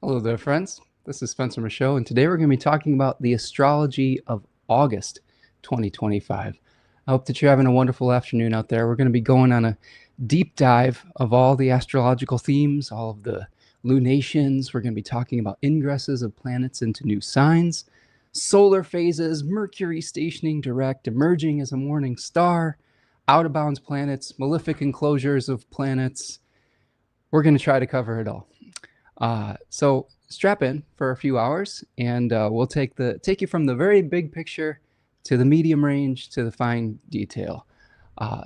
Hello there, friends. This is Spencer Michaud, and today we're going to be talking about the Astrology of August 2025. I hope that you're having a wonderful afternoon out there. We're going to be going on a deep dive of all the astrological themes, all of the lunations. We're going to be talking about ingresses of planets into new signs, solar phases, Mercury stationing direct, emerging as a morning star, out-of-bounds planets, malefic enclosures of planets. We're going to try to cover it all. So strap in for a few hours, and we'll take you from the very big picture to the medium range to the fine detail.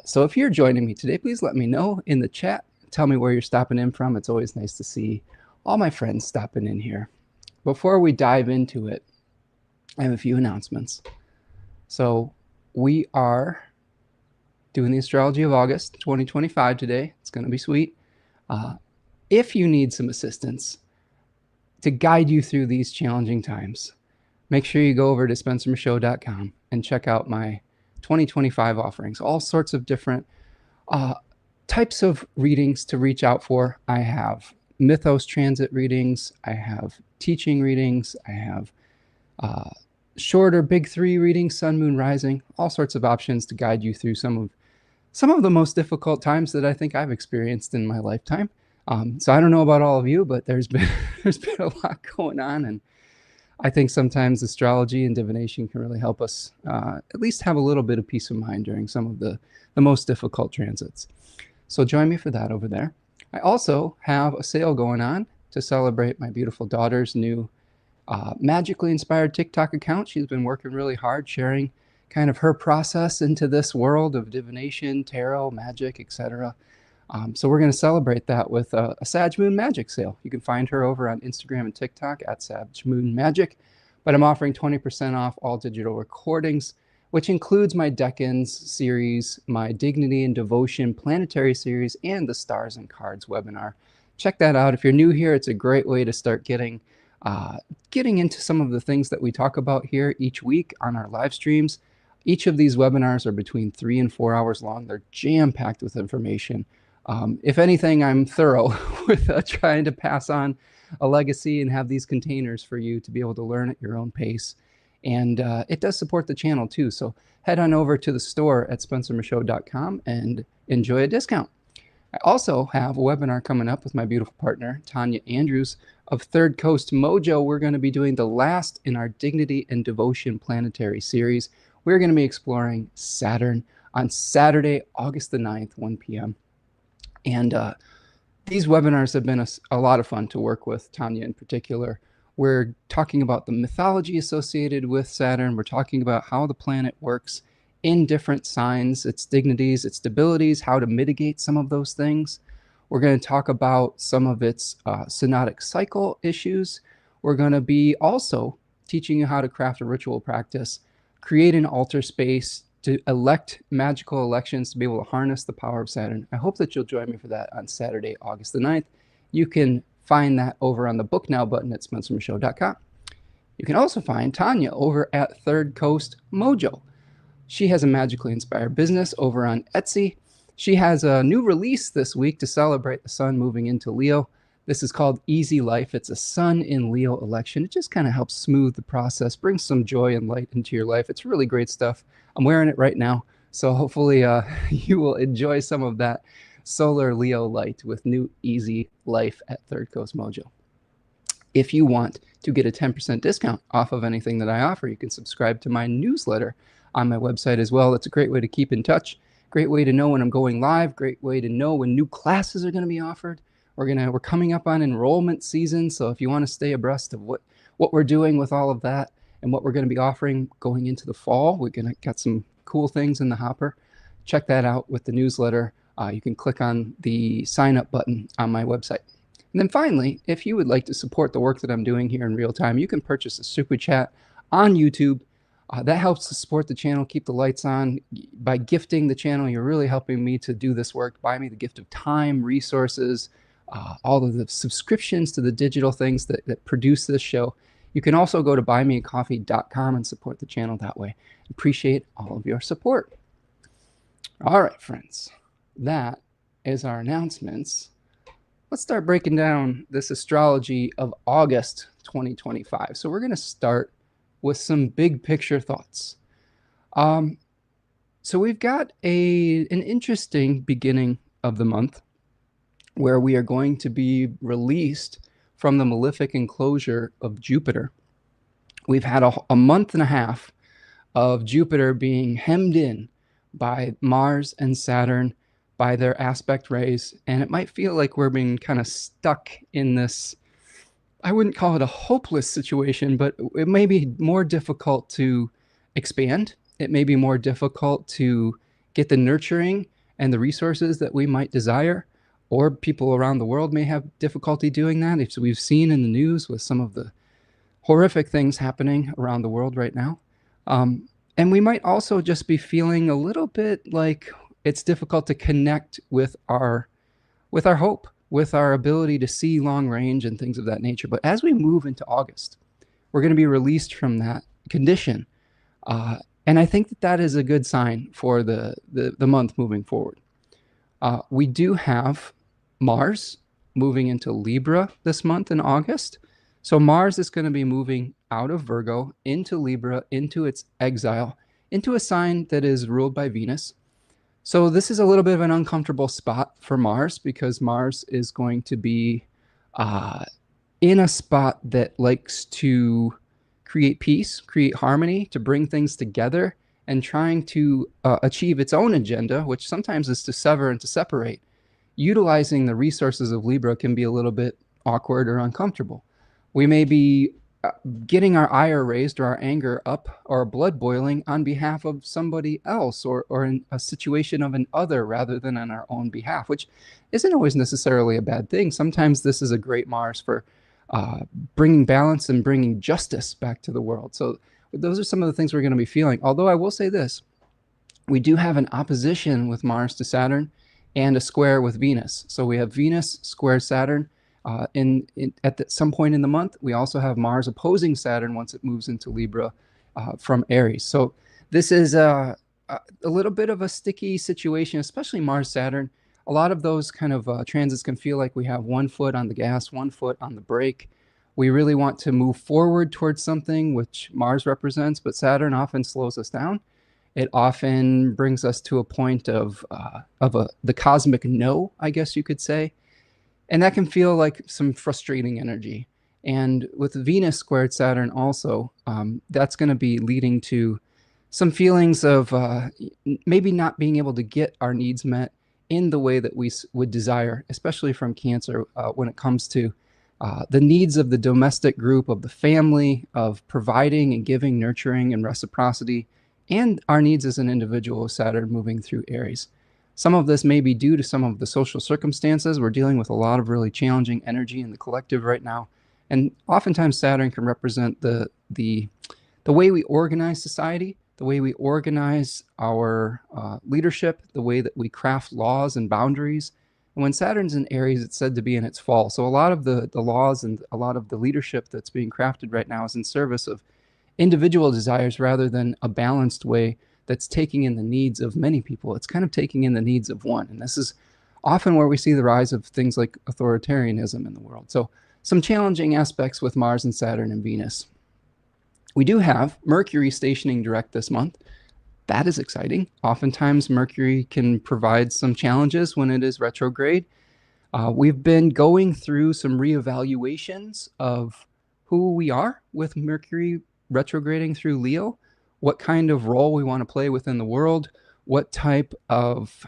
So if you're joining me today, please let me know in the chat. Tell me where you're stopping in from. It's always nice to see all my friends stopping in here. Before we dive into it, I have a few announcements. So we are doing the Astrology of August 2025 today. It's going to be sweet. If you need some assistance to guide you through these challenging times, make sure you go over to spencermichaud.com and check out my 2025 offerings. All sorts of different types of readings to reach out for. I have Mythos transit readings. I have teaching readings. I have shorter big three readings, sun, moon, rising, all sorts of options to guide you through some of the most difficult times that I think I've experienced in my lifetime. So I don't know about all of you, but there's been a lot going on, and I think sometimes astrology and divination can really help us at least have a little bit of peace of mind during some of the most difficult transits. So join me for that over there. I also have a sale going on to celebrate my beautiful daughter's new magically inspired TikTok account. She's been working really hard sharing kind of her process into this world of divination, tarot, magic, etc. So we're going to celebrate that with a Sag Moon Magic sale. You can find her over on Instagram and TikTok at Sag Moon Magic. But I'm offering 20% off all digital recordings, which includes my Decans series, my Dignity and Devotion Planetary series, and the Stars and Cards webinar. Check that out. If you're new here, it's a great way to start getting into some of the things that we talk about here each week on our live streams. Each of these webinars are between 3 and 4 hours long. They're jam-packed with information. If anything, I'm thorough with trying to pass on a legacy and have these containers for you to be able to learn at your own pace. And it does support the channel too. So head on over to the store at spencermichaud.com and enjoy a discount. I also have a webinar coming up with my beautiful partner, Tanya Andrews of Third Coast Mojo. We're going to be doing the last in our Dignity and Devotion Planetary series. We're going to be exploring Saturn on Saturday, August the 9th, 1 p.m. And these webinars have been a lot of fun to work with, Tanya in particular. We're talking about the mythology associated with Saturn. We're talking about how the planet works in different signs, its dignities, its stabilities, how to mitigate some of those things. We're going to talk about some of its synodic cycle issues. We're going to be also teaching you how to craft a ritual practice, create an altar space, to elect magical elections, to be able to harness the power of Saturn. I hope that you'll join me for that on Saturday, August the 9th. You can find that over on the Book Now button at spencermichaud.com. You can also find Tanya over at Third Coast Mojo. She has a magically inspired business over on Etsy. She has a new release this week to celebrate the sun moving into Leo. This is called Easy Life. It's a sun in Leo election. It just kind of helps smooth the process, brings some joy and light into your life. It's really great stuff. I'm wearing it right now, so hopefully you will enjoy some of that solar Leo light with new Easy Life at Third Coast Mojo. If you want to get a 10% discount off of anything that I offer, you can subscribe to my newsletter on my website as well. It's a great way to keep in touch, great way to know when I'm going live, great way to know when new classes are going to be offered. We're coming up on enrollment season, so if you want to stay abreast of what we're doing with all of that and what we're going to be offering going into the fall, we're going to get some cool things in the hopper. Check that out with the newsletter. You can click on the sign up button on my website. And then finally, if you would like to support the work that I'm doing here in real time, you can purchase a super chat on YouTube. That helps to support the channel, keep the lights on. By gifting the channel, you're really helping me to do this work. Buy me the gift of time, resources, all of the subscriptions to the digital things that produce this show. You can also go to buymeacoffee.com and support the channel that way. Appreciate all of your support. All right, friends, that is our announcements let's start breaking down this astrology of August 2025. So we're going to start with some big picture thoughts. So we've got an interesting beginning of the month where we are going to be released from the malefic enclosure of Jupiter. We've had a month and a half of Jupiter being hemmed in by Mars and Saturn, by their aspect rays, and it might feel like we're being kind of stuck in this, I wouldn't call it a hopeless situation, but it may be more difficult to expand. It may be more difficult to get the nurturing and the resources that we might desire, or people around the world may have difficulty doing that. As we've seen in the news with some of the horrific things happening around the world right now. And we might also just be feeling a little bit like it's difficult to connect with our hope, with our ability to see long range and things of that nature. But as we move into August, we're going to be released from that condition. And I think that is a good sign for the month moving forward. We do have Mars moving into Libra this month in August. So Mars is going to be moving out of Virgo into Libra, into its exile, into a sign that is ruled by Venus. So this is a little bit of an uncomfortable spot for Mars because Mars is going to be in a spot that likes to create peace, create harmony, to bring things together, and trying to achieve its own agenda, which sometimes is to sever and to separate. Utilizing the resources of Libra can be a little bit awkward or uncomfortable. We may be getting our ire raised or our anger up or blood boiling on behalf of somebody else or in a situation of an other rather than on our own behalf, which isn't always necessarily a bad thing. Sometimes this is a great Mars for bringing balance and bringing justice back to the world. So those are some of the things we're going to be feeling. Although I will say this, we do have an opposition with Mars to Saturn and a square with Venus. So we have Venus square Saturn at some point in the month. We also have Mars opposing Saturn once it moves into Libra from Aries. So this is a little bit of a sticky situation, especially Mars-Saturn. A lot of those kind of transits can feel like we have one foot on the gas, one foot on the brake. We really want to move forward towards something, which Mars represents, but Saturn often slows us down. It often brings us to a point of the cosmic no, I guess you could say. And that can feel like some frustrating energy. And with Venus squared Saturn also, that's going to be leading to some feelings of maybe not being able to get our needs met in the way that we would desire, especially from Cancer when it comes to the needs of the domestic group, of the family, of providing and giving, nurturing and reciprocity, and our needs as an individual with Saturn moving through Aries. Some of this may be due to some of the social circumstances. We're dealing with a lot of really challenging energy in the collective right now. And oftentimes Saturn can represent the way we organize society, the way we organize our leadership, the way that we craft laws and boundaries. And when Saturn's in Aries, it's said to be in its fall. So a lot of the laws and a lot of the leadership that's being crafted right now is in service of individual desires rather than a balanced way that's taking in the needs of many people. It's kind of taking in the needs of one. And this is often where we see the rise of things like authoritarianism in the world. So some challenging aspects with Mars and Saturn and Venus. We do have Mercury stationing direct this month. That is exciting. Oftentimes Mercury can provide some challenges when it is retrograde. We've been going through some reevaluations of who we are with Mercury retrograding through Leo, what kind of role we want to play within the world, what type of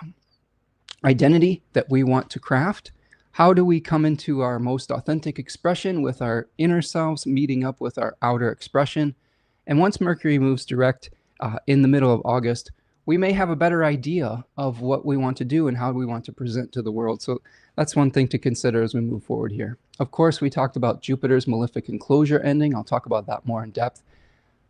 identity that we want to craft. How do we come into our most authentic expression with our inner selves meeting up with our outer expression? And once Mercury moves direct in the middle of August, we may have a better idea of what we want to do and how we want to present to the world. So that's one thing to consider as we move forward here. Of course, we talked about Jupiter's malefic enclosure ending. I'll talk about that more in depth.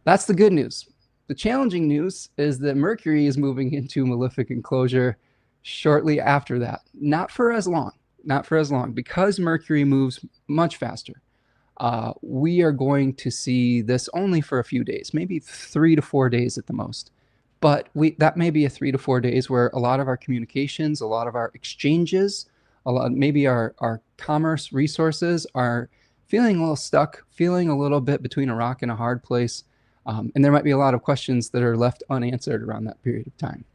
That's the good news. The challenging news is that Mercury is moving into malefic enclosure shortly after that. Not for as long, because Mercury moves much faster. We are going to see this only for a few days, maybe 3 to 4 days at the most. But that may be a 3 to 4 days where a lot of our communications, a lot of our exchanges, maybe our commerce resources are feeling a little stuck, feeling a little bit between a rock and a hard place. And there might be a lot of questions that are left unanswered around that period of time.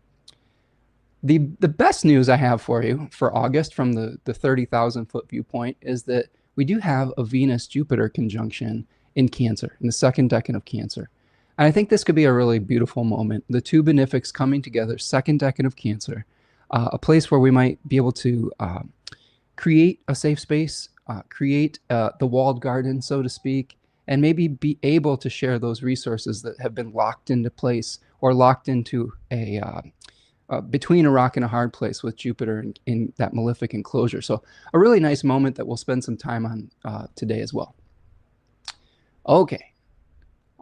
The best news I have for you for August from the 30,000 foot viewpoint is that we do have a Venus-Jupiter conjunction in Cancer, in the second decan of Cancer. And I think this could be a really beautiful moment. The two benefics coming together, second decan of Cancer, a place where we might be able to create a safe space, create the walled garden, so to speak, and maybe be able to share those resources that have been locked into place or locked into a between a rock and a hard place with Jupiter in that malefic enclosure. So a really nice moment that we'll spend some time on today as well. Okay,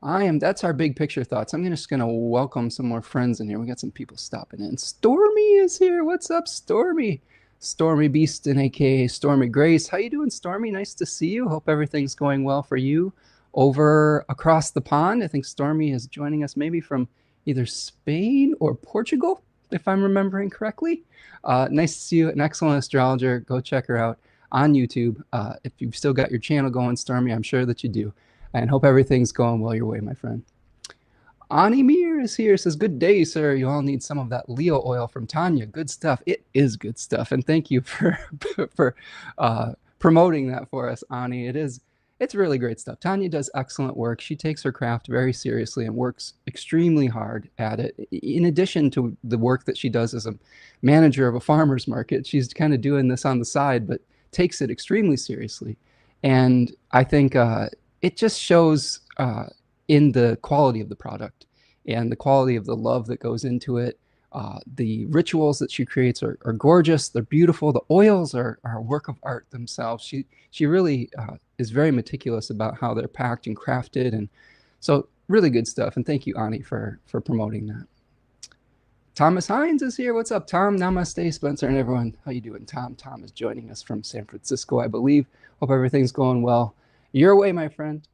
that's our big picture thoughts. I'm just gonna welcome some more friends in here. We got some people stopping in. Stormy is here. What's up, Stormy? Stormy Beaston, aka Stormy Grace. How you doing, Stormy? Nice to see you. Hope everything's going well for you over across the pond. I think Stormy is joining us maybe from either Spain or Portugal, if I'm remembering correctly. Nice to see you. An excellent astrologer. Go check her out on YouTube. If you've still got your channel going, Stormy, I'm sure that you do. And hope everything's going well your way, my friend. Ani Mir is here, says, good day, sir. You all need some of that Leo oil from Tanya. Good stuff. It is good stuff. And thank you for promoting that for us, Ani. It's really great stuff. Tanya does excellent work. She takes her craft very seriously and works extremely hard at it. In addition to the work that she does as a manager of a farmer's market, she's kind of doing this on the side, but takes it extremely seriously. And I think it just shows in the quality of the product and the quality of the love that goes into it. The rituals that she creates are gorgeous. They're beautiful. The oils are a work of art themselves. She really is very meticulous about how they're packed and crafted. And so really good stuff. And thank you, Ani, for promoting that. Thomas Hines is here. What's up, Tom? Namaste, Spencer, and everyone. How you doing, Tom? Tom is joining us from San Francisco, I believe. Hope everything's going well your way, my friend.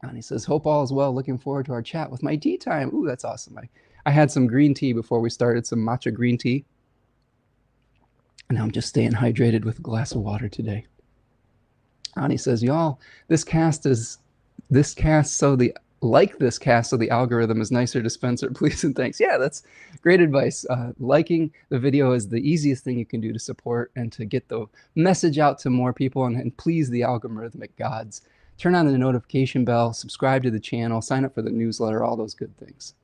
Ani says, hope all is well. Looking forward to our chat with my tea time. Ooh, that's awesome. I had some green tea before we started, some matcha green tea. And now I'm just staying hydrated with a glass of water today. Ani says, y'all, this cast so the algorithm is nicer to Spencer, please and thanks. Yeah, that's great advice. Liking the video is the easiest thing you can do to support and to get the message out to more people and please the algorithmic gods. Turn on the notification bell, subscribe to the channel, sign up for the newsletter, all those good things.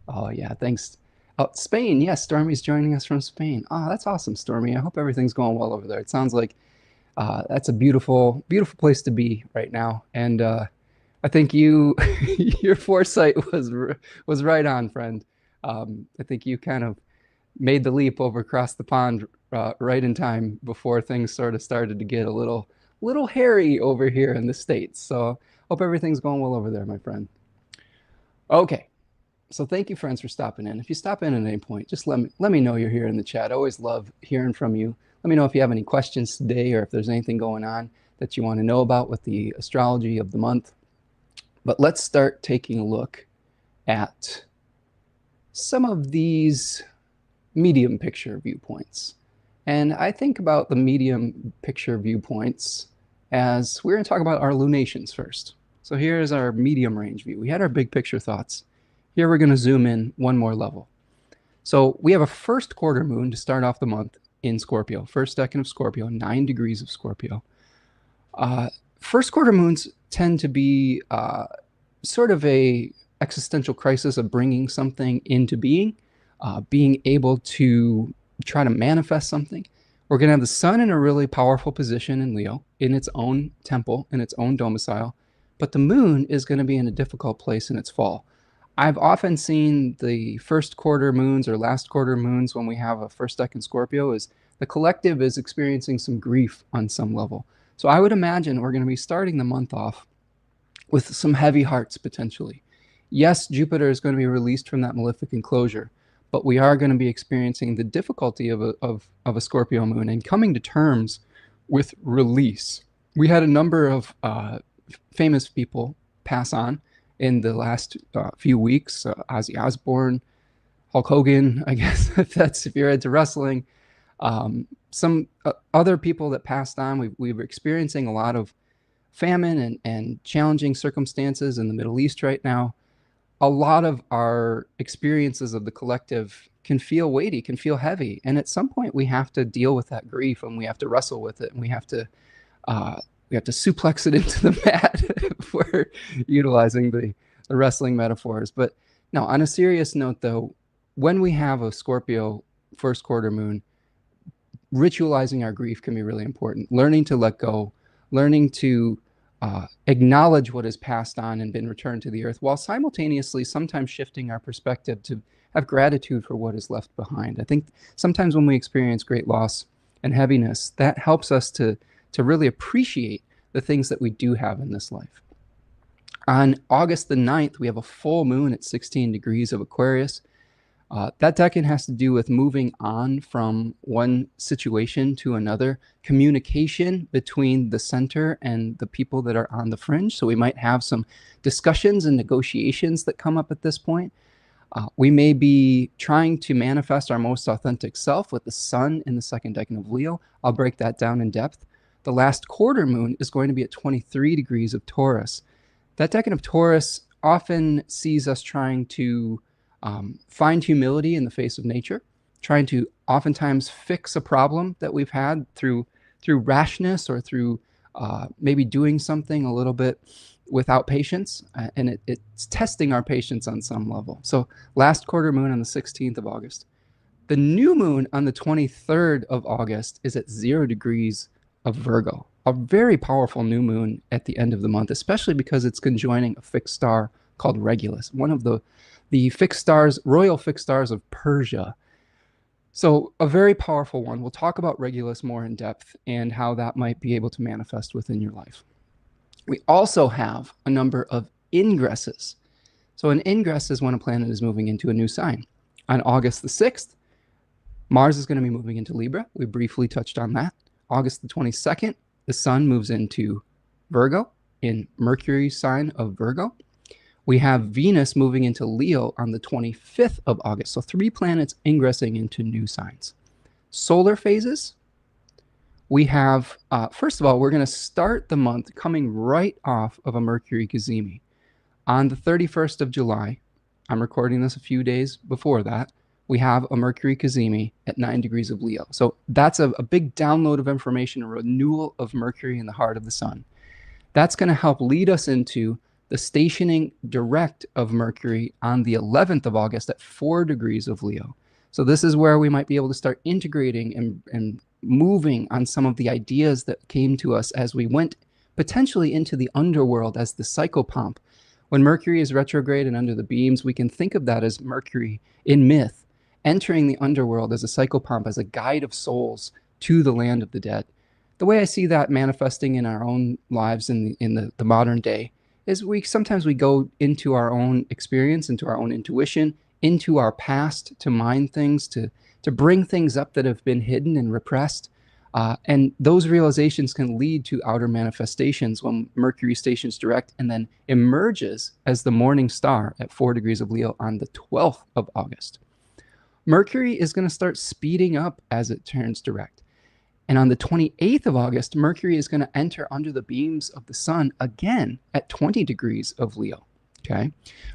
Oh yeah, thanks. Oh, Spain, yes, Stormy's joining us from Spain. Oh, that's awesome, Stormy. I hope everything's going well over there. It sounds like that's a beautiful, beautiful place to be right now. And I think your foresight was right on, friend. I think you kind of made the leap over across the pond right in time before things sort of started to get a little hairy over here in the States. So hope everything's going well over there, my friend. Okay. So thank you, friends, for stopping in. If you stop in at any point, just let me know you're here in the chat. I always love hearing from you. Let me know if you have any questions today or if there's anything going on that you want to know about with the astrology of the month. But let's start taking a look at some of these medium picture viewpoints. And I think about the medium picture viewpoints as we're going to talk about our lunations first. So here's our medium range view. We had our big picture thoughts. Here we're going to zoom in one more level. So we have a first quarter moon to start off the month in Scorpio, first decan of Scorpio, 9 degrees of Scorpio. First quarter moons tend to be sort of a existential crisis of bringing something into being, being able to try to manifest something. We're going to have the sun in a really powerful position in Leo, in its own temple, in its own domicile, but the moon is going to be in a difficult place in its fall. I've often seen the first quarter moons or last quarter moons when we have a first decan Scorpio is the collective is experiencing some grief on some level. So I would imagine we're going to be starting the month off with some heavy hearts potentially. Yes, Jupiter is going to be released from that malefic enclosure, but we are going to be experiencing the difficulty of a Scorpio moon and coming to terms with release. We had a number of famous people pass on in the last few weeks, Ozzy Osbourne, Hulk Hogan, I guess, if you're into wrestling, Some other people that passed on, we were experiencing a lot of famine and challenging circumstances in the Middle East right now. A lot of our experiences of the collective can feel weighty, can feel heavy. And at some point we have to deal with that grief, and we have to wrestle with it, and we have to suplex it into the mat if we're utilizing the wrestling metaphors. But no, on a serious note though, when we have a Scorpio first quarter moon, ritualizing our grief can be really important. Learning to let go, learning to acknowledge what has passed on and been returned to the earth, while simultaneously sometimes shifting our perspective to have gratitude for what is left behind. I think sometimes when we experience great loss and heaviness, that helps us to really appreciate the things that we do have in this life. On August the 9th, we have a full moon at 16 degrees of Aquarius. That decan has to do with moving on from one situation to another, communication between the center and the people that are on the fringe. So we might have some discussions and negotiations that come up at this point. We may be trying to manifest our most authentic self with the sun in the second decan of Leo. I'll break that down in depth. The last quarter moon is going to be at 23 degrees of Taurus. That decan of Taurus often sees us trying to find humility in the face of nature, trying to oftentimes fix a problem that we've had through rashness or through maybe doing something a little bit without patience, and it's testing our patience on some level. So last quarter moon on the 16th of August. The new moon on the 23rd of August is at 0 degrees of Virgo, a very powerful new moon at the end of the month, especially because it's conjoining a fixed star called Regulus, one of the fixed stars, royal fixed stars of Persia. So a very powerful one. We'll talk about Regulus more in depth and how that might be able to manifest within your life. We also have a number of ingresses. So an ingress is when a planet is moving into a new sign. On August the 6th, Mars is going to be moving into Libra. We briefly touched on that. August the 22nd, the sun moves into Virgo in Mercury's sign of Virgo. We have Venus moving into Leo on the 25th of August. So 3 planets ingressing into new signs. Solar phases. We have, first of all, we're going to start the month coming right off of a Mercury cazimi. On the 31st of July, I'm recording this a few days before that, we have a Mercury cazimi at 9 degrees of Leo. So that's a big download of information, a renewal of Mercury in the heart of the sun. That's going to help lead us into the stationing direct of Mercury on the 11th of August at 4 degrees of Leo. So this is where we might be able to start integrating and moving on some of the ideas that came to us as we went potentially into the underworld as the psychopomp. When Mercury is retrograde and under the beams, we can think of that as Mercury in myth, entering the underworld as a psychopomp, as a guide of souls to the land of the dead. The way I see that manifesting in our own lives in the modern day is sometimes we go into our own experience, into our own intuition, into our past to mine things, to bring things up that have been hidden and repressed. And those realizations can lead to outer manifestations when Mercury stations direct and then emerges as the morning star at 4 degrees of Leo on the 12th of August. Mercury is going to start speeding up as it turns direct. And on the 28th of August, Mercury is going to enter under the beams of the sun again at 20 degrees of Leo. Okay.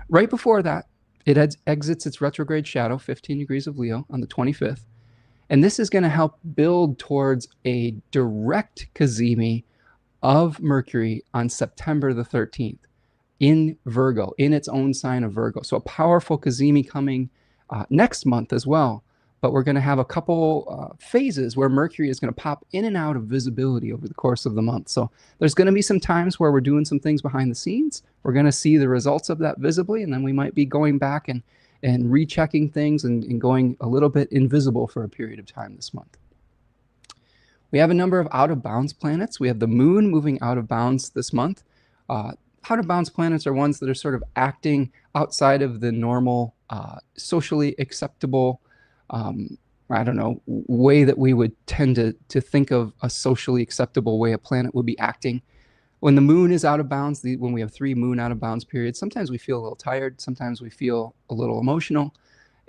Right before that, it exits its retrograde shadow, 15 degrees of Leo on the 25th. And this is going to help build towards a direct cazimi of Mercury on September the 13th in Virgo, in its own sign of Virgo. So a powerful cazimi coming next month as well. But we're going to have a couple phases where Mercury is going to pop in and out of visibility over the course of the month. So there's going to be some times where we're doing some things behind the scenes. We're going to see the results of that visibly, and then we might be going back and rechecking things and going a little bit invisible for a period of time this month. We have a number of out-of-bounds planets. We have the moon moving out of bounds this month. Out-of-bounds planets are ones that are sort of acting outside of the normal, socially acceptable I don't know, way that we would tend to think of a socially acceptable way a planet would be acting. When the moon is out of bounds, when we have 3 moon out of bounds periods, sometimes we feel a little tired, sometimes we feel a little emotional.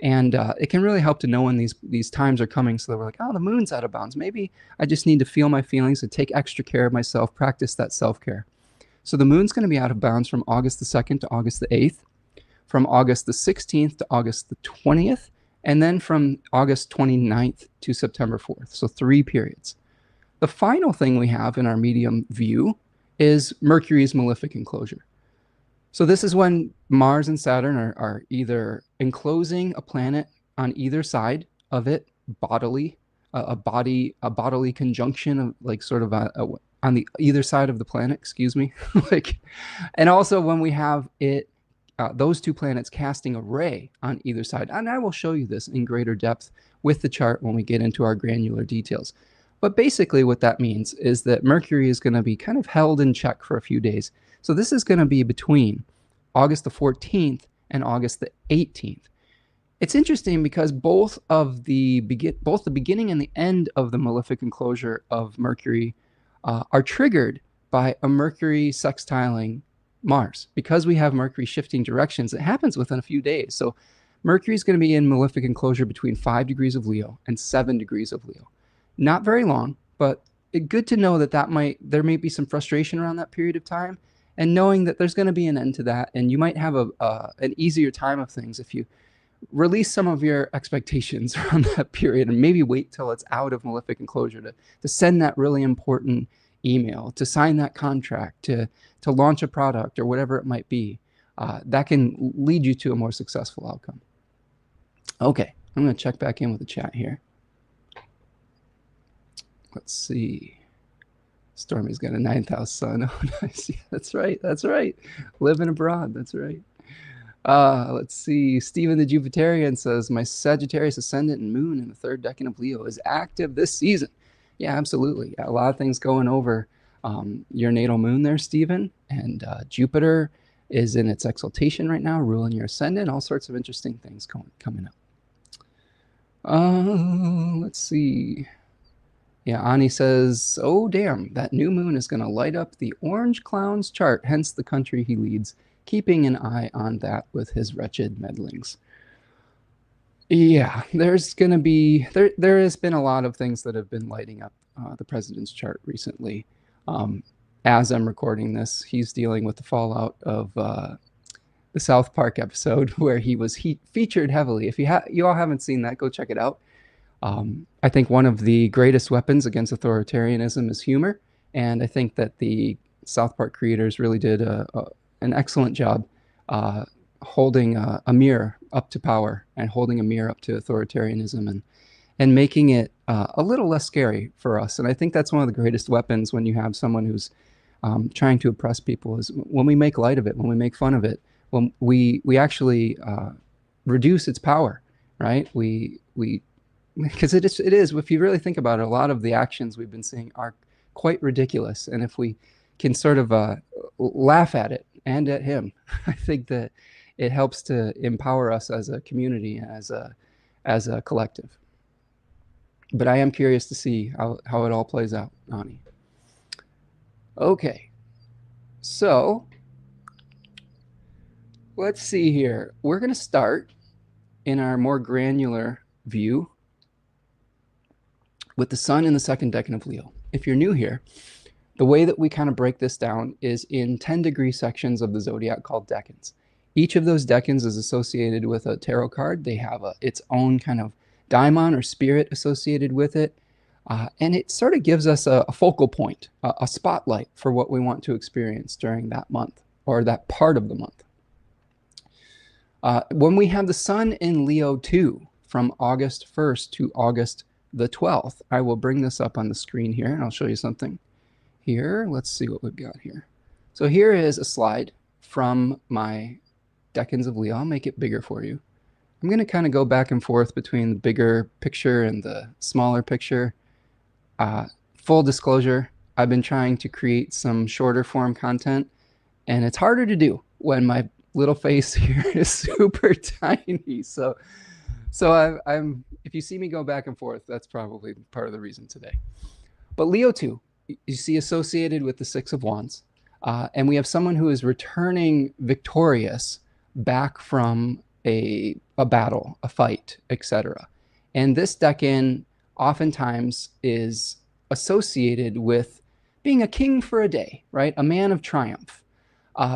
And it can really help to know when these times are coming, so that we're like, oh, the moon's out of bounds. Maybe I just need to feel my feelings and take extra care of myself, practice that self-care. So the moon's going to be out of bounds from August the 2nd to August the 8th, from August the 16th to August the 20th, and then from August 29th to September 4th. So 3 periods. The final thing we have in our medium view is Mercury's malefic enclosure. So this is when Mars and Saturn are either enclosing a planet on either side of it bodily, a bodily conjunction of like sort of on the either side of the planet, excuse me, like, and also when we have it, those 2 planets casting a ray on either side. And I will show you this in greater depth with the chart when we get into our granular details. But basically what that means is that Mercury is going to be kind of held in check for a few days. So this is going to be between August the 14th and August the 18th. It's interesting because both the beginning and the end of the malefic enclosure of Mercury are triggered by a Mercury sextiling Mars. Because we have Mercury shifting directions, it happens within a few days. So Mercury is going to be in malefic enclosure between 5 degrees of Leo and 7 degrees of Leo. Not very long, but good to know that there may be some frustration around that period of time, and knowing that there's going to be an end to that, and you might have an easier time of things if you release some of your expectations around that period, and maybe wait till it's out of malefic enclosure to send that really important email, to sign that contract, to launch a product or whatever it might be. That can lead you to a more successful outcome. Okay, I'm going to check back in with the chat here. Let's see. Stormy's got a 9th house sun. Oh, nice. Yeah, that's right. That's right. Living abroad. That's right. Let's see. Stephen the Jupiterian says, my Sagittarius ascendant and moon in the 3rd decan of Leo is active this season. Yeah, absolutely. Yeah, a lot of things going over your natal moon there, Stephen. And Jupiter is in its exaltation right now, ruling your ascendant. All sorts of interesting things coming up. Let's see. Yeah, Ani says, oh, damn, that new moon is going to light up the orange clown's chart, hence the country he leads, keeping an eye on that with his wretched meddlings. Yeah, there's going to be, there has been a lot of things that have been lighting up the president's chart recently. As I'm recording this, he's dealing with the fallout of the South Park episode where he was featured heavily. If you all haven't seen that, go check it out. I think one of the greatest weapons against authoritarianism is humor, and I think that the South Park creators really did an excellent job holding a mirror up to power and holding a mirror up to authoritarianism and making it a little less scary for us. And I think that's one of the greatest weapons when you have someone who's trying to oppress people, is when we make light of it, when we make fun of it, when we actually reduce its power, right? Because it is, if you really think about it, a lot of the actions we've been seeing are quite ridiculous. And if we can sort of laugh at it and at him, I think that it helps to empower us as a community, as a collective. But I am curious to see how it all plays out, Ani. Okay, so let's see here. We're going to start in our more granular view with the sun in the 2nd decan of Leo. If you're new here, the way that we kind of break this down is in 10-degree sections of the zodiac called decans. Each of those decans is associated with a tarot card. They have its own kind of daimon or spirit associated with it. And it sort of gives us a focal point, a spotlight for what we want to experience during that month or that part of the month. When we have the sun in Leo 2 from August 1st to August the 12th, I will bring this up on the screen here and I'll show you something here. Let's see what we've got here. So here is a slide from my decans of Leo. I'll make it bigger for you. I'm going to kind of go back and forth between the bigger picture and the smaller picture. Full disclosure, I've been trying to create some shorter form content, and it's harder to do when my little face here is super tiny. So I'm if you see me go back and forth, that's probably part of the reason today. But Leo 2, you see associated with the 6 of Wands, and we have someone who is returning victorious back from a a battle, a fight, etc. And this decan oftentimes is associated with being a king for a day, right? A man of triumph,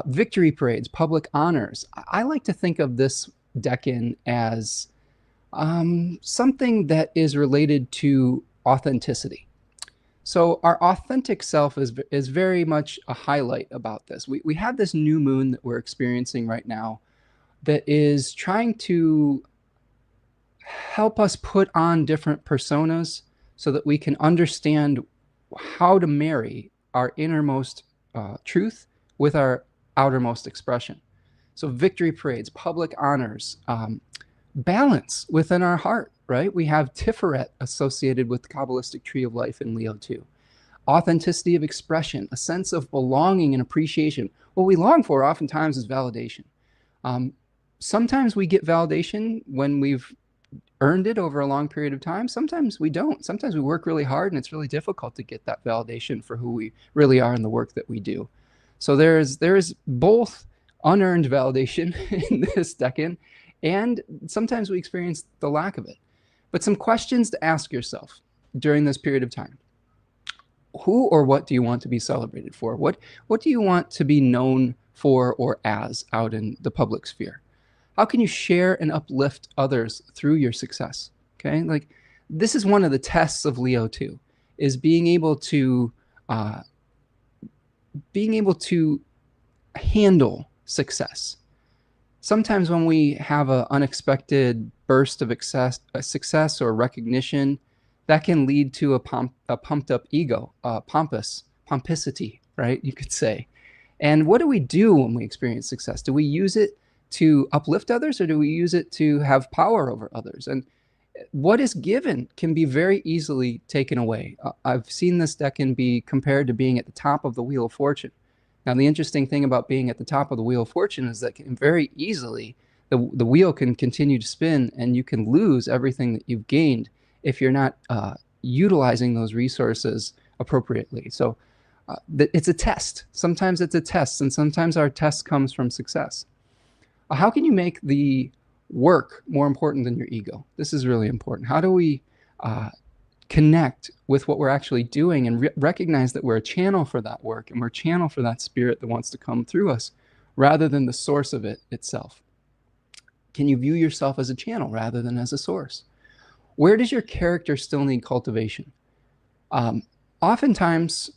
victory parades, public honors. I like to think of this decan as something that is related to authenticity. So our authentic self is very much a highlight about this. We have this new moon that we're experiencing right now that is trying to help us put on different personas so that we can understand how to marry our innermost truth with our outermost expression. So victory parades, public honors, balance within our heart, right? We have Tiferet associated with the Kabbalistic tree of life in Leo too. Authenticity of expression, a sense of belonging and appreciation. What we long for oftentimes is validation. Sometimes we get validation when we've earned it over a long period of time. Sometimes we don't. Sometimes we work really hard and it's really difficult to get that validation for who we really are in the work that we do. So there's both unearned validation in this decan, and sometimes we experience the lack of it. But some questions to ask yourself during this period of time. Who or what do you want to be celebrated for? What do you want to be known for or as out in the public sphere? How can you share and uplift others through your success? Okay, like this is one of the tests of Leo too, is being able to handle success. Sometimes when we have an unexpected burst of success or recognition, that can lead to a pumped up ego, pomposity, right? You could say. And what do we do when we experience success? Do we use it to uplift others, or do we use it to have power over others? And what is given can be very easily taken away. I've seen this decan be compared to being at the top of the Wheel of Fortune. Now, the interesting thing about being at the top of the Wheel of Fortune is that can very easily, the wheel can continue to spin and you can lose everything that you've gained if you're not utilizing those resources appropriately. So it's a test. Sometimes it's a test, and sometimes our test comes from success. How can you make the work more important than your ego? This is really important. How do we connect with what we're actually doing and recognize that we're a channel for that work and we're a channel for that spirit that wants to come through us rather than the source of it itself? Can you view yourself as a channel rather than as a source? Where does your character still need cultivation? Oftentimes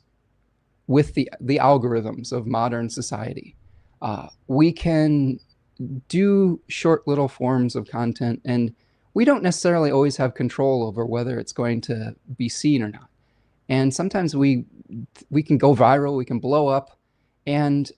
with the algorithms of modern society, we can do short little forms of content, and we don't necessarily always have control over whether it's going to be seen or not. And sometimes we can go viral, we can blow up, and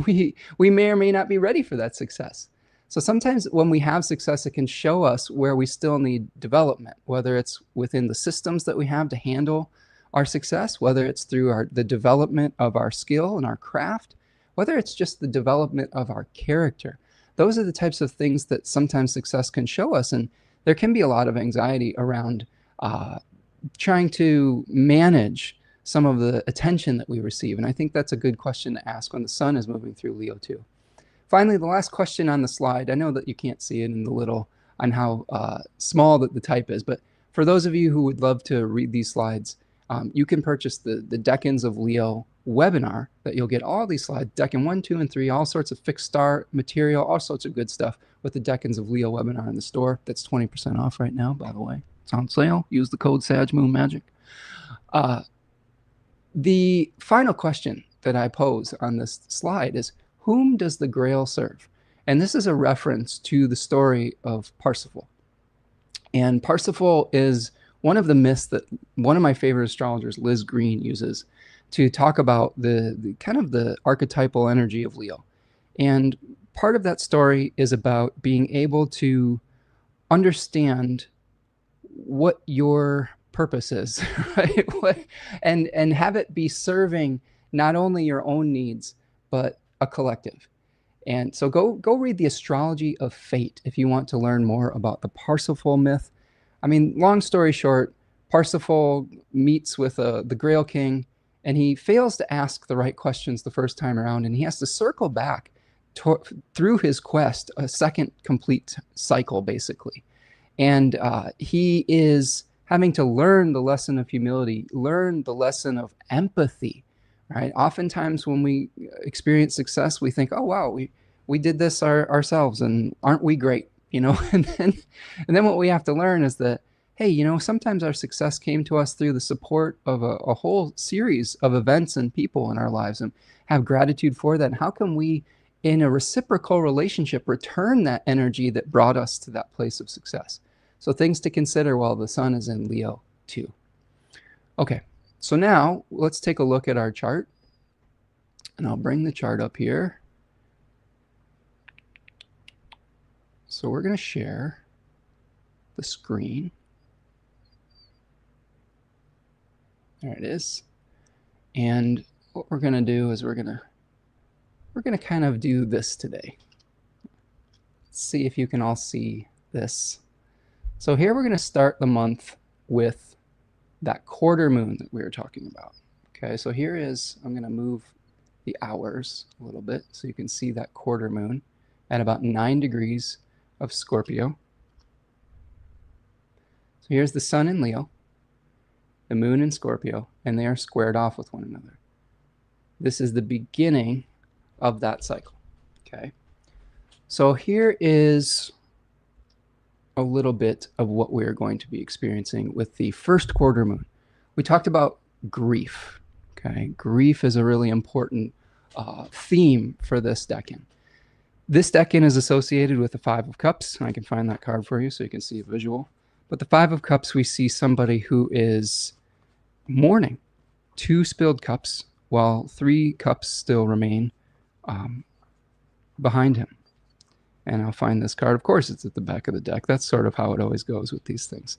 we may or may not be ready for that success. So sometimes when we have success, it can show us where we still need development, whether it's within the systems that we have to handle our success, whether it's through the development of our skill and our craft, whether it's just the development of our character. Those are the types of things that sometimes success can show us. And there can be a lot of anxiety around trying to manage some of the attention that we receive. And I think that's a good question to ask when the sun is moving through Leo too. Finally, the last question on the slide, I know that you can't see it in the little on how small that the type is, but for those of you who would love to read these slides, you can purchase the Decans of Leo webinar that you'll get all these slides, Decan 1, 2, and 3, all sorts of fixed star material, all sorts of good stuff with the Decans of Leo webinar in the store. That's 20% off right now, by the way. It's on sale. Use the code SAGMOONMAGIC. The final question that I pose on this slide is, whom does the Grail serve? And this is a reference to the story of Parsifal. And Parsifal is one of the myths that one of my favorite astrologers, Liz Green, uses to talk about the kind of the archetypal energy of Leo. And part of that story is about being able to understand what your purpose is, right? and have it be serving not only your own needs, but a collective. And so go read the Astrology of Fate if you want to learn more about the Parsifal myth. I mean, long story short, Parsifal meets with the Grail King, and he fails to ask the right questions the first time around, and he has to circle back through his quest a second complete cycle, basically. And he is having to learn the lesson of humility, learn the lesson of empathy, right? Oftentimes when we experience success, we think, oh, wow, we did this ourselves, and aren't we great? You know, and then what we have to learn is that, hey, you know, sometimes our success came to us through the support of a whole series of events and people in our lives, and have gratitude for that. And how can we, in a reciprocal relationship, return that energy that brought us to that place of success? So things to consider while the sun is in Leo too. Okay, so now let's take a look at our chart. And I'll bring the chart up here. So we're going to share the screen. There it is. And what we're going to do is we're going to kind of do this today. Let's see if you can all see this. So here we're going to start the month with that quarter moon that we were talking about. Okay, so here is, I'm going to move the hours a little bit so you can see that quarter moon at about 9 degrees of Scorpio. So here's the sun in Leo, the moon in Scorpio, and they are squared off with one another. This is the beginning of that cycle. Okay, so here is a little bit of what we're going to be experiencing with the first quarter moon. We talked about grief. Okay, grief is a really important theme for this decan. This decan is associated with the Five of Cups. I can find that card for you so you can see a visual. But the Five of Cups, we see somebody who is mourning 2 spilled cups while 3 cups still remain behind him. And I'll find this card. Of course, it's at the back of the deck. That's sort of how it always goes with these things.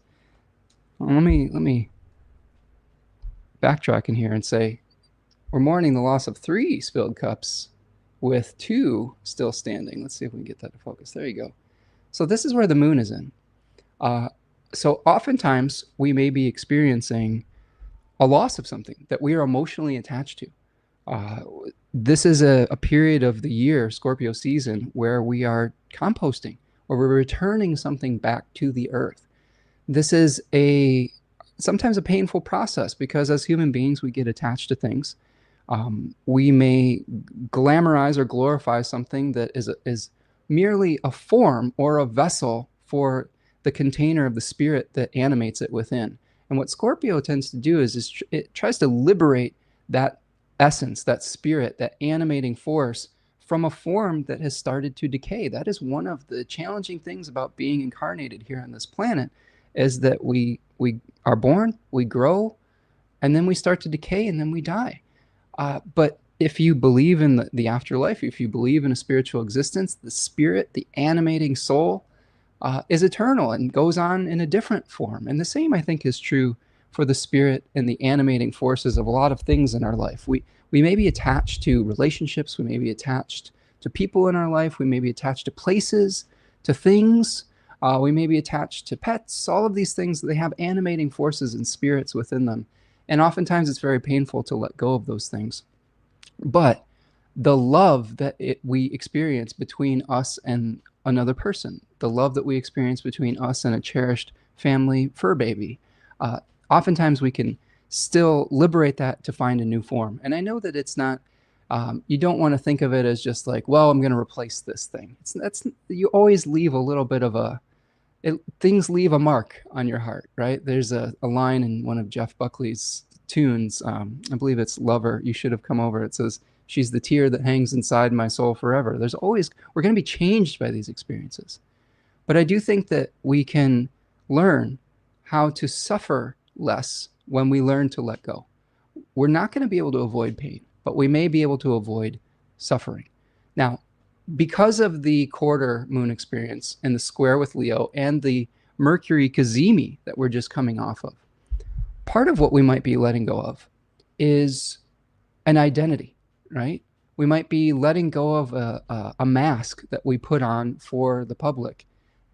Well, let me backtrack in here and say we're mourning the loss of 3 spilled cups with 2 still standing. Let's see if we can get that to focus. There you go. So this is where the moon is in. So oftentimes we may be experiencing a loss of something that we are emotionally attached to. This is a period of the year, Scorpio season, where we are composting, or we're returning something back to the earth. This is sometimes a painful process because as human beings, we get attached to things. We may glamorize or glorify something that is merely a form or a vessel for the container of the spirit that animates it within. And what Scorpio tends to do is it tries to liberate that essence, that spirit, that animating force from a form that has started to decay. That is one of the challenging things about being incarnated here on this planet, is that we are born, we grow, and then we start to decay, and then we die. But if you believe in the afterlife, if you believe in a spiritual existence, the spirit, the animating soul, is eternal and goes on in a different form. And the same, I think, is true for the spirit and the animating forces of a lot of things in our life. We may be attached to relationships, we may be attached to people in our life, we may be attached to places, to things, we may be attached to pets. All of these things, they have animating forces and spirits within them. And oftentimes it's very painful to let go of those things. But the love that we experience between us and another person, the love that we experience between us and a cherished family fur baby, oftentimes we can still liberate that to find a new form. And I know that it's not, you don't want to think of it as just like, well, I'm going to replace this thing. You always leave a little bit of things leave a mark on your heart, right? There's a line in one of Jeff Buckley's tunes, I believe it's Lover, You Should Have Come Over. It says, she's the tear that hangs inside my soul forever. We're going to be changed by these experiences. But I do think that we can learn how to suffer less when we learn to let go. We're not going to be able to avoid pain, but we may be able to avoid suffering. Now, because of the quarter moon experience and the square with Leo and the Mercury Cazimi that we're just coming off of, part of what we might be letting go of is an identity, right? We might be letting go of a mask that we put on for the public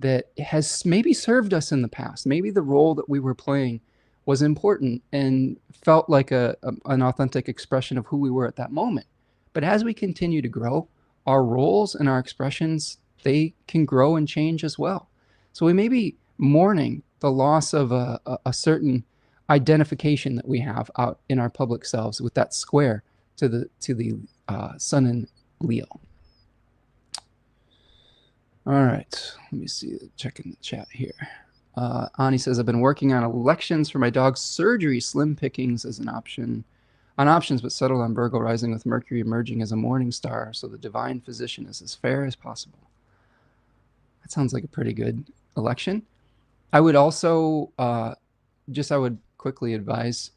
that has maybe served us in the past. Maybe the role that we were playing was important and felt like an authentic expression of who we were at that moment. But as we continue to grow, our roles and our expressions, they can grow and change as well. So we may be mourning the loss of a certain identification that we have out in our public selves with that square to the Sun in Leo. All right, let me see, checking the chat here. Ani says, I've been working on elections for my dog's surgery. Slim pickings as an option. On options, but settled on Virgo rising with Mercury emerging as a morning star, so the divine physician is as fair as possible. That sounds like a pretty good election. I would also, I would quickly advise,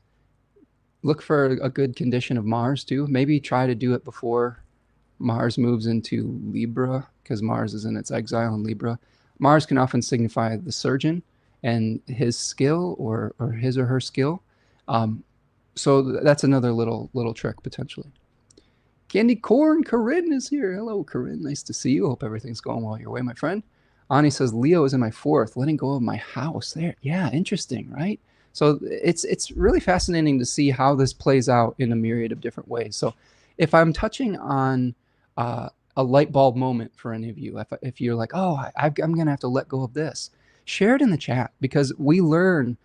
look for a good condition of Mars too. Maybe try to do it before Mars moves into Libra, because Mars is in its exile in Libra. Mars can often signify the surgeon and his skill or his or her skill. So that's another little trick potentially. Candy Corn Corinne is here. Hello, Corinne. Nice to see you. Hope everything's going well your way, my friend. Ani says, Leo is in my 4th, letting go of my house. There, yeah, interesting, right? So it's really fascinating to see how this plays out in a myriad of different ways. So if I'm touching on a light bulb moment for any of you, if you're like, oh, I'm going to have to let go of this, share it in the chat, because we learn,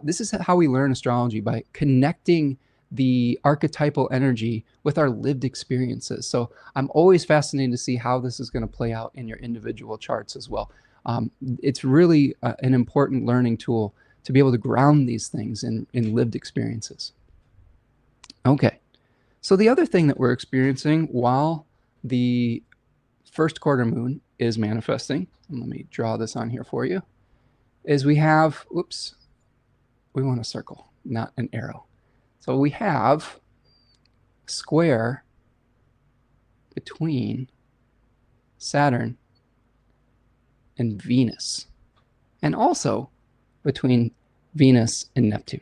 this is how we learn astrology, by connecting the archetypal energy with our lived experiences. So I'm always fascinated to see how this is going to play out in your individual charts as well. It's really an important learning tool to be able to ground these things in lived experiences. Okay, so the other thing that we're experiencing while the first quarter moon is manifesting, and let me draw this on here for you, is we have, oops, we want a circle, not an arrow. So we have a square between Saturn and Venus, and also between Venus and Neptune.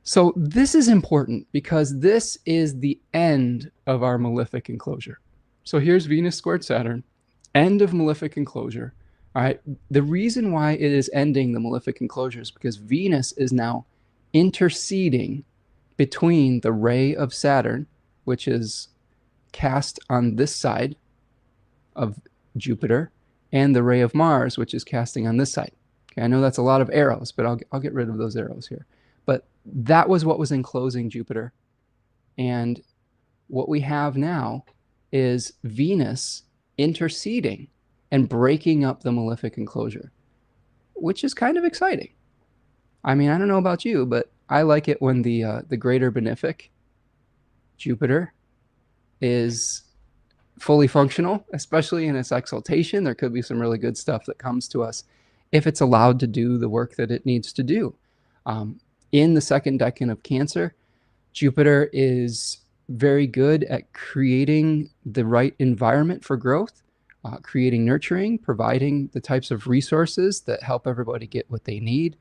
So this is important because this is the end of our malefic enclosure. So here's Venus squared Saturn, end of malefic enclosure. All right. The reason why it is ending the malefic enclosure is because Venus is now interceding between the ray of Saturn, which is cast on this side of Jupiter, and the ray of Mars, which is casting on this side. Okay, I know that's a lot of arrows, but I'll get rid of those arrows here. But that was what was enclosing Jupiter. And what we have now is Venus interceding and breaking up the malefic enclosure, which is kind of exciting. I mean, I don't know about you, but I like it when the greater benefic, Jupiter, is fully functional, especially in its exaltation. There could be some really good stuff that comes to us if it's allowed to do the work that it needs to do. In the second decan of Cancer, Jupiter is very good at creating the right environment for growth, creating nurturing, providing the types of resources that help everybody get what they need,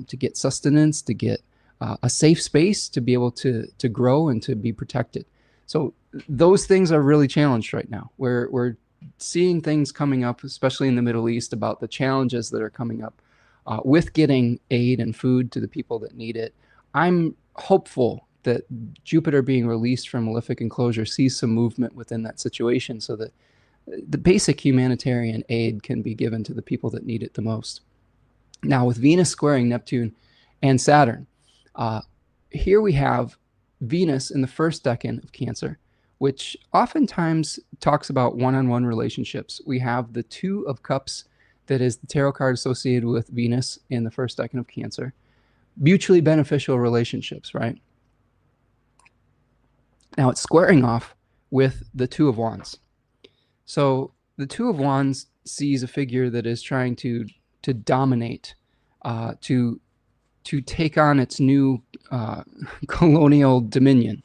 to get sustenance, to get a safe space to be able to grow and to be protected. So those things are really challenged right now. We're seeing things coming up, especially in the Middle East, about the challenges that are coming up with getting aid and food to the people that need it. I'm hopeful that Jupiter being released from malefic enclosure sees some movement within that situation so that the basic humanitarian aid can be given to the people that need it the most. Now, with Venus squaring Neptune and Saturn, here we have Venus in the first decan of Cancer, which oftentimes talks about one-on-one relationships. We have the Two of Cups, that is the tarot card associated with Venus in the first decan of Cancer. Mutually beneficial relationships, right? Now it's squaring off with the Two of Wands. So the Two of Wands sees a figure that is trying to dominate, to take on its new colonial dominion.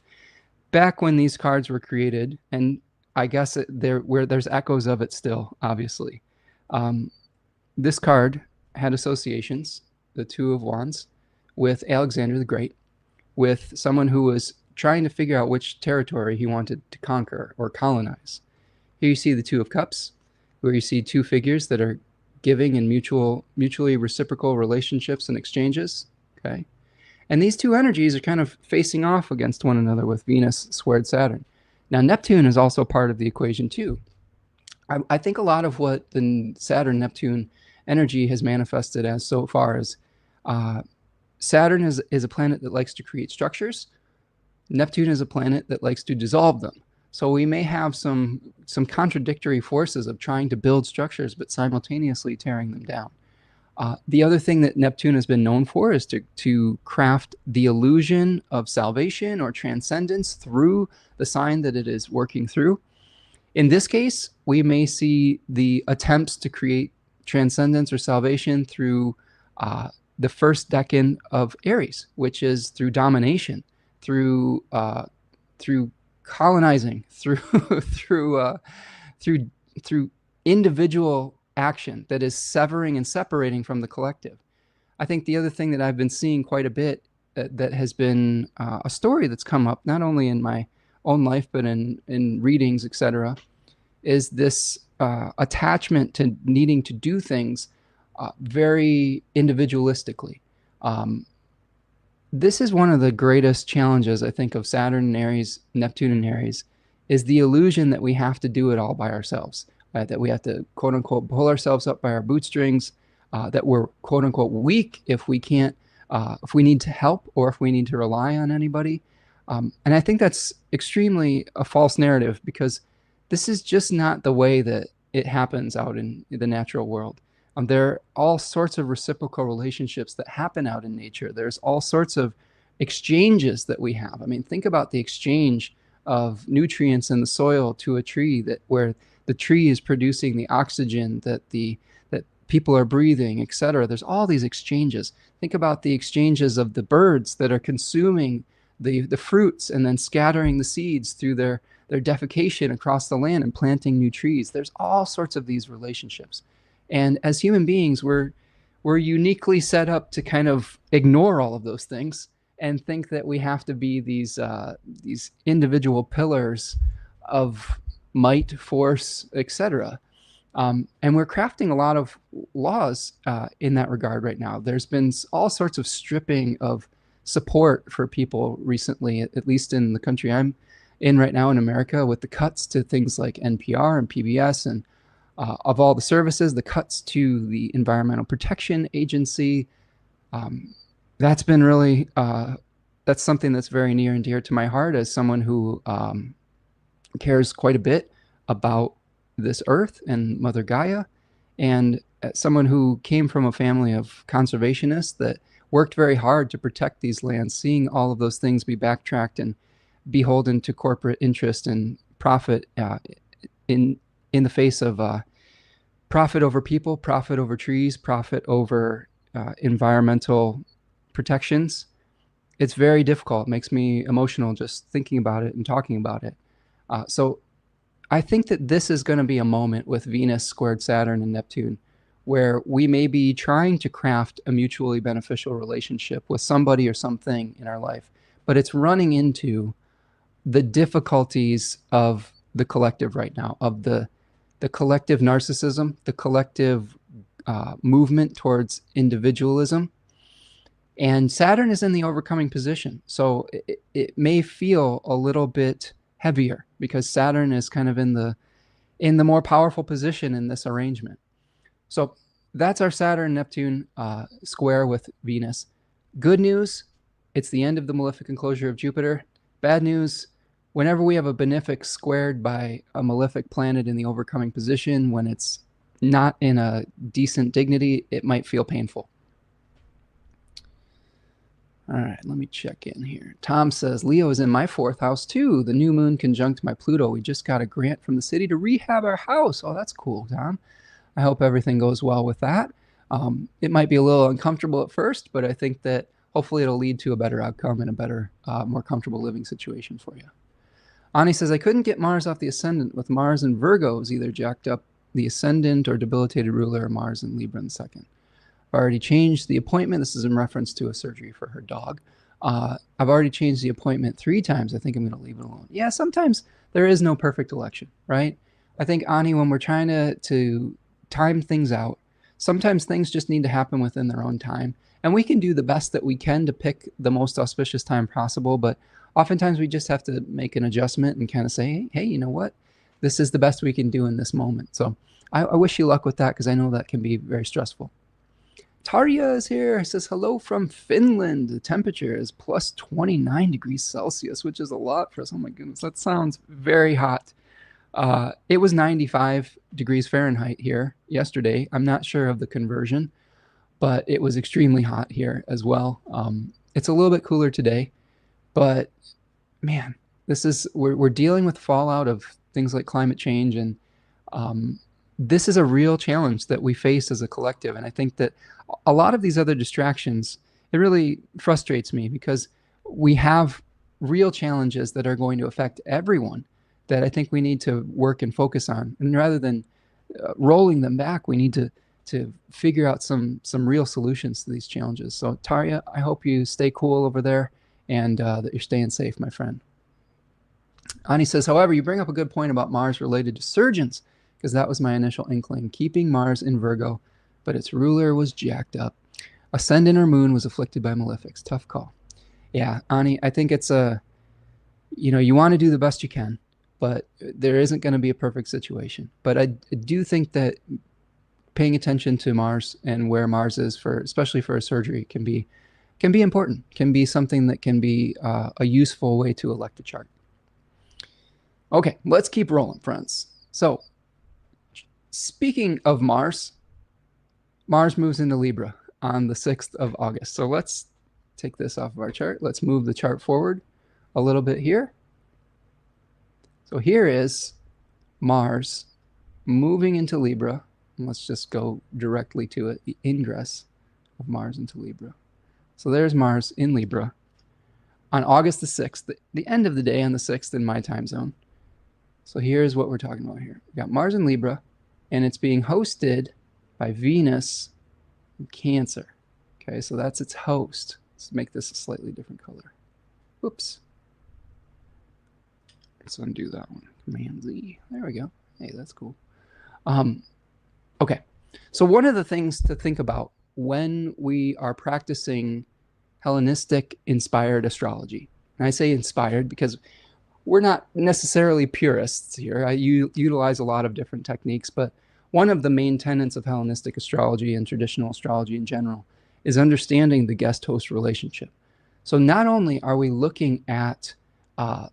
Back when these cards were created, and I guess there's echoes of it still, obviously. This card had associations, the Two of Wands, with Alexander the Great, with someone who was trying to figure out which territory he wanted to conquer or colonize. Here you see the Two of Cups, where you see two figures that are giving in mutually reciprocal relationships and exchanges. Okay, and these two energies are kind of facing off against one another with Venus squared Saturn. Now, Neptune is also part of the equation too. I think a lot of what the Saturn-Neptune energy has manifested as so far is Saturn is a planet that likes to create structures. Neptune is a planet that likes to dissolve them. So we may have some contradictory forces of trying to build structures, but simultaneously tearing them down. The other thing that Neptune has been known for is to craft the illusion of salvation or transcendence through the sign that it is working through. In this case, we may see the attempts to create transcendence or salvation through the first decan of Aries, which is through domination, through colonizing, through individual action that is severing and separating from the collective. I think the other thing that I've been seeing quite a bit that has been a story that's come up not only in my own life but in readings, etc., is this attachment to needing to do things very individualistically. This is one of the greatest challenges, I think, of Saturn in Aries, Neptune in Aries, is the illusion that we have to do it all by ourselves, that we have to, quote unquote, pull ourselves up by our bootstrings, that we're, quote unquote, weak if we can't, if we need to help or if we need to rely on anybody. And I think that's extremely a false narrative, because this is just not the way that it happens out in the natural world. There are all sorts of reciprocal relationships that happen out in nature. There's all sorts of exchanges that we have. I mean, think about the exchange of nutrients in the soil to a tree, that where the tree is producing the oxygen that people are breathing, etc. There's all these exchanges. Think about the exchanges of the birds that are consuming the fruits and then scattering the seeds through their defecation across the land and planting new trees. There's all sorts of these relationships. And as human beings, we're uniquely set up to kind of ignore all of those things and think that we have to be these individual pillars of might, force, etc. And we're crafting a lot of laws in that regard right now. There's been all sorts of stripping of support for people recently, at least in the country I'm in right now in America, with the cuts to things like NPR and PBS and of all the services, the cuts to the Environmental Protection Agency. That's been really, that's something that's very near and dear to my heart as someone who cares quite a bit about this earth and Mother Gaia, and as someone who came from a family of conservationists that worked very hard to protect these lands, seeing all of those things be backtracked and beholden to corporate interest and profit in the face of profit over people, profit over trees, profit over environmental protections. It's very difficult. It makes me emotional just thinking about it and talking about it. So I think that this is going to be a moment with Venus squared Saturn and Neptune where we may be trying to craft a mutually beneficial relationship with somebody or something in our life, but it's running into the difficulties of the collective right now, of the collective narcissism, the collective movement towards individualism. And Saturn is in the overcoming position. So it may feel a little bit heavier because Saturn is kind of in the more powerful position in this arrangement. So that's our Saturn-Neptune square with Venus. Good news, it's the end of the malefic enclosure of Jupiter. Bad news, whenever we have a benefic squared by a malefic planet in the overcoming position, when it's not in a decent dignity, it might feel painful. All right, let me check in here. Tom says, Leo is in my 4th house too. The new moon conjunct my Pluto. We just got a grant from the city to rehab our house. Oh, that's cool, Tom. I hope everything goes well with that. It might be a little uncomfortable at first, but I think that hopefully it'll lead to a better outcome and a better, more comfortable living situation for you. Ani says, I couldn't get Mars off the ascendant with Mars and Virgo is either jacked up the ascendant or debilitated ruler, or Mars and Libra in the 2nd. I've already changed the appointment. This is in reference to a surgery for her dog. I've already changed the appointment 3 times. I think I'm going to leave it alone. Yeah, sometimes there is no perfect election, right? I think, Ani, when we're trying to time things out, sometimes things just need to happen within their own time. And we can do the best that we can to pick the most auspicious time possible. But oftentimes we just have to make an adjustment and kind of say, hey, you know what? This is the best we can do in this moment. So I wish you luck with that, because I know that can be very stressful. Tarja is here. It says, hello from Finland. The temperature is plus 29 degrees Celsius, which is a lot for us. Oh my goodness, that sounds very hot. It was 95 degrees Fahrenheit here yesterday. I'm not sure of the conversion, but it was extremely hot here as well. It's a little bit cooler today, but man, we're dealing with fallout of things like climate change, and this is a real challenge that we face as a collective. And I think that a lot of these other distractions, it really frustrates me, because we have real challenges that are going to affect everyone that I think we need to work and focus on. And rather than rolling them back, we need to figure out some real solutions to these challenges. So Tarja, I hope you stay cool over there, and that you're staying safe, my friend. Ani says, however, you bring up a good point about Mars related to surgeons, because that was my initial inkling, keeping Mars in Virgo, but its ruler was jacked up. Ascendant or moon was afflicted by malefics. Tough call. Yeah, Ani, I think it's you want to do the best you can, but there isn't going to be a perfect situation. But I do think that paying attention to Mars and where Mars is, especially for a surgery, can be important, can be something that can be a useful way to elect a chart. Okay, let's keep rolling, friends. So speaking of Mars, Mars moves into Libra on the 6th of August. So let's take this off of our chart. Let's move the chart forward a little bit here. So here is Mars moving into Libra. And let's just go directly to it, the ingress of Mars into Libra. So there's Mars in Libra on August the 6th, the end of the day on the 6th in my time zone. So here's what we're talking about here. We've got Mars in Libra, and it's being hosted by Venus in Cancer. Okay, so that's its host. Let's make this a slightly different color. Whoops. Let's undo that one. Command Z. There we go. Hey, that's cool. Okay, so one of the things to think about when we are practicing Hellenistic-inspired astrology, and I say inspired because we're not necessarily purists here. I utilize a lot of different techniques, but one of the main tenets of Hellenistic astrology and traditional astrology in general is understanding the guest-host relationship. So not only are we looking at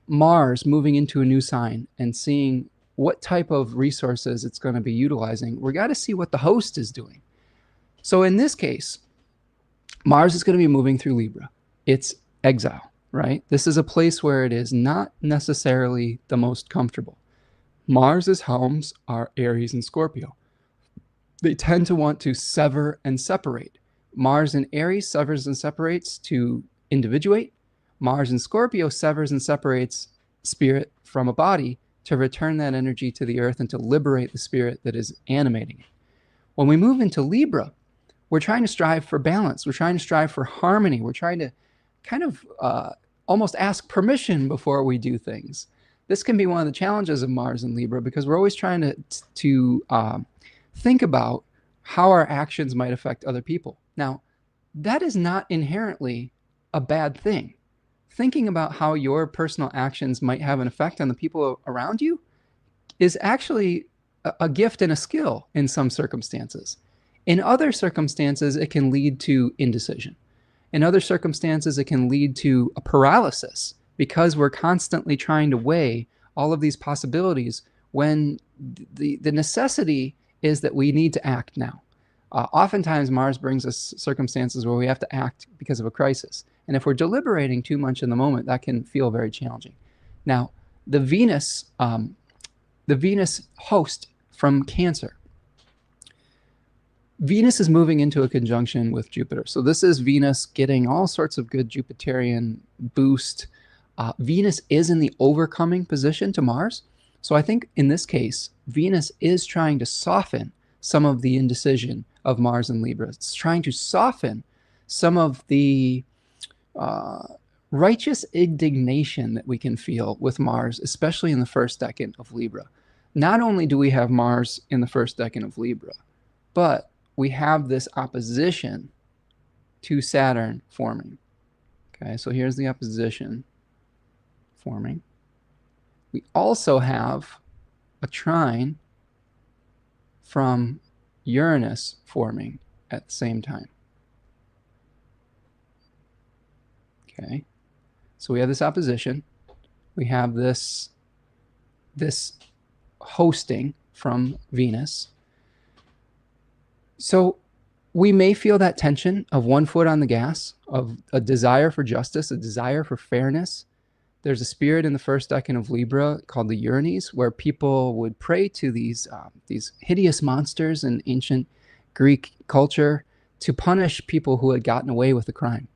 Mars moving into a new sign and seeing what type of resources it's going to be utilizing, we got to see what the host is doing. So in this case, Mars is going to be moving through Libra. It's exile, right? This is a place where it is not necessarily the most comfortable. Mars's homes are Aries and Scorpio. They tend to want to sever and separate. Mars in Aries severs and separates to individuate. Mars in Scorpio severs and separates spirit from a body to return that energy to the earth and to liberate the spirit that is animating it. When we move into Libra, we're trying to strive for balance. We're trying to strive for harmony. We're trying to kind of almost ask permission before we do things. This can be one of the challenges of Mars in Libra, because we're always trying to think about how our actions might affect other people. Now, that is not inherently a bad thing. Thinking about how your personal actions might have an effect on the people around you is actually a gift and a skill in some circumstances. In other circumstances, it can lead to indecision. In other circumstances, it can lead to a paralysis, because we're constantly trying to weigh all of these possibilities when the necessity is that we need to act now. Oftentimes, Mars brings us circumstances where we have to act because of a crisis. And if we're deliberating too much in the moment, that can feel very challenging. Now, the Venus host from Cancer, Venus is moving into a conjunction with Jupiter. So this is Venus getting all sorts of good Jupiterian boost. Venus is in the overcoming position to Mars. So I think in this case, Venus is trying to soften some of the indecision of Mars and Libra. It's trying to soften some of the righteous indignation that we can feel with Mars, especially in the first decan of Libra. Not only do we have Mars in the first decan of Libra, but we have this opposition to Saturn forming. Okay, so here's the opposition. forming. We also have a trine from Uranus forming at the same time. Okay, so we have this opposition. We have this hosting from Venus. So we may feel that tension of one foot on the gas, of a desire for justice, a desire for fairness. There's a spirit in the first decan of Libra called the Uranus, where people would pray to these hideous monsters in ancient Greek culture to punish people who had gotten away with a crime.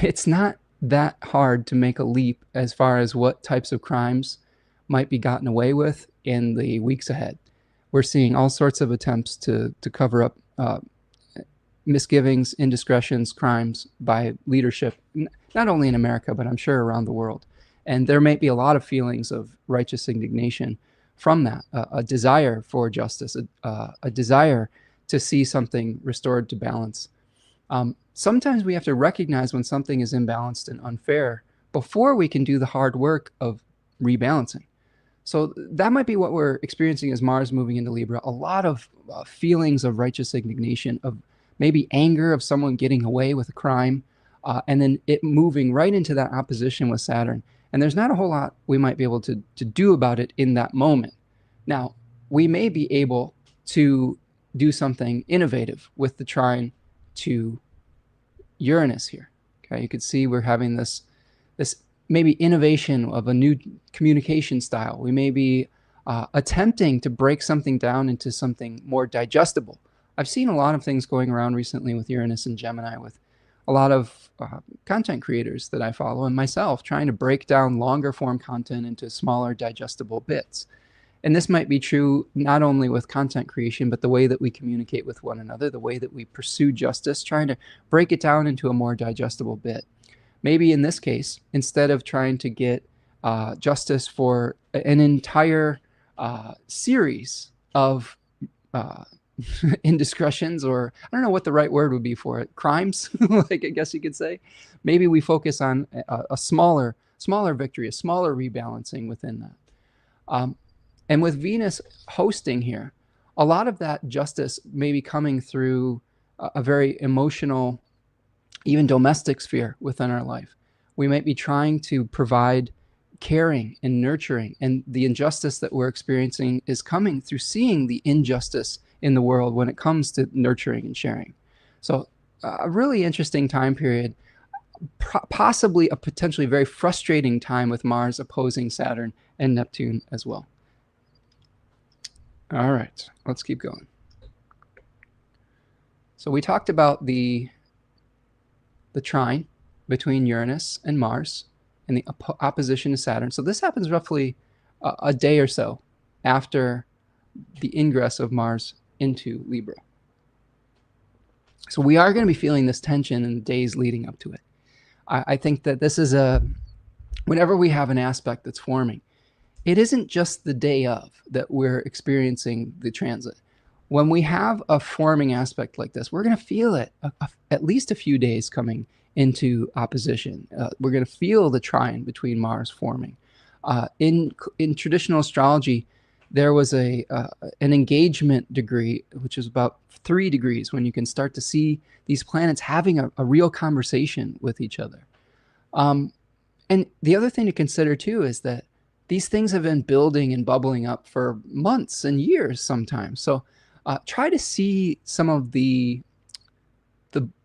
It's not that hard to make a leap as far as what types of crimes might be gotten away with in the weeks ahead. We're seeing all sorts of attempts to cover up misgivings, indiscretions, crimes by leadership, not only in America, but I'm sure around the world. And there may be a lot of feelings of righteous indignation from that, a desire for justice, a desire to see something restored to balance. Sometimes we have to recognize when something is imbalanced and unfair before we can do the hard work of rebalancing. So that might be what we're experiencing as Mars moving into Libra. A lot of feelings of righteous indignation, of maybe anger of someone getting away with a crime, and then it moving right into that opposition with Saturn. And there's not a whole lot we might be able to do about it in that moment. Now, we may be able to do something innovative with the trine to Uranus here. Okay, you could see we're having this maybe innovation of a new communication style. We may be attempting to break something down into something more digestible. I've seen a lot of things going around recently with Uranus and Gemini, with a lot of content creators that I follow and myself trying to break down longer form content into smaller digestible bits. And this might be true not only with content creation, but the way that we communicate with one another, the way that we pursue justice, trying to break it down into a more digestible bit. Maybe in this case, instead of trying to get justice for an entire series of indiscretions, or I don't know what the right word would be for it, crimes, like I guess you could say, maybe we focus on a smaller victory, a smaller rebalancing within that. And with Venus hosting here, a lot of that justice may be coming through a very emotional, even domestic sphere within our life. We might be trying to provide caring and nurturing, and the injustice that we're experiencing is coming through seeing the injustice in the world when it comes to nurturing and sharing. So a really interesting time period, possibly a potentially very frustrating time with Mars opposing Saturn and Neptune as well. All right, let's keep going. So we talked about the trine between Uranus and Mars and the opposition to Saturn. So this happens roughly a day or so after the ingress of Mars into Libra. So we are going to be feeling this tension in the days leading up to it. I think that this is whenever we have an aspect that's forming, it isn't just the day of that we're experiencing the transit. When we have a forming aspect like this, we're going to feel it at least a few days coming into opposition. We're going to feel the trine between Mars forming. In traditional astrology, there was an engagement degree, which is about 3 degrees, when you can start to see these planets having a real conversation with each other. And the other thing to consider too is that these things have been building and bubbling up for months and years sometimes. So try to see some of the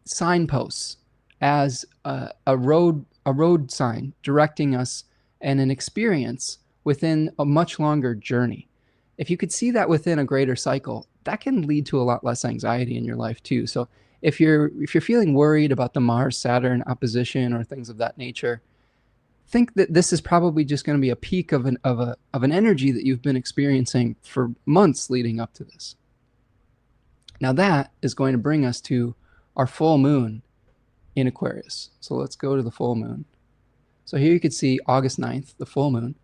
signposts as a road sign directing us and an experience within a much longer journey. If you could see that within a greater cycle, that can lead to a lot less anxiety in your life too. So if you're feeling worried about the Mars-Saturn opposition or things of that nature, think that this is probably just going to be a peak of an energy that you've been experiencing for months leading up to this. Now that is going to bring us to our full moon in Aquarius. So let's go to the full moon. So here you can see August 9th, the full moon.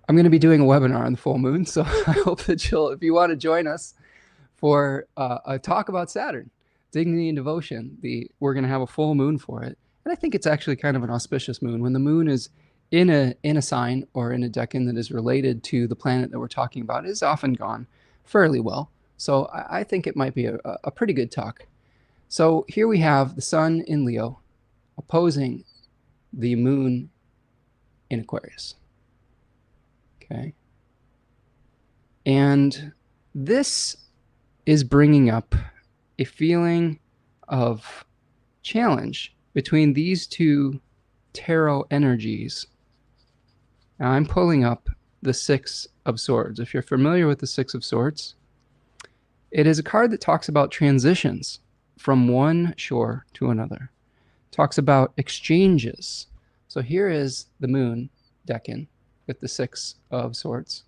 I'm going to be doing a webinar on the full moon, so I hope that if you want to join us for a talk about Saturn, dignity and devotion, we're going to have a full moon for it. And I think it's actually kind of an auspicious moon. When the moon is in a sign or in a decan that is related to the planet that we're talking about, it is often gone fairly well. So I think it might be a pretty good talk. So here we have the sun in Leo opposing the moon in Aquarius. Okay. And this is bringing up a feeling of challenge between these two tarot energies. Now I'm pulling up the Six of Swords. If you're familiar with the Six of Swords, it is a card that talks about transitions from one shore to another. It talks about exchanges. So here is the moon decan with the Six of Swords.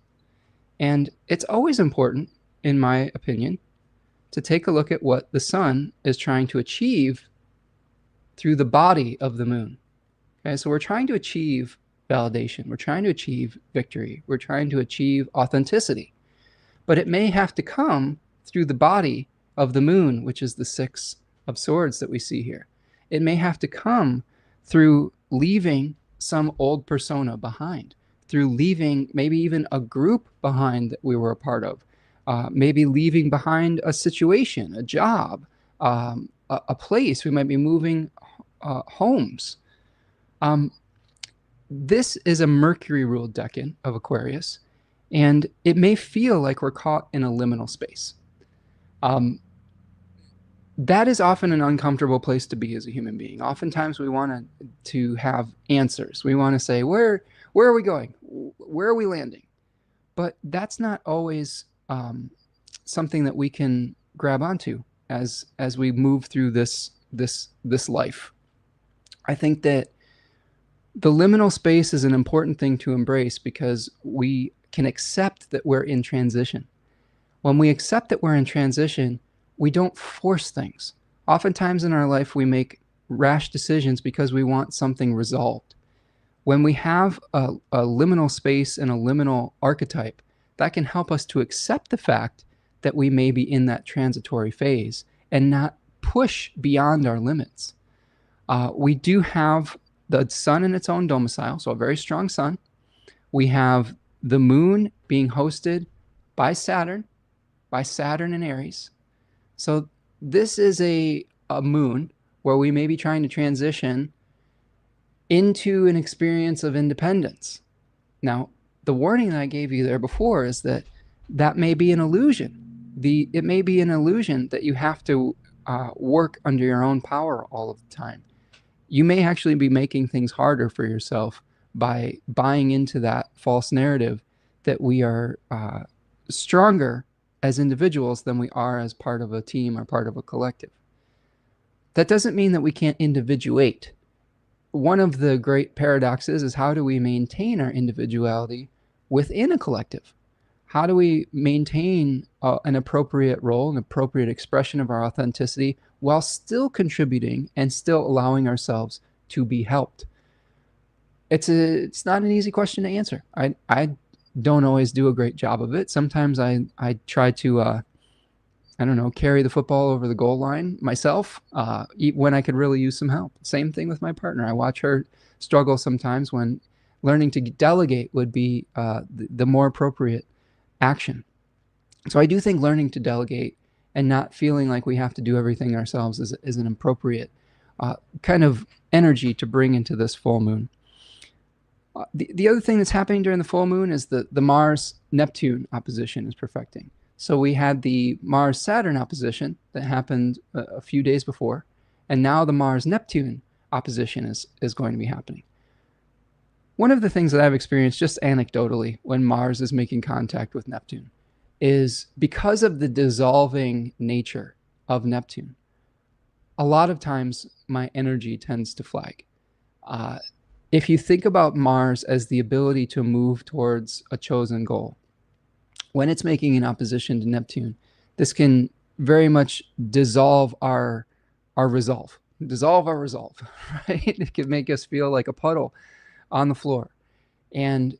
And it's always important, in my opinion, to take a look at what the sun is trying to achieve through the body of the moon. Okay, so we're trying to achieve validation. We're trying to achieve victory. We're trying to achieve authenticity. But it may have to come through the body of the moon, which is the Six of Swords that we see here. It may have to come through leaving some old persona behind, through leaving maybe even a group behind that we were a part of, maybe leaving behind a situation, a job, a place. We might be moving homes. This is a Mercury ruled decan of Aquarius, and it may feel like we're caught in a liminal space. That is often an uncomfortable place to be as a human being. Oftentimes we want to have answers. We want to say, where are we going? Where are we landing? But that's not always something that we can grab onto as we move through this life. I think that the liminal space is an important thing to embrace because we can accept that we're in transition. When we accept that we're in transition, we don't force things. Oftentimes in our life, we make rash decisions because we want something resolved. When we have a liminal space and a liminal archetype, that can help us to accept the fact that we may be in that transitory phase and not push beyond our limits. We do have the sun in its own domicile, so a very strong sun. We have the moon being hosted by Saturn in Aries. So this is a moon where we may be trying to transition into an experience of independence. Now, the warning that I gave you there before is that may be an illusion. It may be an illusion that you have to work under your own power all of the time. You may actually be making things harder for yourself by buying into that false narrative that we are stronger as individuals than we are as part of a team or part of a collective. That doesn't mean that we can't individuate. One of the great paradoxes is, how do we maintain our individuality within a collective? How do we maintain an appropriate role, an appropriate expression of our authenticity while still contributing and still allowing ourselves to be helped? It's not an easy question to answer. I don't always do a great job of it. Sometimes I try to, I don't know, carry the football over the goal line myself when I could really use some help. Same thing with my partner. I watch her struggle sometimes when learning to delegate would be the more appropriate action. So I do think learning to delegate and not feeling like we have to do everything ourselves is an appropriate kind of energy to bring into this full moon. The other thing that's happening during the full moon is the Mars-Neptune opposition is perfecting. So we had the Mars-Saturn opposition that happened a few days before, and now the Mars-Neptune opposition is going to be happening. One of the things that I've experienced just anecdotally when Mars is making contact with Neptune is, because of the dissolving nature of Neptune, a lot of times my energy tends to flag. If you think about Mars as the ability to move towards a chosen goal, when it's making an opposition to Neptune, this can very much dissolve our resolve. Dissolve our resolve, right? It can make us feel like a puddle on the floor. And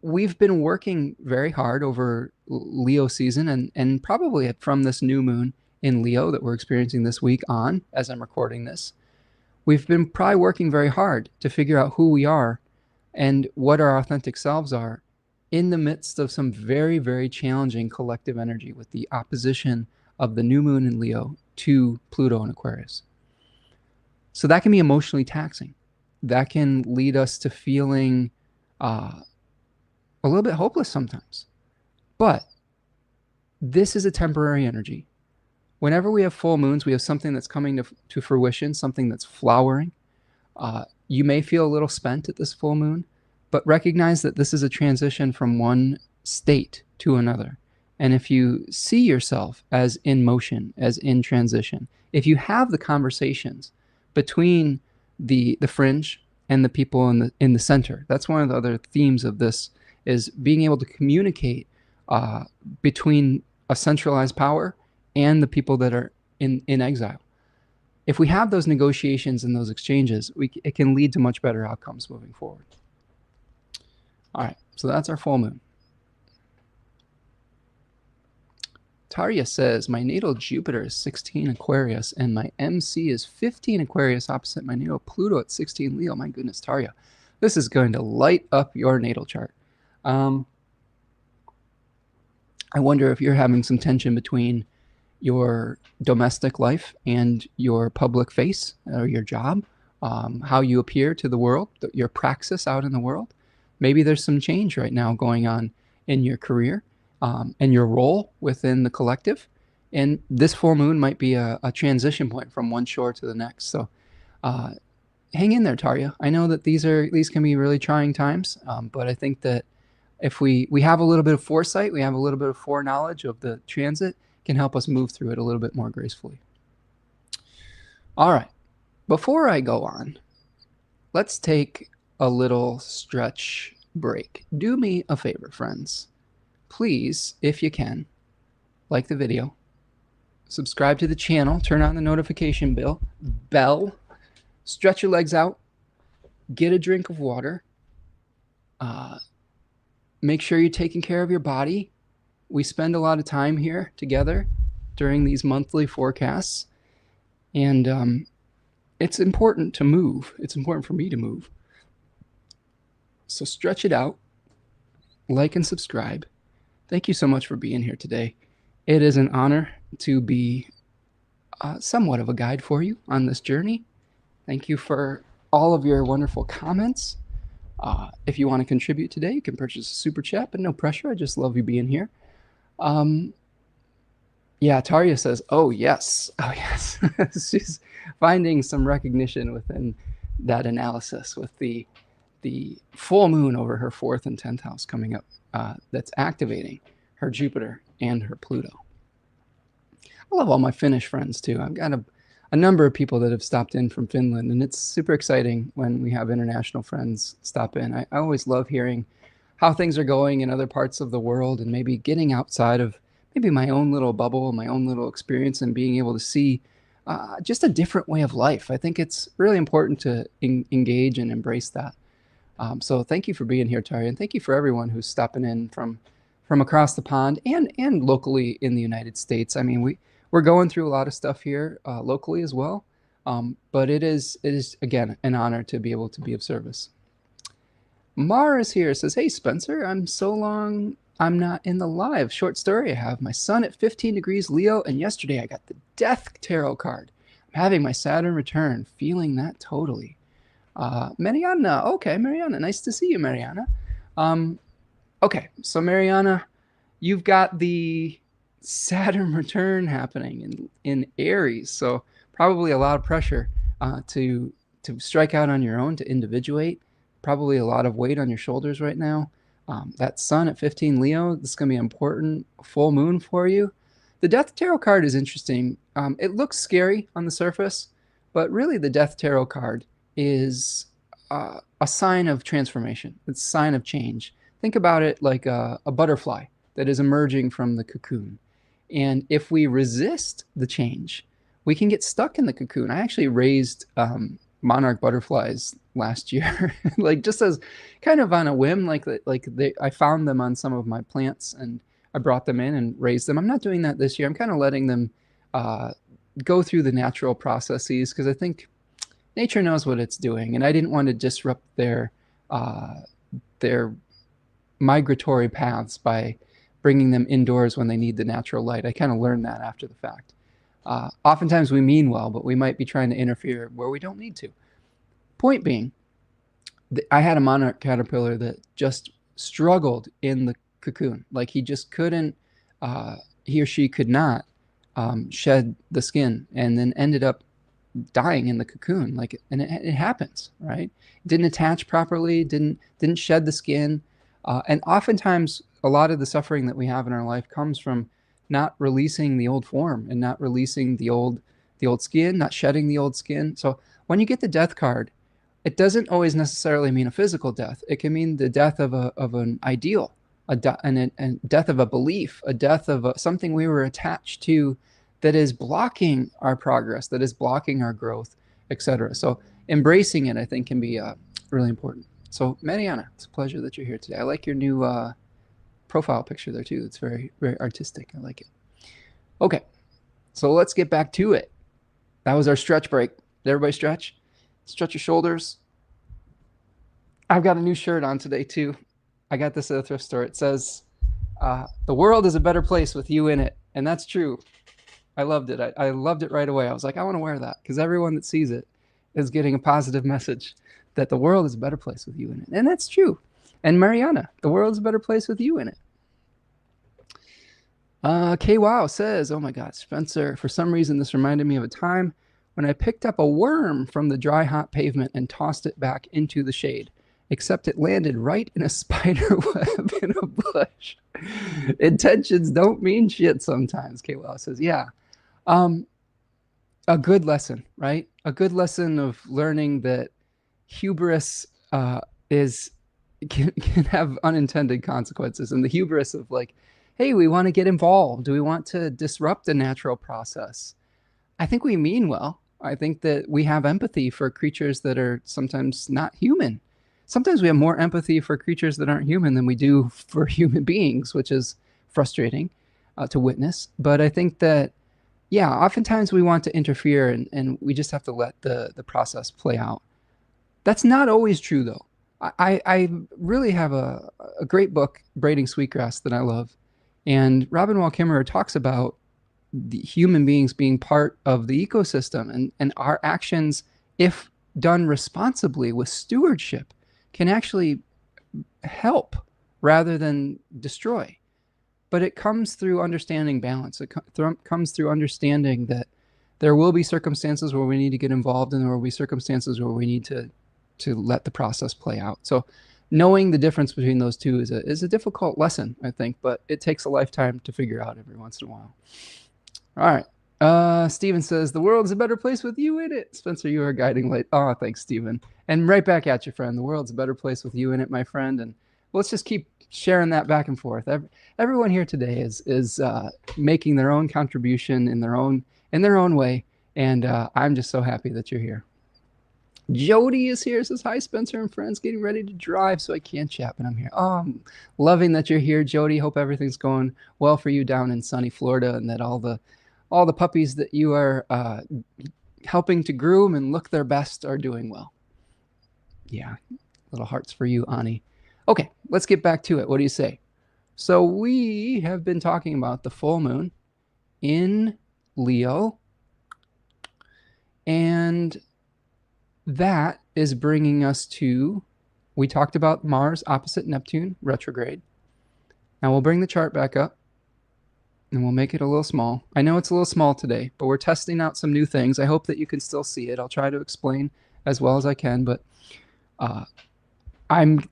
we've been working very hard over Leo season and probably from this new moon in Leo that we're experiencing this week on, as I'm recording this, We've been probably working very hard to figure out who we are and what our authentic selves are in the midst of some very, very challenging collective energy with the opposition of the new moon in Leo to Pluto in Aquarius. So that can be emotionally taxing. That can lead us to feeling a little bit hopeless sometimes. But this is a temporary energy. Whenever we have full moons, we have something that's coming to fruition, something that's flowering. You may feel a little spent at this full moon, but recognize that this is a transition from one state to another. And if you see yourself as in motion, as in transition, if you have the conversations between the fringe and the people in the center, that's one of the other themes of this, is being able to communicate between a centralized power and the people that are in exile. If we have those negotiations and those exchanges, it can lead to much better outcomes moving forward. All right, so that's our full moon. Tarya says, my natal Jupiter is 16 Aquarius, and my MC is 15 Aquarius opposite my natal Pluto at 16 Leo. My goodness, Tarya, this is going to light up your natal chart. I wonder if you're having some tension between your domestic life and your public face or your job, how you appear to the world, your praxis out in the world. Maybe there's some change right now going on in your career and your role within the collective. And this full moon might be a transition point from one shore to the next. So hang in there, Tarya. I know that these can be really trying times, but I think that if we have a little bit of foresight, we have a little bit of foreknowledge of the transit, can help us move through it a little bit more gracefully. All right, before I go on, let's take a little stretch break. Do me a favor, friends. Please, if you can, like the video, subscribe to the channel, turn on the notification bell, stretch your legs out, get a drink of water, make sure you're taking care of your body. We spend a lot of time here together during these monthly forecasts, and it's important to move. It's important for me to move. So stretch it out, like and subscribe. Thank you so much for being here today. It is an honor to be somewhat of a guide for you on this journey. Thank you for all of your wonderful comments. If you want to contribute today, you can purchase a super chat, but no pressure. I just love you being here. Yeah, Tarya says, oh yes. She's finding some recognition within that analysis with the full moon over her 4th and 10th house coming up, that's activating her Jupiter and her Pluto. I love all my Finnish friends too. I've got a number of people that have stopped in from Finland, and it's super exciting when we have international friends stop in. I always love hearing how things are going in other parts of the world, and maybe getting outside of maybe my own little bubble, my own little experience, and being able to see just a different way of life. I think it's really important to engage and embrace that. So thank you for being here, Tarya, and thank you for everyone who's stopping in from across the pond and locally in the United States. I mean, we're going through a lot of stuff here locally as well, but it is again an honor to be able to be of service. Mara is here, says, hey Spencer, I'm so long I'm not in the live. Short story I have. My sun at 15 degrees Leo, and yesterday I got the Death Tarot card. I'm having my Saturn return, feeling that totally. Mariana, okay, Mariana, nice to see you, Mariana. Okay, so Mariana, you've got the Saturn return happening in Aries, so probably a lot of pressure to strike out on your own, to individuate. Probably a lot of weight on your shoulders right now. That sun at 15 Leo, this is going to be an important full moon for you. The Death Tarot card is interesting. It looks scary on the surface, but really the Death Tarot card is a sign of transformation. It's a sign of change. Think about it like a butterfly that is emerging from the cocoon. And if we resist the change, we can get stuck in the cocoon. I actually raised monarch butterflies last year, like just as kind of on a whim, I found them on some of my plants and I brought them in and raised them. I'm not doing that this year. I'm kind of letting them go through the natural processes, because I think nature knows what it's doing, and I didn't want to disrupt their migratory paths by bringing them indoors when they need the natural light. I kind of learned that after the fact. Oftentimes we mean well, but we might be trying to interfere where we don't need to. Point being, I had a monarch caterpillar that just struggled in the cocoon. Like he just couldn't, he or she could not shed the skin, and then ended up dying in the cocoon. Like, and it happens, right? Didn't attach properly, didn't shed the skin. And oftentimes a lot of the suffering that we have in our life comes from not releasing the old form and not releasing the old skin, not shedding the old skin. So when you get the death card, it doesn't always necessarily mean a physical death. It can mean the death of an ideal, a death of a belief, a death of something we were attached to that is blocking our progress, that is blocking our growth, etc. So embracing it, I think, can be really important. So Mariana, it's a pleasure that you're here today. I like your new profile picture there too. It's very, very artistic. I like it. Okay, so let's get back to it. That was our stretch break. Did everybody stretch? Stretch your shoulders. I've got a new shirt on today too. I got this at a thrift store. It says, the world is a better place with you in it. And that's true. I loved it. I loved it right away. I was like, I want to wear that, because everyone that sees it is getting a positive message that the world is a better place with you in it. And that's true. And Mariana, the world is a better place with you in it. K-Wow says, oh my God, Spencer, for some reason this reminded me of a time when I picked up a worm from the dry, hot pavement and tossed it back into the shade, except it landed right in a spider web in a bush. Intentions don't mean shit sometimes, K-Wow says. Yeah. A good lesson, right? A good lesson of learning that hubris can have unintended consequences. And the hubris of like, hey, we want to get involved. Do we want to disrupt the natural process? I think we mean well. I think that we have empathy for creatures that are sometimes not human. Sometimes we have more empathy for creatures that aren't human than we do for human beings, which is frustrating to witness. But I think that, yeah, oftentimes we want to interfere, and we just have to let the process play out. That's not always true, though. I really have a great book, Braiding Sweetgrass, that I love. And Robin Wall Kimmerer talks about the human beings being part of the ecosystem, and our actions, if done responsibly with stewardship, can actually help rather than destroy. But it comes through understanding balance. It comes through understanding that there will be circumstances where we need to get involved, and there will be circumstances where we need to let the process play out. So knowing the difference between those two is a difficult lesson, I think, but it takes a lifetime to figure out every once in a while. All right. Steven says, the world's a better place with you in it. Spencer, you are a guiding light. Oh, thanks, Steven. And right back at you, friend. The world's a better place with you in it, my friend. And let's just keep sharing that back and forth. Everyone here today is making their own contribution in their own way. And I'm just so happy that you're here. Jody is here, says, hi, Spencer and friends, getting ready to drive, so I can't chat, but I'm here. Oh, I'm loving that you're here, Jody. Hope everything's going well for you down in sunny Florida, and that all the puppies that you are helping to groom and look their best are doing well. Yeah, little hearts for you, Ani. Okay, let's get back to it. What do you say? So we have been talking about the full moon in Leo, and that is bringing us to, we talked about Mars opposite Neptune, retrograde. Now we'll bring the chart back up and we'll make it a little small. I know it's a little small today, but we're testing out some new things. I hope that you can still see it. I'll try to explain as well as I can, but I'm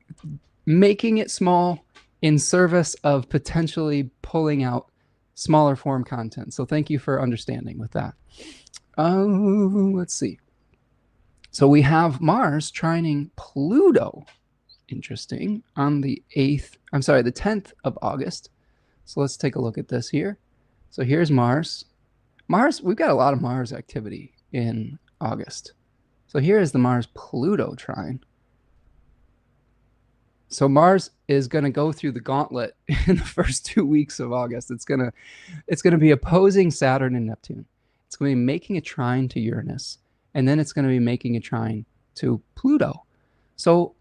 making it small in service of potentially pulling out smaller form content. So thank you for understanding with that. Let's see. So we have Mars trining Pluto, interesting, on the 10th of August. So let's take a look at this here. So here's Mars. We've got a lot of Mars activity in August. So here is the Mars-Pluto trine. So Mars is going to go through the gauntlet in the first 2 weeks of August. It's going to be opposing Saturn and Neptune. It's going to be making a trine to Uranus. and then it's going to be making a trine to Pluto. So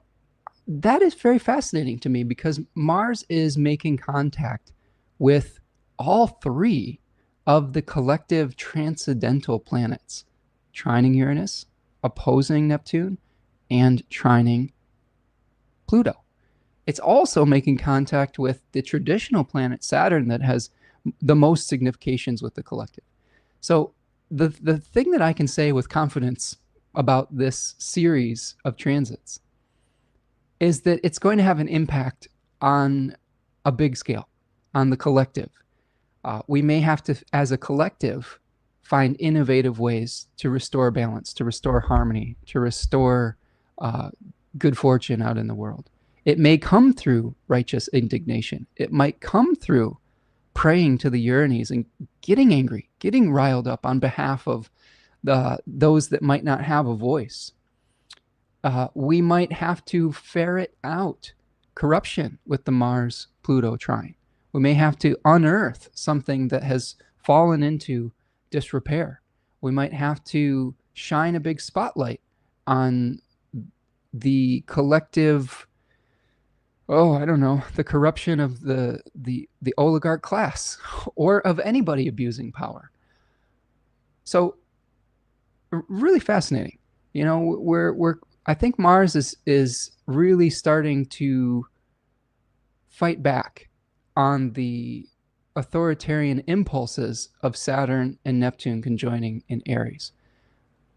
that is very fascinating to me, because Mars is making contact with all three of the collective transcendental planets, trining Uranus, opposing Neptune, and trining Pluto. It's also making contact with the traditional planet Saturn that has the most significations with the collective. So the thing that I can say with confidence about this series of transits is that it's going to have an impact on a big scale, on the collective. We may have to, as a collective, find innovative ways to restore balance, to restore harmony, to restore good fortune out in the world. It may come through righteous indignation. It might come through praying to the Uranus and getting angry, getting riled up on behalf of those that might not have a voice. We might have to ferret out corruption with the Mars-Pluto trine. We may have to unearth something that has fallen into disrepair. We might have to shine a big spotlight on the collective, I don't know, the corruption of the oligarch class, or of anybody abusing power. So really fascinating. You know, I think Mars is really starting to fight back on the authoritarian impulses of Saturn and Neptune conjoining in Aries.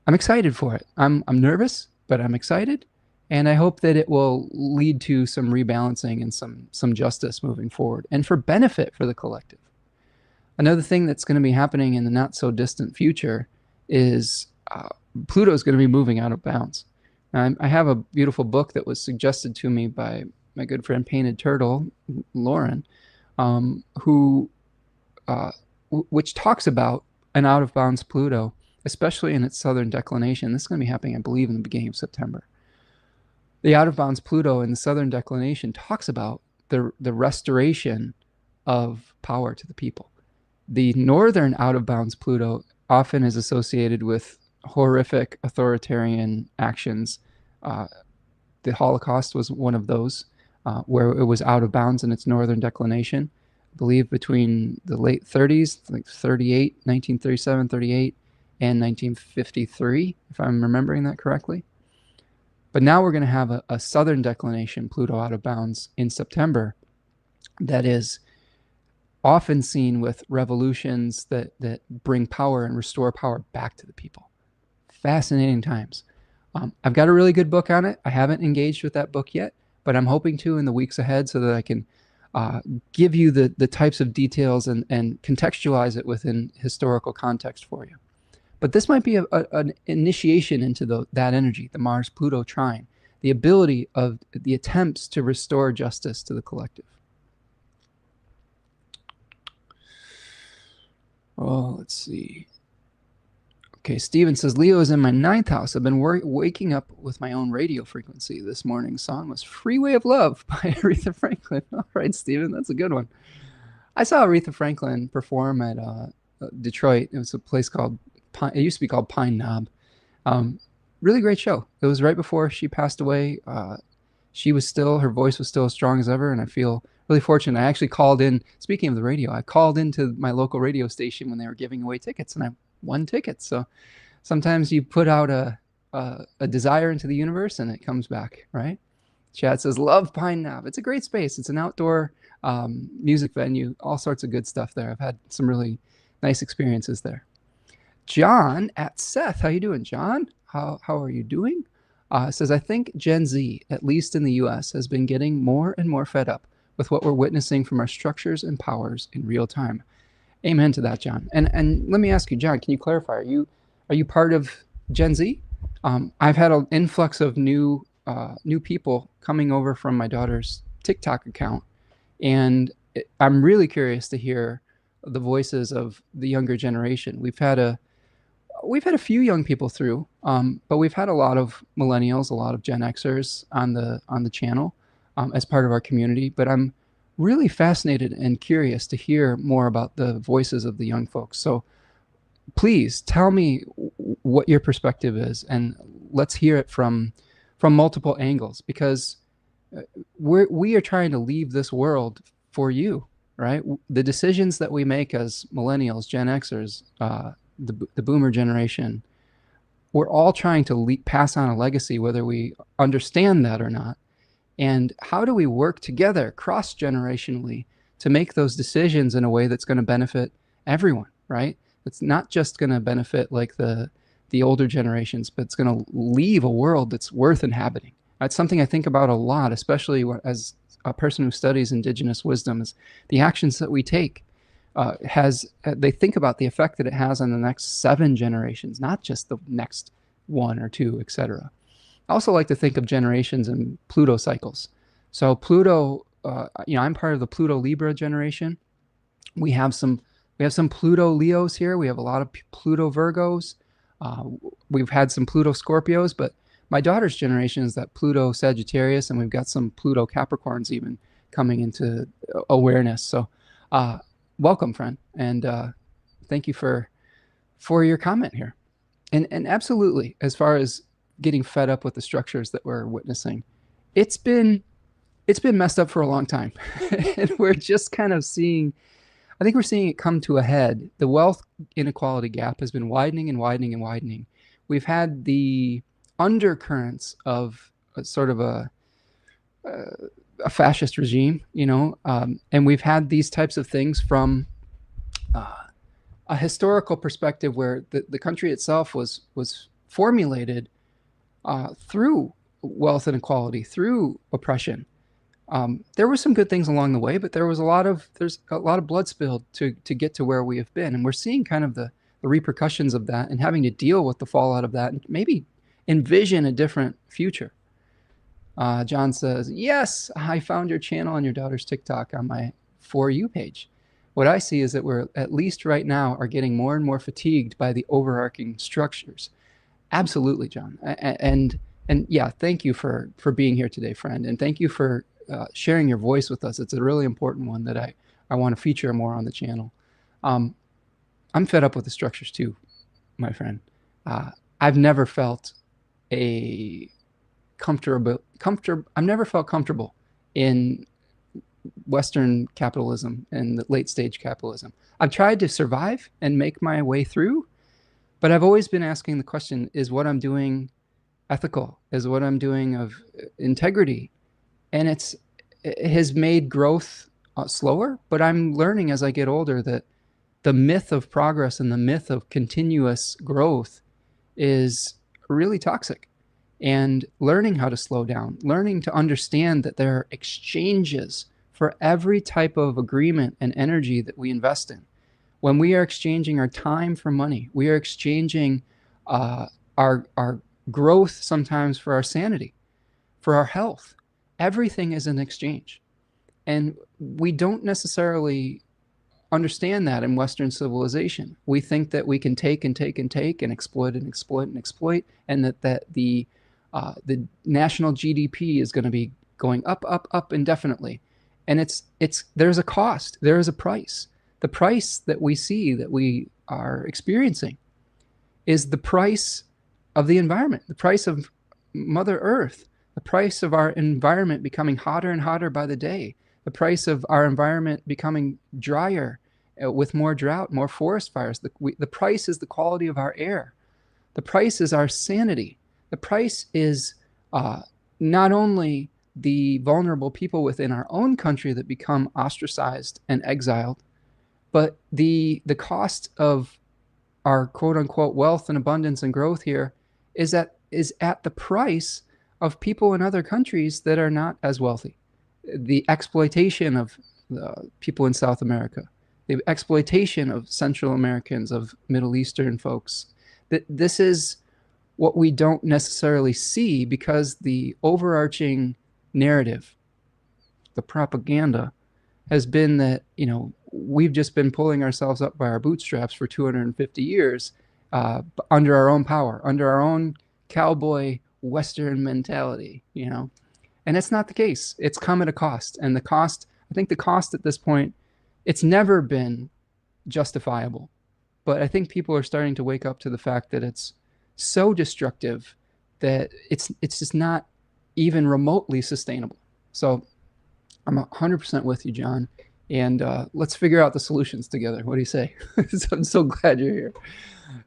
I'm excited for it. I'm nervous, but I'm excited, and I hope that it will lead to some rebalancing and some justice moving forward, and for benefit for the collective. Another thing that's going to be happening in the not so distant future is Pluto is going to be moving out of bounds. Now, I have a beautiful book that was suggested to me by my good friend Painted Turtle, Lauren, which talks about an out of bounds Pluto, especially in its southern declination. This is going to be happening, I believe, in the beginning of September. The out of bounds Pluto in the southern declination talks about the restoration of power to the people. The northern out of bounds Pluto often is associated with horrific authoritarian actions. The Holocaust was one of those, where it was out of bounds in its northern declination. I believe between the late 30s, like 1937, 38, and 1953, if I'm remembering that correctly. But now we're going to have a southern declination Pluto out of bounds in September that is often seen with revolutions that bring power and restore power back to the people. Fascinating times. I've got a really good book on it. I haven't engaged with that book yet, but I'm hoping to in the weeks ahead, so that I can give you the types of details and contextualize it within historical context for you. But this might be an initiation into that energy, the Mars-Pluto trine, the ability of the attempts to restore justice to the collective. Oh, let's see. Okay, Steven says, Leo is in my 9th house. I've been waking up with my own radio frequency. This morning's song was Freeway of Love by Aretha Franklin. All right, Steven, that's a good one. I saw Aretha Franklin perform at Detroit. It was a place called, it used to be called Pine Knob. Really great show. It was right before she passed away. Her voice was still as strong as ever, and I feel really fortunate. I actually called in, speaking of the radio, I called into my local radio station when they were giving away tickets, and I won tickets. So sometimes you put out a desire into the universe and it comes back, right? Chad says, love Pine Knob. It's a great space. It's an outdoor music venue, all sorts of good stuff there. I've had some really nice experiences there. John at Seth, how you doing, John? How are you doing? Says, I think Gen Z, at least in the US, has been getting more and more fed up with what we're witnessing from our structures and powers in real time. Amen to that, John. And let me ask you, John, can you clarify? Are you part of Gen Z? I've had an influx of new people coming over from my daughter's TikTok account, and I'm really curious to hear the voices of the younger generation. We've had a few young people through, but we've had a lot of millennials, a lot of Gen Xers on the channel as part of our community. But I'm really fascinated and curious to hear more about the voices of the young folks. So please tell me what your perspective is, and let's hear it from multiple angles, because we are trying to leave this world for you, right? The decisions that we make as millennials, Gen Xers, the boomer generation, we're all trying to pass on a legacy, whether we understand that or not. And how do we work together cross-generationally to make those decisions in a way that's going to benefit everyone, right? It's not just going to benefit like the older generations, but it's going to leave a world that's worth inhabiting. That's something I think about a lot, especially as a person who studies indigenous wisdom, is the actions that we take they think about the effect that it has on the next 7 generations, not just the next 1 or 2, etc. I also like to think of generations and Pluto cycles. So Pluto, I'm part of the Pluto Libra generation. We have some Pluto Leos here. We have a lot of Pluto Virgos. We've had some Pluto Scorpios, but my daughter's generation is that Pluto Sagittarius, and we've got some Pluto Capricorns even coming into awareness. So welcome, friend, and thank you for your comment here. And absolutely, as far as getting fed up with the structures that we're witnessing, it's been messed up for a long time. And we're just kind of I think we're seeing it come to a head. The wealth inequality gap has been widening and widening and widening. We've had the undercurrents of sort of a fascist regime, and we've had these types of things from a historical perspective, where the country itself was formulated through wealth inequality, through oppression. There were some good things along the way, but there's a lot of blood spilled to get to where we have been, and we're seeing kind of the repercussions of that, and having to deal with the fallout of that, and maybe envision a different future. John says, yes, I found your channel on your daughter's TikTok on my For You page. What I see is that we're, at least right now, are getting more and more fatigued by the overarching structures. Absolutely, John. And yeah, thank you for being here today, friend. And thank you for sharing your voice with us. It's a really important one that I want to feature more on the channel. I'm fed up with the structures too, my friend. I've never felt comfortable in Western capitalism and the late stage capitalism. I've tried to survive and make my way through, but I've always been asking the question, is what I'm doing ethical? Is what I'm doing of integrity? And it has made growth slower, but I'm learning as I get older that the myth of progress and the myth of continuous growth is really toxic. And learning how to slow down, learning to understand that there are exchanges for every type of agreement and energy that we invest in. When we are exchanging our time for money, we are exchanging our growth sometimes for our sanity, for our health. Everything is an exchange. And we don't necessarily understand that in Western civilization. We think that we can take and take and take and exploit and exploit and exploit, and that the national GDP is going to be going up, up, up indefinitely. And there's a cost, there is a price. The price that we see, that we are experiencing, is the price of the environment, the price of Mother Earth, the price of our environment becoming hotter and hotter by the day, the price of our environment becoming drier with more drought, more forest fires. The price is the quality of our air. The price is our sanity. The price is not only the vulnerable people within our own country that become ostracized and exiled, but the cost of our quote-unquote wealth and abundance and growth here is at the price of people in other countries that are not as wealthy. The exploitation of people in South America, the exploitation of Central Americans, of Middle Eastern folks. This is what we don't necessarily see, because the overarching narrative, the propaganda, has been that, we've just been pulling ourselves up by our bootstraps for 250 years under our own power, under our own cowboy Western mentality, And it's not the case. It's come at a cost. And I think the cost at this point, it's never been justifiable. But I think people are starting to wake up to the fact that it's so destructive that it's just not even remotely sustainable. So I'm 100% with you, John. And let's figure out the solutions together. What do you say? So I'm so glad you're here.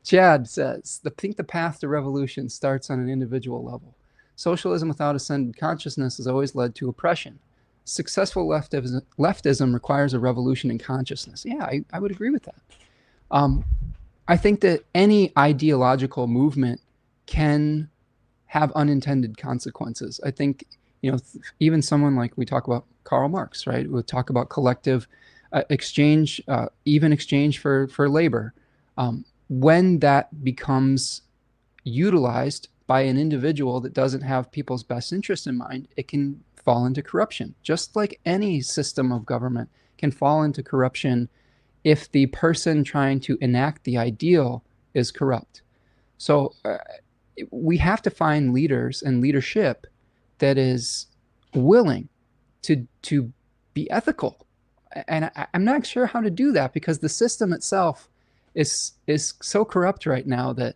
Chad says, I think the path to revolution starts on an individual level. Socialism without ascended consciousness has always led to oppression. Successful leftism requires a revolution in consciousness. Yeah, I would agree with that. I think that any ideological movement can have unintended consequences. I think, even someone like, we talk about Karl Marx, right? We'll talk about collective exchange, even exchange for labor. When that becomes utilized by an individual that doesn't have people's best interest in mind, it can fall into corruption. Just like any system of government can fall into corruption if the person trying to enact the ideal is corrupt. So we have to find leaders and leadership that is willing to be ethical. And I'm not sure how to do that, because the system itself is so corrupt right now that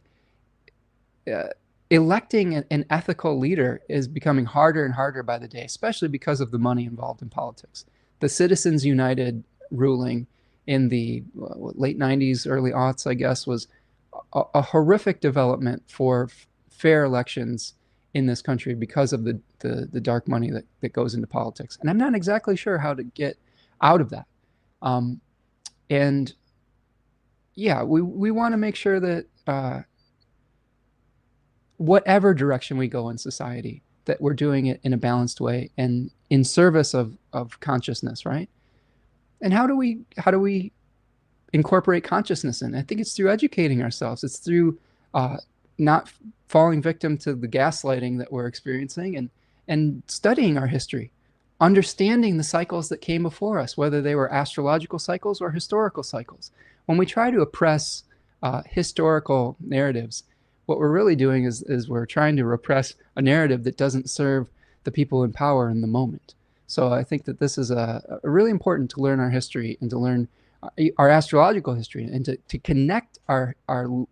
electing an ethical leader is becoming harder and harder by the day, especially because of the money involved in politics. The Citizens United ruling in the late 90s, early aughts, I guess, was a horrific development for fair elections in this country because of the dark money that goes into politics. And I'm not exactly sure how to get out of that. And yeah, we want to make sure that whatever direction we go in society, that we're doing it in a balanced way and in service of consciousness, right? And how do we incorporate consciousness in? I think it's through educating ourselves. It's through not falling victim to the gaslighting that we're experiencing, and studying our history, understanding the cycles that came before us, whether they were astrological cycles or historical cycles. When we try to oppress historical narratives, what we're really doing is we're trying to repress a narrative that doesn't serve the people in power in the moment. So I think that this is a really important to learn our history and to learn our astrological history, and to connect our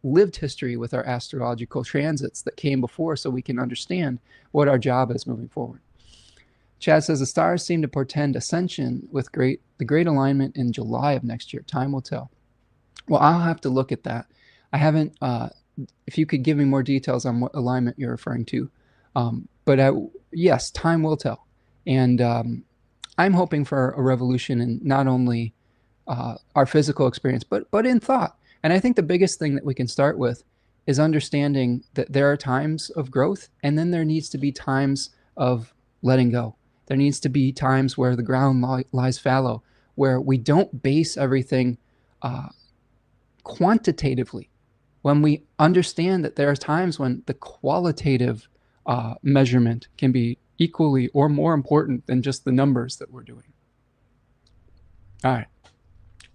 lived history with our astrological transits that came before, so we can understand what our job is moving forward. Chad says, the stars seem to portend ascension with the great alignment in July of next year. Time will tell. Well, I'll have to look at that. I haven't, if you could give me more details on what alignment you're referring to. But yes, time will tell. And I'm hoping for a revolution in not only our physical experience, but in thought. And I think the biggest thing that we can start with is understanding that there are times of growth, and then there needs to be times of letting go. There needs to be times where the ground lies fallow, where we don't base everything quantitatively. When we understand that there are times when the qualitative measurement can be equally or more important than just the numbers that we're doing. All right.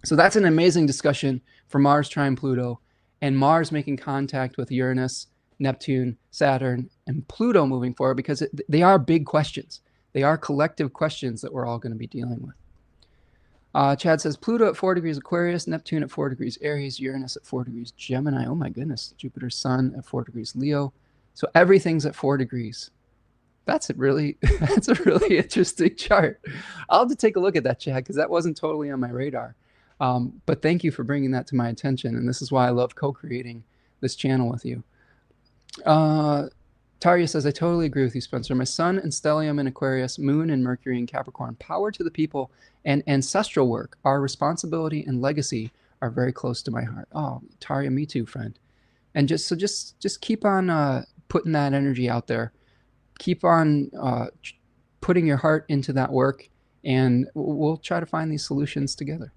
So that's an amazing discussion for Mars trine Pluto, and Mars making contact with Uranus, Neptune, Saturn, and Pluto moving forward, because they are big questions. They are collective questions that we're all going to be dealing with. Chad says, Pluto at 4 degrees Aquarius, Neptune at 4 degrees Aries, Uranus at 4 degrees Gemini. Oh my goodness. Jupiter, Sun at 4 degrees Leo. So everything's at 4 degrees. That's a really interesting chart. I'll have to take a look at that, Chad, because that wasn't totally on my radar. But thank you for bringing that to my attention. And this is why I love co-creating this channel with you. Tarya says, I totally agree with you, Spencer. My sun and stellium in Aquarius, moon and Mercury in Capricorn. Power to the people and ancestral work, our responsibility and legacy are very close to my heart. Oh, Tarya, me too, friend. And just keep on putting that energy out there. Keep on putting your heart into that work, and we'll try to find these solutions together.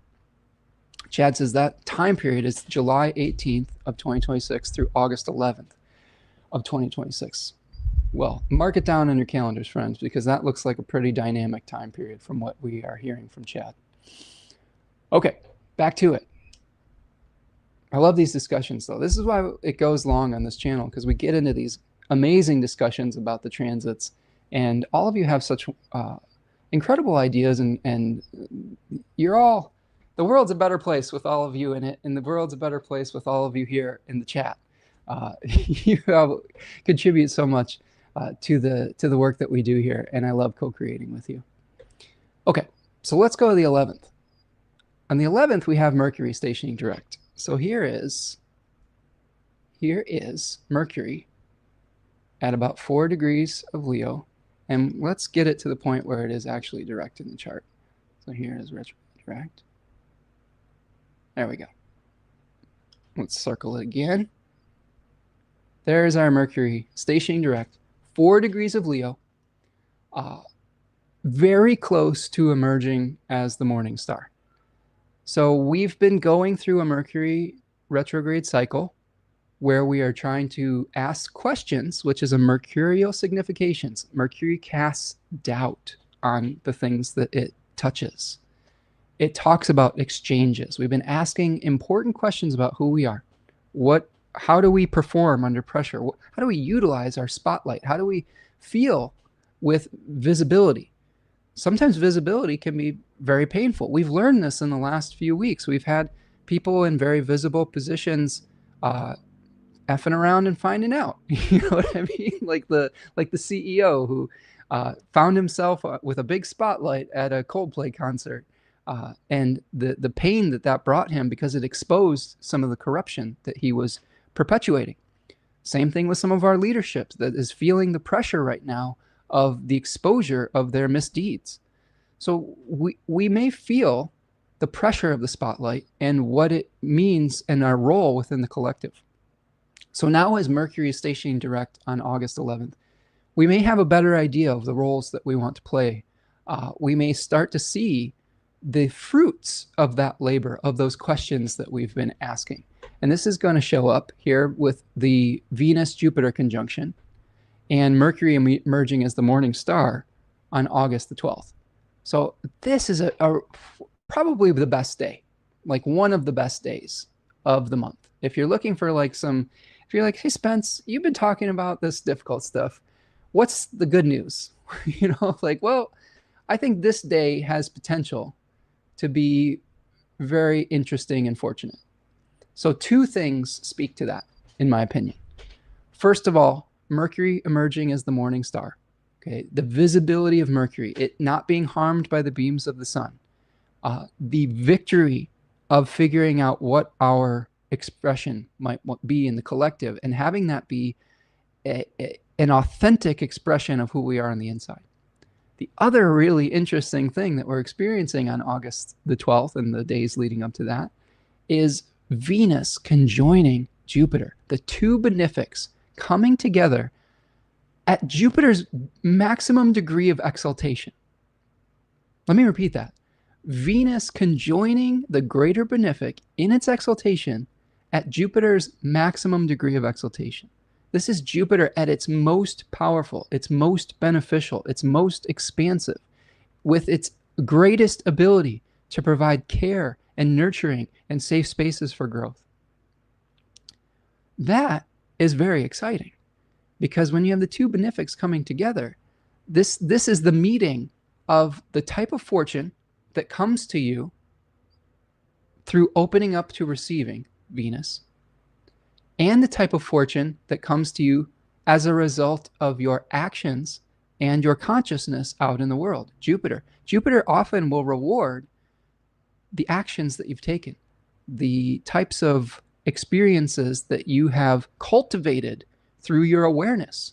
Chad says that time period is July 18th of 2026 through August 11th of 2026. Well, mark it down on your calendars, friends, because that looks like a pretty dynamic time period from what we are hearing from Chad. Okay, back to it. I love these discussions, though. This is why it goes long on this channel, because we get into these amazing discussions about the transits, and all of you have such incredible ideas, and you're all, the world's a better place with all of you in it, and the world's a better place with all of you here in the chat. You contribute so much to the work that we do here, and I love co-creating with you. Okay, so let's go to the 11th. On the 11th, we have Mercury stationing direct. So here is Mercury at about 4 degrees of Leo. And let's get it to the point where it is actually direct in the chart. So here is retrograde direct. There we go. Let's circle it again. There's our Mercury stationing direct, 4 degrees of Leo, very close to emerging as the morning star. So we've been going through a Mercury retrograde cycle where we are trying to ask questions, which is a mercurial significations. Mercury casts doubt on the things that it touches. It talks about exchanges. We've been asking important questions about who we are. How do we perform under pressure? How do we utilize our spotlight? How do we feel with visibility? Sometimes visibility can be very painful. We've learned this in the last few weeks. We've had people in very visible positions effing around and finding out. You know what I mean? Like the CEO who found himself with a big spotlight at a Coldplay concert, and the pain that brought him because it exposed some of the corruption that he was perpetuating. Same thing with some of our leadership that is feeling the pressure right now of the exposure of their misdeeds. So we may feel the pressure of the spotlight and what it means and our role within the collective. So now as Mercury is stationing direct on August 11th, we may have a better idea of the roles that we want to play. We may start to see the fruits of that labor, of those questions that we've been asking. And this is going to show up here with the Venus-Jupiter conjunction and Mercury emerging as the morning star on August the 12th. So this is probably the best day, like one of the best days of the month. If you're looking for like if you're like, hey, Spence, you've been talking about this difficult stuff. What's the good news? You know, like, well, I think this day has potential to be very interesting and fortunate. So 2 things speak to that, in my opinion. First of all, Mercury emerging as the morning star. Okay, the visibility of Mercury, it not being harmed by the beams of the sun, the victory of figuring out what our expression might be in the collective and having that be an authentic expression of who we are on the inside. The other really interesting thing that we're experiencing on August the 12th and the days leading up to that is Venus conjoining Jupiter, the 2 benefics coming together at Jupiter's maximum degree of exaltation. Let me repeat that. Venus conjoining the greater benefic in its exaltation at Jupiter's maximum degree of exaltation. This is Jupiter at its most powerful, its most beneficial, its most expansive, with its greatest ability to provide care and nurturing and safe spaces for growth. That is very exciting because when you have the 2 benefics coming together, this is the meeting of the type of fortune that comes to you through opening up to receiving Venus, and the type of fortune that comes to you as a result of your actions and your consciousness out in the world. Jupiter often will reward the actions that you've taken, the types of experiences that you have cultivated through your awareness,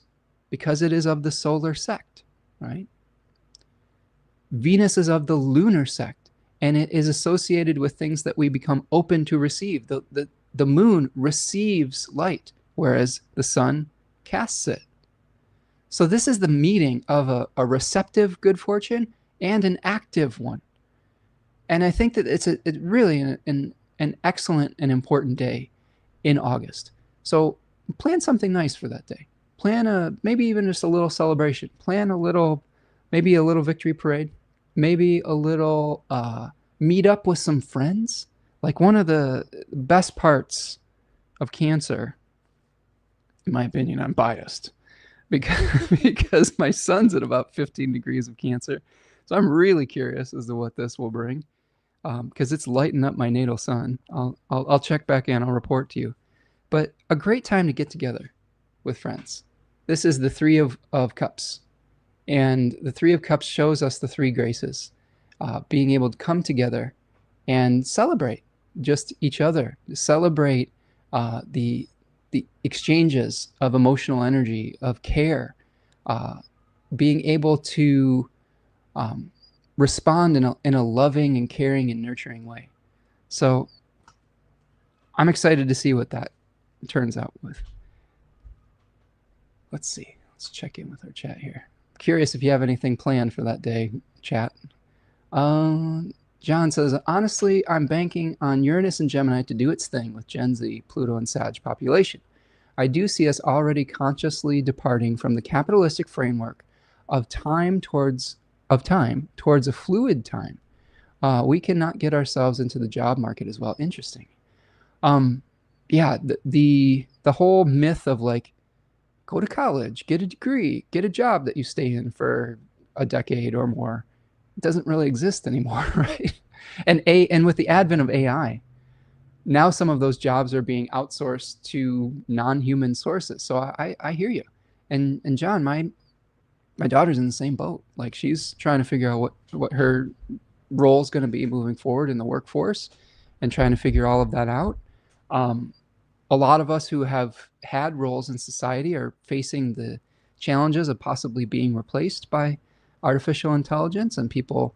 because it is of the solar sect, right? Venus is of the lunar sect, and it is associated with things that we become open to receive. The moon receives light, whereas the sun casts it. So this is the meeting of a receptive good fortune and an active one. And I think that it's really an excellent and important day in August. So plan something nice for that day. Plan maybe even just a little celebration. Plan maybe a little victory parade. Maybe a little meet up with some friends. Like one of the best parts of Cancer, in my opinion, I'm biased, because my son's at about 15 degrees of Cancer. So I'm really curious as to what this will bring, because it's lighting up my natal sun. I'll check back in. I'll report to you. but a great time to get together with friends. This is the Three of Cups. And the Three of Cups shows us the three graces, being able to come together and celebrate just each other, celebrate the exchanges of emotional energy, of care, being able to respond in a loving and caring and nurturing way. So I'm excited to see what that turns out with. Let's see. Let's check in with our chat here. Curious if you have anything planned for that day, chat. John says, honestly, I'm banking on Uranus and Gemini to do its thing with Gen Z, Pluto, and Sag population. I do see us already consciously departing from the capitalistic framework of time towards a fluid time. We cannot get ourselves into the job market as well. Interesting. Yeah, the whole myth of like, go to college, get a degree, get a job that you stay in for a decade or more, it doesn't really exist anymore, right? And with the advent of AI, now some of those jobs are being outsourced to non-human sources. So I hear you. And John, my daughter's in the same boat. Like, she's trying to figure out what her role is going to be moving forward in the workforce and trying to figure all of that out. A lot of us who have had roles in society are facing the challenges of possibly being replaced by artificial intelligence and people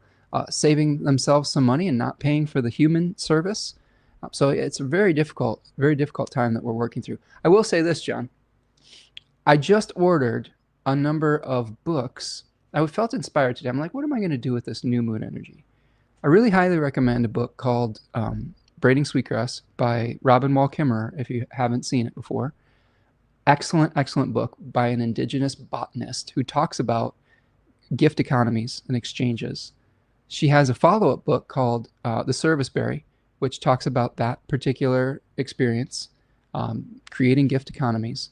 saving themselves some money and not paying for the human service. So it's a very difficult time that we're working through. I will say this, John. I just ordered a number of books. I felt inspired today. I'm like, what am I going to do with this new moon energy? I really highly recommend a book called Braiding Sweetgrass by Robin Wall Kimmerer, if you haven't seen it before. Excellent book by an indigenous botanist who talks about gift economies and exchanges. She has a follow-up book called The Serviceberry, which talks about that particular experience, creating gift economies.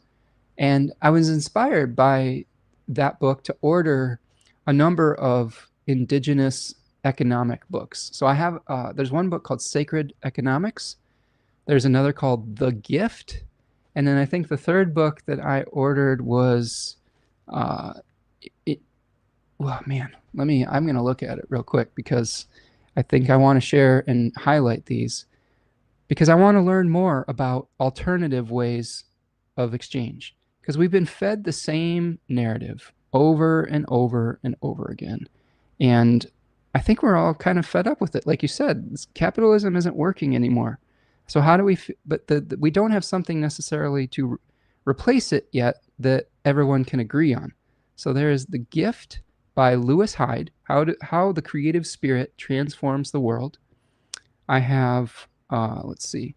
And I was inspired by that book to order a number of indigenous economic books. So I have, there's one book called Sacred Economics. There's another called The Gift. And then I think the third book that I ordered was, oh man, I'm going to look at it real quick because I think I want to share and highlight these because I want to learn more about alternative ways of exchange, because we've been fed the same narrative over and over and over again. And I think we're all kind of fed up with it. Like you said, capitalism isn't working anymore. So how do we, but we don't have something necessarily to replace it yet that everyone can agree on. So there is The Gift by Lewis Hyde, how the creative spirit transforms the world. I have, let's see,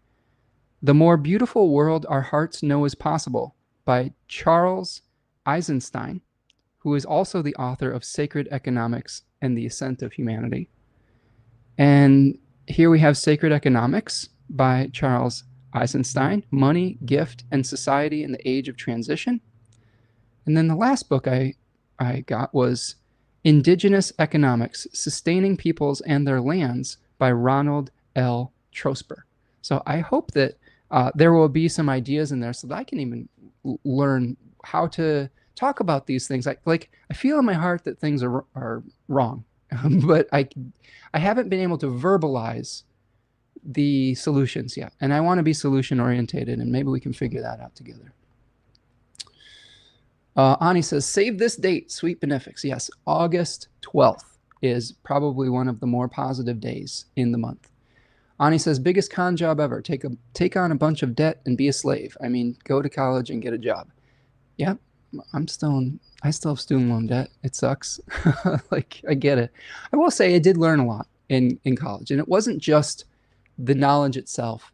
The More Beautiful World Our Hearts Know Is Possible by Charles Eisenstein, who is also the author of Sacred Economics and the Ascent of Humanity. And here we have Sacred Economics by Charles Eisenstein, Money, Gift, and Society in the Age of Transition. And then the last book I got was Indigenous Economics, Sustaining Peoples and Their Lands by Ronald L. Trosper. So I hope that there will be some ideas in there so that I can even learn how to talk about these things. I feel in my heart that things are wrong, but I haven't been able to verbalize the solutions yet. And I want to be solution orientated, and maybe we can figure that out together. Ani says, save this date, sweet benefics. Yes, August 12th is probably one of the more positive days in the month. Ani says, biggest con job ever. Take on a bunch of debt and be a slave. I mean, go to college and get a job. Yep, I still have student loan debt. It sucks. Like, I get it. I will say I did learn a lot in college, and it wasn't just the knowledge itself.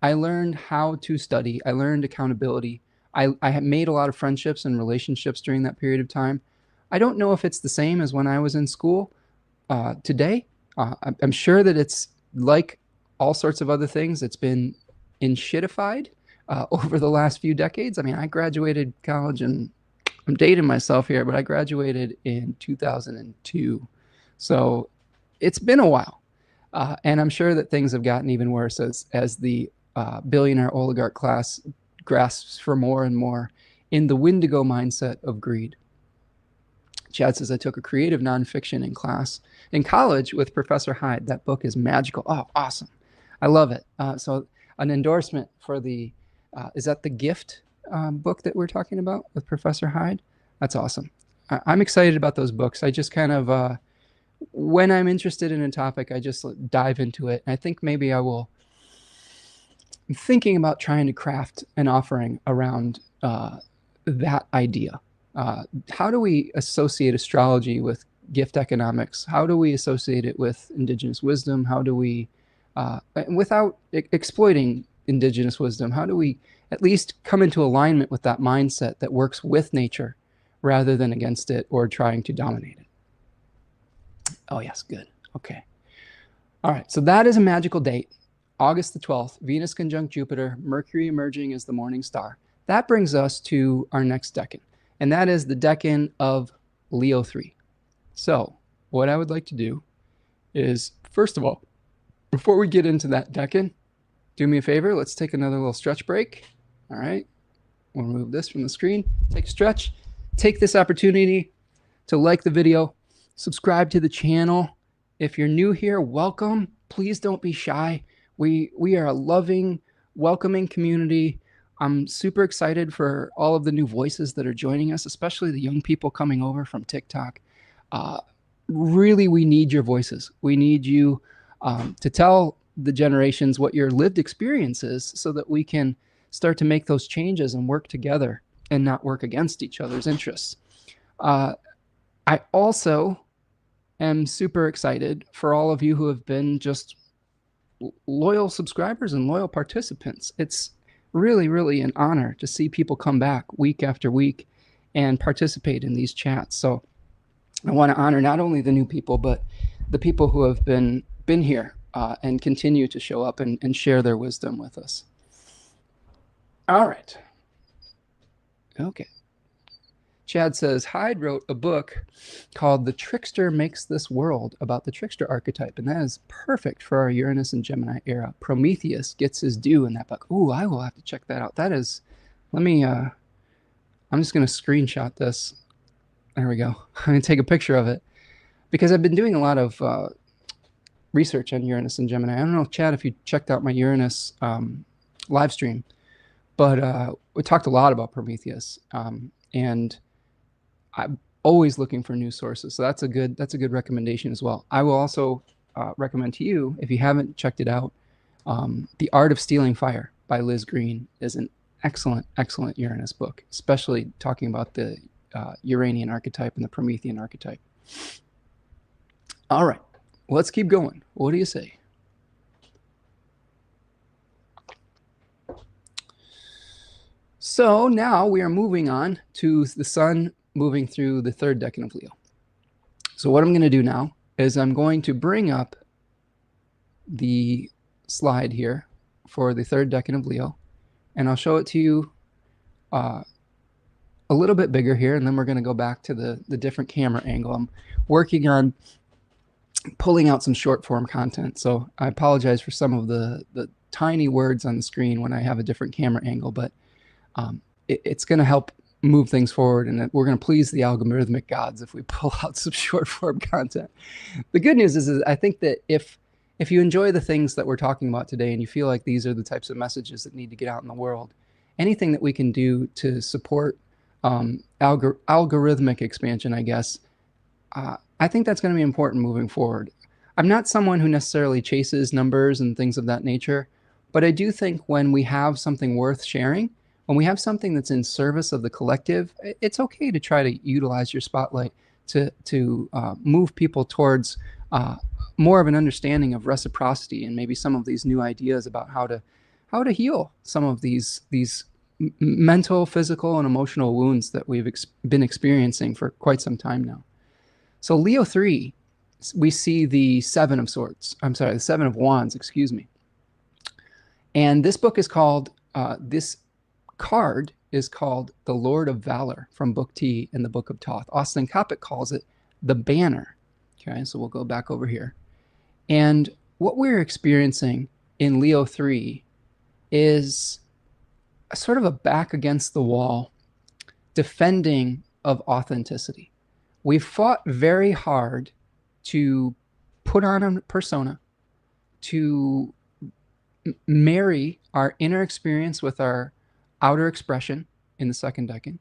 I learned how to study. I learned accountability. I have made a lot of friendships and relationships during that period of time. I don't know if it's the same as when I was in school today. I'm sure that it's like all sorts of other things. It's been enshittified over the last few decades. I mean, I graduated college, and I'm dating myself here, but I graduated in 2002. So it's been a while. And I'm sure that things have gotten even worse as the billionaire oligarch class grasps for more and more in the Wendigo mindset of greed. Chad says, I took a creative nonfiction in college with Professor Hyde. That book is magical. Oh, awesome. I love it. So an endorsement for the, is that the Gift book that we're talking about with Professor Hyde? That's awesome. I'm excited about those books. I just kind of, when I'm interested in a topic, I just dive into it. I think maybe I'm thinking about trying to craft an offering around that idea. How do we associate astrology with gift economics? How do we associate it with indigenous wisdom? How do we, without exploiting indigenous wisdom, how do we at least come into alignment with that mindset that works with nature rather than against it or trying to dominate it? Oh, yes, good. Okay. All right, so that is a magical date, August the 12th, Venus conjunct Jupiter, Mercury emerging as the morning star. That brings us to our next decan, and that is the decan of Leo 3. So what I would like to do is, first of all, before we get into that decan, do me a favor, let's take another little stretch break. All right, we'll remove this from the screen, take a stretch, take this opportunity to like the video, subscribe to the channel. If you're new here, welcome. Please don't be shy. We are a loving, welcoming community. I'm super excited for all of the new voices that are joining us, especially the young people coming over from TikTok. Really, we need your voices. We need you to tell the generations what your lived experience is so that we can start to make those changes and work together and not work against each other's interests. I also am super excited for all of you who have been just loyal subscribers and loyal participants. It's really, really an honor to see people come back week after week and participate in these chats. So I want to honor not only the new people, but the people who have been here and continue to show up and share their wisdom with us. All right. Okay. Chad says, Hyde wrote a book called The Trickster Makes This World about the trickster archetype, and that is perfect for our Uranus and Gemini era. Prometheus gets his due in that book. Ooh, I will have to check that out. That is, I'm just going to screenshot this. There we go. I'm going to take a picture of it because I've been doing a lot of research on Uranus and Gemini. I don't know, Chad, if you checked out my Uranus live stream, but we talked a lot about Prometheus, and I'm always looking for new sources. So that's a good recommendation as well. I will also recommend to you, if you haven't checked it out, The Art of Stealing Fire by Liz Green is an excellent, excellent Uranus book, especially talking about the Uranian archetype and the Promethean archetype. All right, let's keep going. What do you say? So now we are moving on to the sun moving through the third decan of Leo. So what I'm going to do now is I'm going to bring up the slide here for the third decan of Leo, and I'll show it to you a little bit bigger here, and then we're going to go back to the different camera angle. I'm working on pulling out some short form content, so I apologize for some of the tiny words on the screen when I have a different camera angle, but it's going to help move things forward, and we're going to please the algorithmic gods if we pull out some short form content. The good news is I think that if you enjoy the things that we're talking about today and you feel like these are the types of messages that need to get out in the world, anything that we can do to support algorithmic expansion, I guess, I think that's going to be important moving forward. I'm not someone who necessarily chases numbers and things of that nature, but I do think when we have something worth sharing, when we have something that's in service of the collective, it's okay to try to utilize your spotlight to move people towards more of an understanding of reciprocity and maybe some of these new ideas about how to heal some of these mental, physical, and emotional wounds that we've been experiencing for quite some time now. So Leo 3, we see the Seven of Swords. I'm sorry, the Seven of Wands, excuse me. And this book is called, this card is called The Lord of Valor from Book T in the Book of Thoth. Austin Coppock calls it the Banner. Okay, so we'll go back over here. And what we're experiencing in Leo 3 is sort of a back against the wall defending of authenticity. We've fought very hard to put on a persona, to marry our inner experience with our outer expression in the second decan.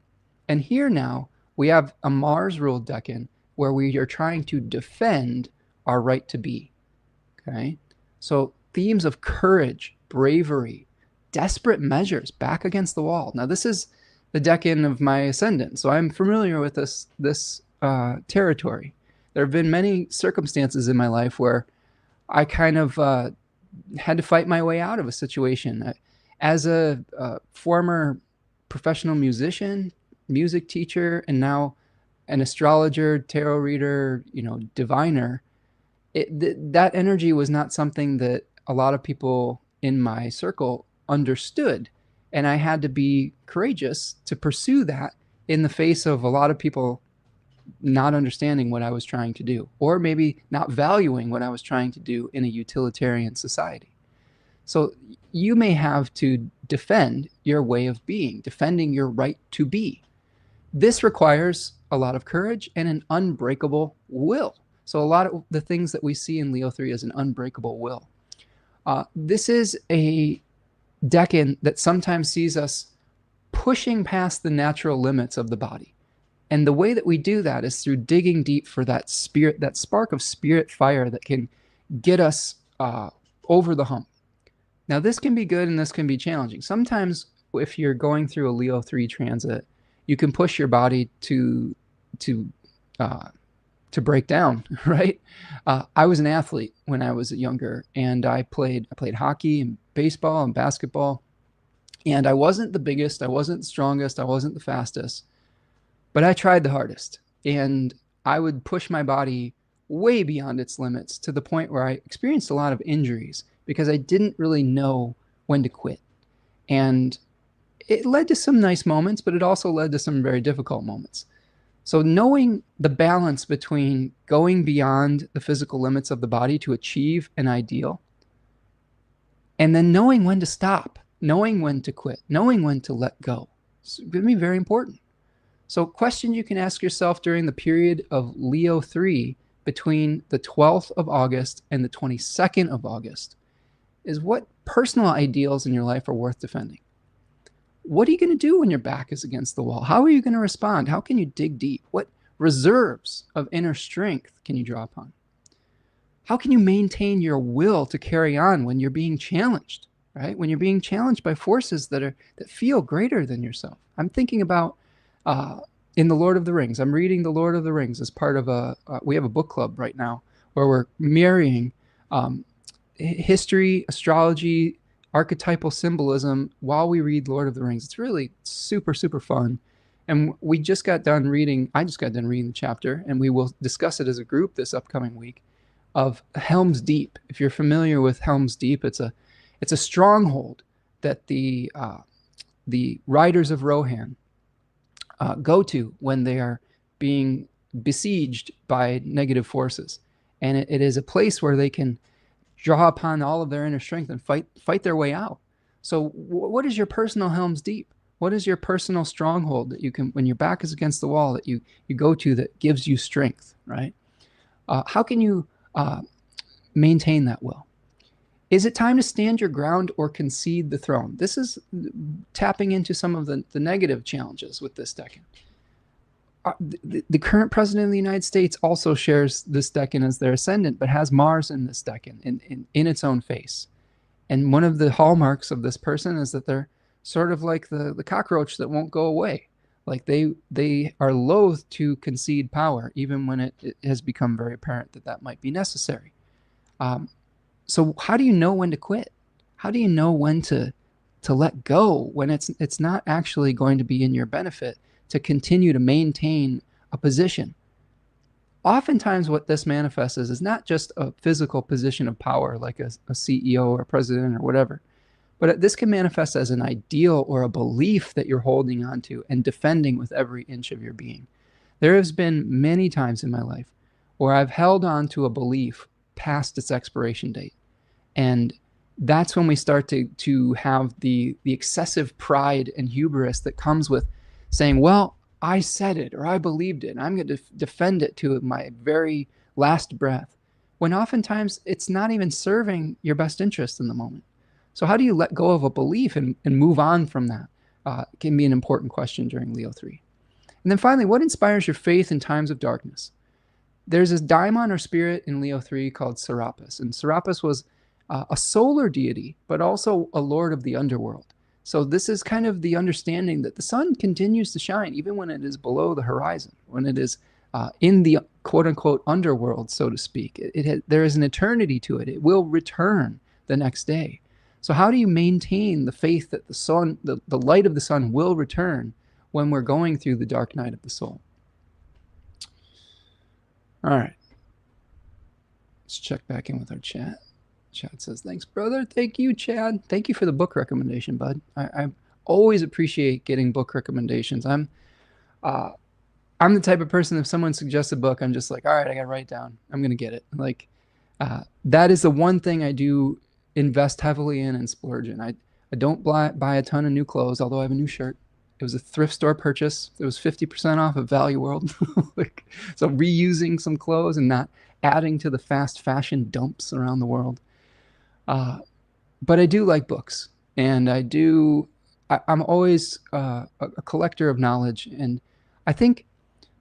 And here now we have a Mars ruled decan where we are trying to defend our right to be. Okay. So themes of courage, bravery, desperate measures, back against the wall. Now this is the decan of my ascendant, so I'm familiar with this territory. There have been many circumstances in my life where I kind of had to fight my way out of a situation. As a former professional musician, music teacher, and now an astrologer, tarot reader, diviner, that energy was not something that a lot of people in my circle understood. And I had to be courageous to pursue that in the face of a lot of people not understanding what I was trying to do, or maybe not valuing what I was trying to do in a utilitarian society. So you may have to defend your way of being, defending your right to be. This requires a lot of courage and an unbreakable will. So a lot of the things that we see in Leo 3 is an unbreakable will. This is a decan that sometimes sees us pushing past the natural limits of the body. And the way that we do that is through digging deep for that spirit, that spark of spirit fire that can get us over the hump. Now, this can be good and this can be challenging. Sometimes if you're going through a Leo 3 transit, you can push your body to break down, right? I was an athlete when I was younger, and I played hockey and baseball and basketball, and I wasn't the biggest, I wasn't the strongest, I wasn't the fastest, but I tried the hardest, and I would push my body way beyond its limits to the point where I experienced a lot of injuries because I didn't really know when to quit. And it led to some nice moments, but it also led to some very difficult moments. So knowing the balance between going beyond the physical limits of the body to achieve an ideal, and then knowing when to stop, knowing when to quit, knowing when to let go, it's going to be very important. So question you can ask yourself during the period of Leo 3 between the 12th of August and the 22nd of August is, what personal ideals in your life are worth defending? What are you going to do when your back is against the wall? How are you going to respond? How can you dig deep? What reserves of inner strength can you draw upon? How can you maintain your will to carry on when you're being challenged, right? When you're being challenged by forces that feel greater than yourself. I'm thinking about in The Lord of the Rings. I'm reading The Lord of the Rings as part of we have a book club right now where we're marrying history, astrology, archetypal symbolism while we read Lord of the Rings. It's really super, super fun. And I just got done reading the chapter, and we will discuss it as a group this upcoming week, of Helm's Deep. If you're familiar with Helm's Deep, it's a stronghold that the riders of Rohan go to when they are being besieged by negative forces. And it is a place where they can draw upon all of their inner strength and fight their way out. So what is your personal Helm's Deep? What is your personal stronghold that you can, when your back is against the wall, that you go to that gives you strength, right? How can you maintain that will? Is it time to stand your ground or concede the throne? This is tapping into some of the negative challenges with this decan. The current president of the United States also shares this decan as their ascendant, but has Mars in this decan in its own face. And one of the hallmarks of this person is that they're sort of like the cockroach that won't go away. Like they are loath to concede power, even when it has become very apparent that might be necessary. So how do you know when to quit? How do you know when to let go when it's not actually going to be in your benefit to continue to maintain a position? Oftentimes what this manifests is not just a physical position of power like a CEO or a president or whatever, but this can manifest as an ideal or a belief that you're holding on to and defending with every inch of your being. There has been many times in my life where I've held on to a belief past its expiration date. And that's when we start to have the excessive pride and hubris that comes with saying, well, I said it or I believed it and I'm going to defend it to my very last breath, when oftentimes it's not even serving your best interest in the moment. So how do you let go of a belief and move on from that? Can be an important question during Leo 3. And then finally, what inspires your faith in times of darkness? There's this daimon or spirit in Leo 3 called Serapis. And Serapis was a solar deity, but also a lord of the underworld. So this is kind of the understanding that the sun continues to shine even when it is below the horizon, when it is in the quote-unquote underworld, so to speak. There is an eternity to it. It will return the next day. So how do you maintain the faith that the sun, the light of the sun will return when we're going through the dark night of the soul? All right. Let's check back in with our chat. Chad says, thanks, brother. Thank you, Chad. Thank you for the book recommendation, bud. I always appreciate getting book recommendations. I'm the type of person, if someone suggests a book, I'm just like, all right, I got to write it down. I'm going to get it. Like, that is the one thing I do invest heavily in and splurge in. I don't buy a ton of new clothes, although I have a new shirt. It was a thrift store purchase. It was 50% off of Value World. So reusing some clothes and not adding to the fast fashion dumps around the world. But I do like books, and I'm always a collector of knowledge. And I think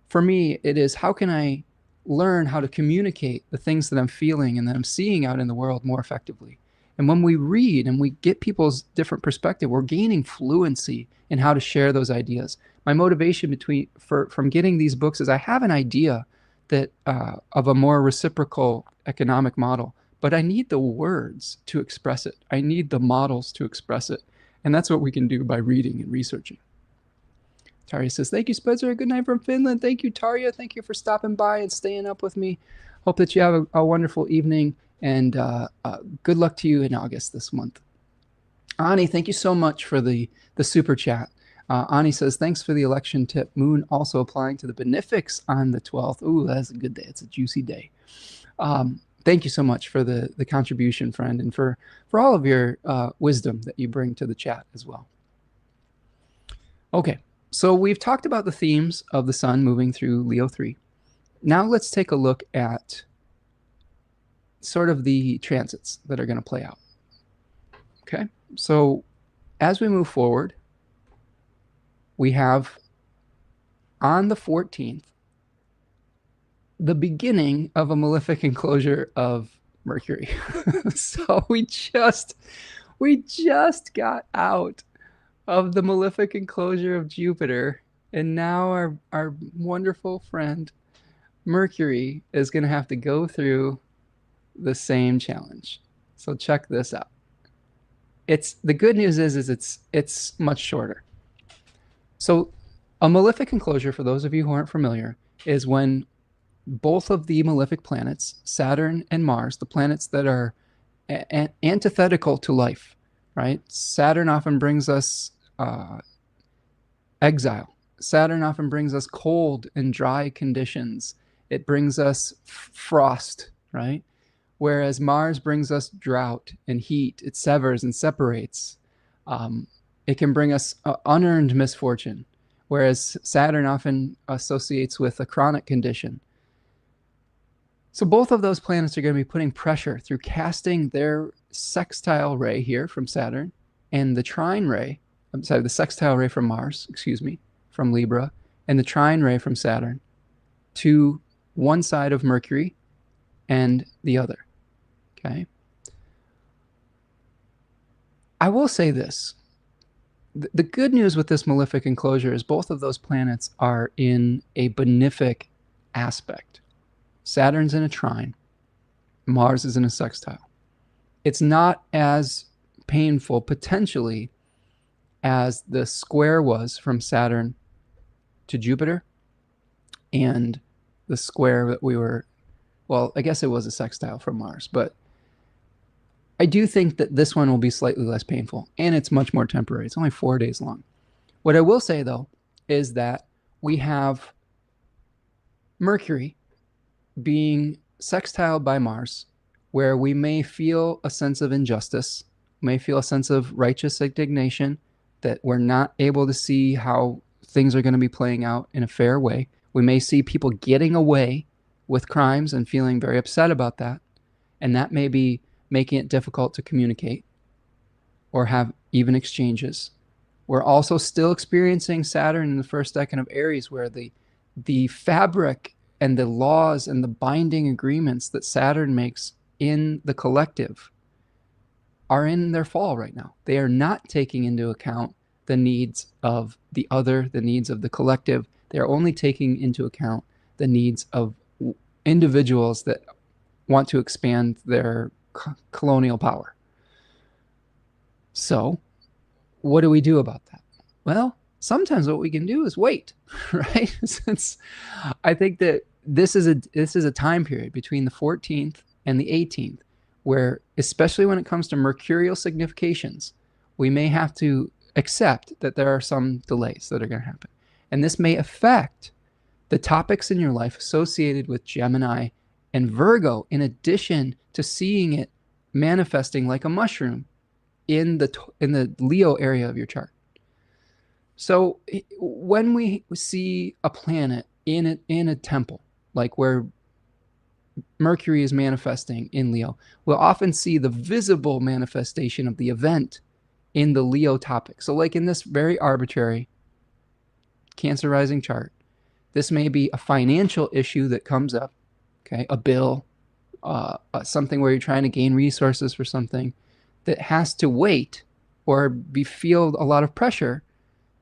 for me, it is, how can I learn how to communicate the things that I'm feeling and that I'm seeing out in the world more effectively? And when we read and we get people's different perspective, we're gaining fluency in how to share those ideas. My motivation from getting these books is I have an idea that of a more reciprocal economic model, but I need the words to express it. I need the models to express it. And that's what we can do by reading and researching. Tarya says, thank you, Spencer. Good night from Finland. Thank you, Tarya. Thank you for stopping by and staying up with me. Hope that you have a wonderful evening, and good luck to you in August this month. Ani, thank you so much for the super chat. Ani says, thanks for the election tip. Moon also applying to the benefics on the 12th. Ooh, that's a good day. It's a juicy day. Thank you so much for the contribution, friend, and for all of your wisdom that you bring to the chat as well. Okay, so we've talked about the themes of the sun moving through Leo 3. Now let's take a look at sort of the transits that are going to play out. Okay, so as we move forward, we have on the 14th, the beginning of a malefic enclosure of Mercury. So we just got out of the malefic enclosure of Jupiter, and now our wonderful friend Mercury is going to have to go through the same challenge. So check this out. The good news is it's much shorter. So a malefic enclosure, for those of you who aren't familiar, is when both of the malefic planets, Saturn and Mars, the planets that are antithetical to life, right? Saturn often brings us exile. Saturn often brings us cold and dry conditions. It brings us frost, right? Whereas Mars brings us drought and heat. It severs and separates. It can bring us unearned misfortune, whereas Saturn often associates with a chronic condition. So both of those planets are going to be putting pressure through casting their sextile ray here from Saturn and the trine ray, I'm sorry, the sextile ray from Mars, excuse me, from Libra, and the trine ray from Saturn to one side of Mercury and the other. Okay. I will say this. The good news with this malefic enclosure is both of those planets are in a benefic aspect. Saturn's in a trine. Mars is in a sextile. It's not as painful, potentially, as the square was from Saturn to Jupiter, and the square that we were, well, I guess it was a sextile from Mars, but I do think that this one will be slightly less painful, and it's much more temporary. It's only 4 days long. What I will say, though, is that we have Mercury being sextiled by Mars where we may feel a sense of injustice, may feel a sense of righteous indignation that we're not able to see how things are going to be playing out in a fair way. We may see people getting away with crimes and feeling very upset about that. And that may be making it difficult to communicate or have even exchanges. We're also still experiencing Saturn in the first decan of Aries, where the fabric and the laws and the binding agreements that Saturn makes in the collective are in their fall right now. They are not taking into account the needs of the other, the needs of the collective. They are only taking into account the needs of individuals that want to expand their colonial power. So what do we do about that? Well, sometimes what we can do is wait, right? Since I think that this is a time period between the 14th and the 18th where, especially when it comes to mercurial significations, we may have to accept that there are some delays that are going to happen. And this may affect the topics in your life associated with Gemini and Virgo, in addition to seeing it manifesting like a mushroom in the Leo area of your chart. So when we see a planet in a temple, like where Mercury is manifesting in Leo, we'll often see the visible manifestation of the event in the Leo topic. So like in this very arbitrary Cancer rising chart, this may be a financial issue that comes up, okay, a bill, something where you're trying to gain resources for something that has to wait or feel a lot of pressure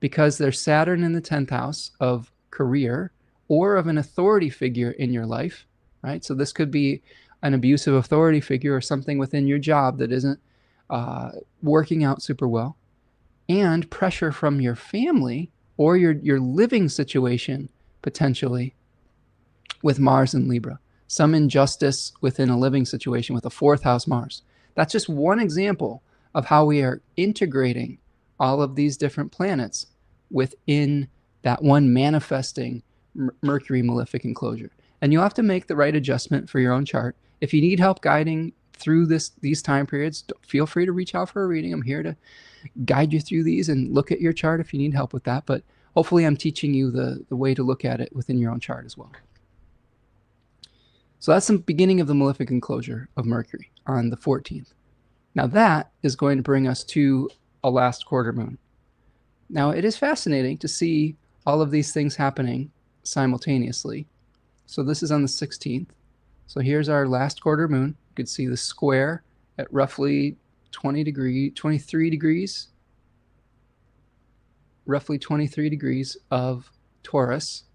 because there's Saturn in the 10th house of career or of an authority figure in your life, right? So this could be an abusive authority figure or something within your job that isn't working out super well, and pressure from your family or your living situation, potentially with Mars and Libra. Some injustice within a living situation with a 4th house Mars. That's just one example of how we are integrating all of these different planets within that one manifesting Mercury malefic enclosure. And you'll have to make the right adjustment for your own chart. If you need help guiding through these time periods, feel free to reach out for a reading. I'm here to guide you through these and look at your chart if you need help with that. But hopefully I'm teaching you the way to look at it within your own chart as well. So that's the beginning of the malefic enclosure of Mercury on the 14th. Now that is going to bring us to a last quarter moon. Now it is fascinating to see all of these things happening simultaneously. So this is on the 16th. So here's our last quarter moon. You could see the square at roughly 23 degrees, roughly 23 degrees of Taurus,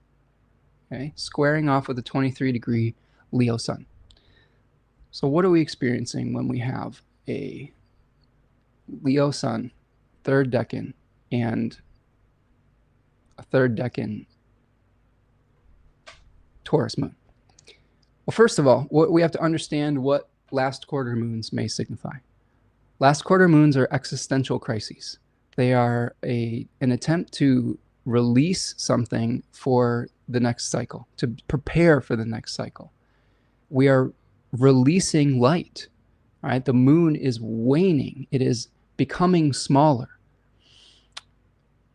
okay, squaring off with a 23-degree Leo sun. So what are we experiencing when we have a Leo sun, 3rd decan, and a 3rd decan Taurus moon? Well, first of all, we have to understand what last quarter moons may signify. Last quarter moons are existential crises. They are an attempt to release something for the next cycle, to prepare for the next cycle. We are releasing light, right? The moon is waning. It is becoming smaller.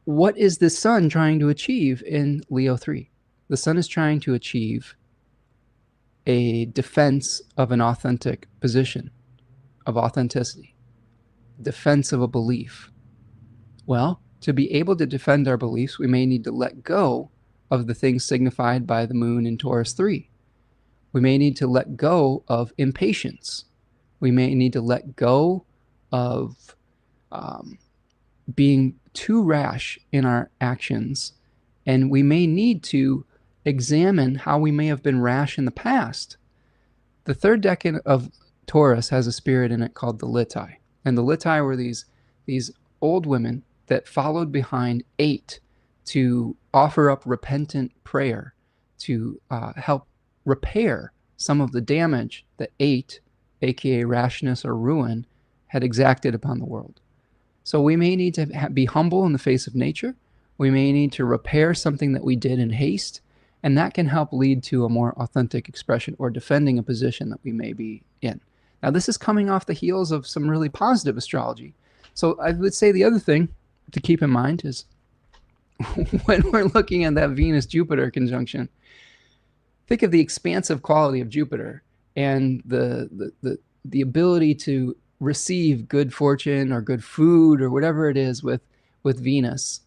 What is the sun trying to achieve in Leo 3? The sun is trying to achieve a defense of an authentic position, of authenticity, defense of a belief. Well, to be able to defend our beliefs, we may need to let go of the things signified by the moon in Taurus 3. We may need to let go of impatience. We may need to let go of being too rash in our actions. And we may need to examine how we may have been rash in the past. The 3rd decan of Taurus has a spirit in it called the Liti. And the Liti were these old women that followed behind 8 to offer up repentant prayer to help repair some of the damage that 8, aka rashness or ruin, had exacted upon the world. So we may need to be humble in the face of nature. We may need to repair something that we did in haste, and that can help lead to a more authentic expression or defending a position that we may be in. Now, this is coming off the heels of some really positive astrology. So I would say the other thing to keep in mind is when we're looking at that Venus-Jupiter conjunction, think of the expansive quality of Jupiter and the ability to receive good fortune or good food or whatever it is with Venus.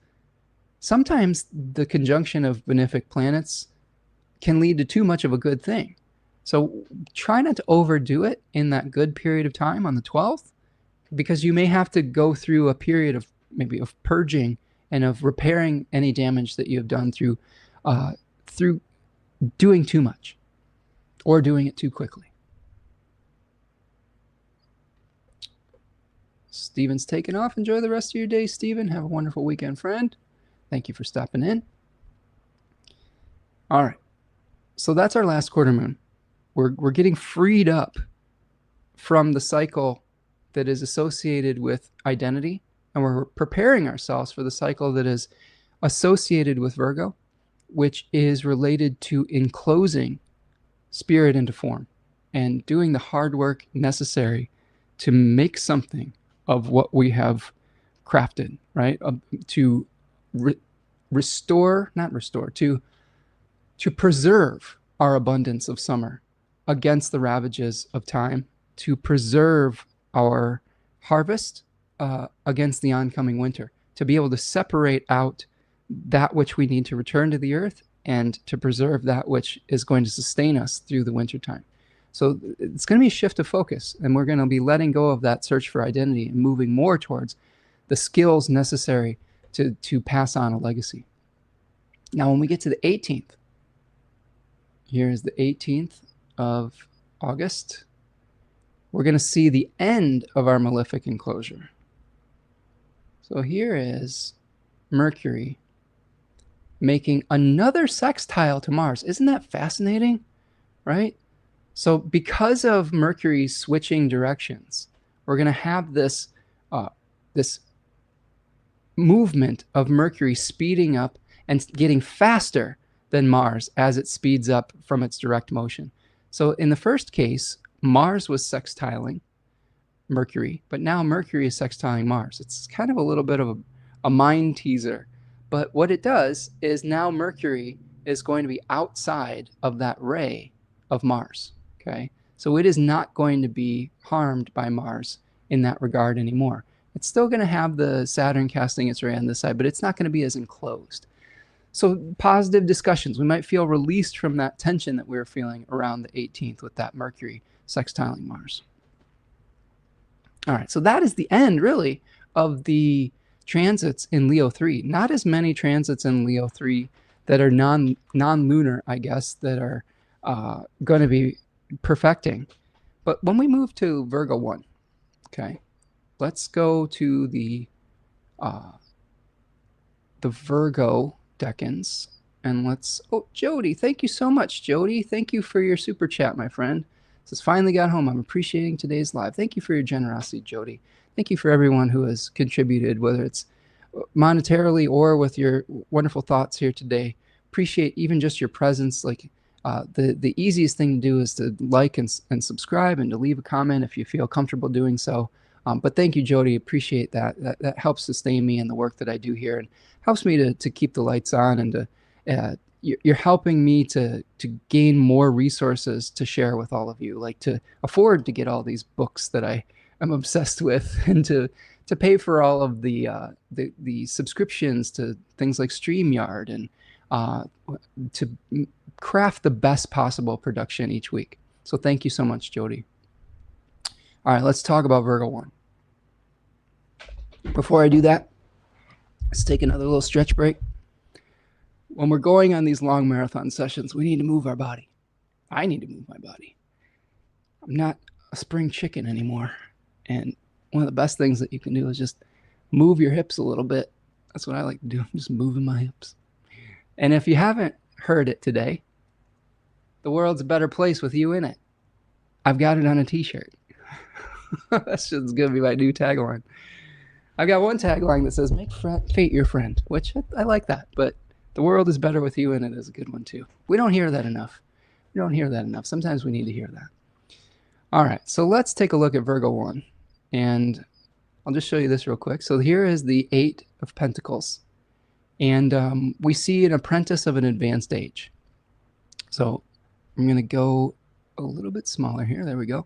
Sometimes the conjunction of benefic planets can lead to too much of a good thing. So try not to overdo it in that good period of time on the 12th, because you may have to go through a period of maybe of purging and of repairing any damage that you have done through doing too much or doing it too quickly. Steven's taken off. Enjoy the rest of your day, Steven. Have a wonderful weekend, friend. Thank you for stopping in. All right. So that's our last quarter moon. We're getting freed up from the cycle that is associated with identity, and we're preparing ourselves for the cycle that is associated with Virgo, which is related to enclosing spirit into form and doing the hard work necessary to make something of what we have crafted, right? To preserve our abundance of summer against the ravages of time, to preserve our harvest against the oncoming winter, to be able to separate out that which we need to return to the earth and to preserve that which is going to sustain us through the wintertime. So it's going to be a shift of focus, and we're going to be letting go of that search for identity and moving more towards the skills necessary to pass on a legacy. Now, when we get to the 18th, here is the 18th of August, we're going to see the end of our malefic enclosure. So here is Mercury making another sextile to Mars. Isn't that fascinating, right? So because of Mercury switching directions, we're going to have this this movement of Mercury speeding up and getting faster than Mars as it speeds up from its direct motion. So in the first case, Mars was sextiling Mercury, but now Mercury is sextiling Mars. It's kind of a little bit of a mind teaser, but what it does is now Mercury is going to be outside of that ray of Mars. Okay, so it is not going to be harmed by Mars in that regard anymore. It's still going to have the Saturn casting its ray on this side, but it's not going to be as enclosed. So positive discussions. We might feel released from that tension that we were feeling around the 18th with that Mercury sextiling Mars. All right, so that is the end, really, of the transits in Leo 3. Not as many transits in Leo 3 that are non-lunar, I guess, that are going to be perfecting. But when we move to Virgo 1, okay, let's go to the Virgo decans, and let's, oh, Jody, thank you so much, Jody. Thank you for your super chat, my friend. It says, finally got home. I'm appreciating today's live. Thank you for your generosity, Jody. Thank you for everyone who has contributed, whether it's monetarily or with your wonderful thoughts here today. Appreciate even just your presence. Like the easiest thing to do is to like and subscribe and to leave a comment if you feel comfortable doing so. But thank you, Jody. Appreciate that. That helps sustain me in the work that I do here and helps me to keep the lights on, and to you're helping me to gain more resources to share with all of you, like to afford to get all these books that I am obsessed with, and to pay for all of the subscriptions to things like StreamYard, and to craft the best possible production each week. So thank you so much, Jody. All right, let's talk about Virgo 1. Before I do that, let's take another little stretch break. When we're going on these long marathon sessions, we need to move our body. I need to move my body. I'm not a spring chicken anymore. And one of the best things that you can do is just move your hips a little bit. That's what I like to do. I'm just moving my hips. And if you haven't heard it today, the world's a better place with you in it. I've got it on a t-shirt. That's just going to be my new tagline. I've got one tagline that says, make fate your friend, which I like that. But the world is better with you in it is a good one too. We don't hear that enough. We don't hear that enough. Sometimes we need to hear that. All right, so let's take a look at Virgo 1. And I'll just show you this real quick. So here is the Eight of Pentacles. And we see an apprentice of an advanced age. So I'm going to go a little bit smaller here. There we go.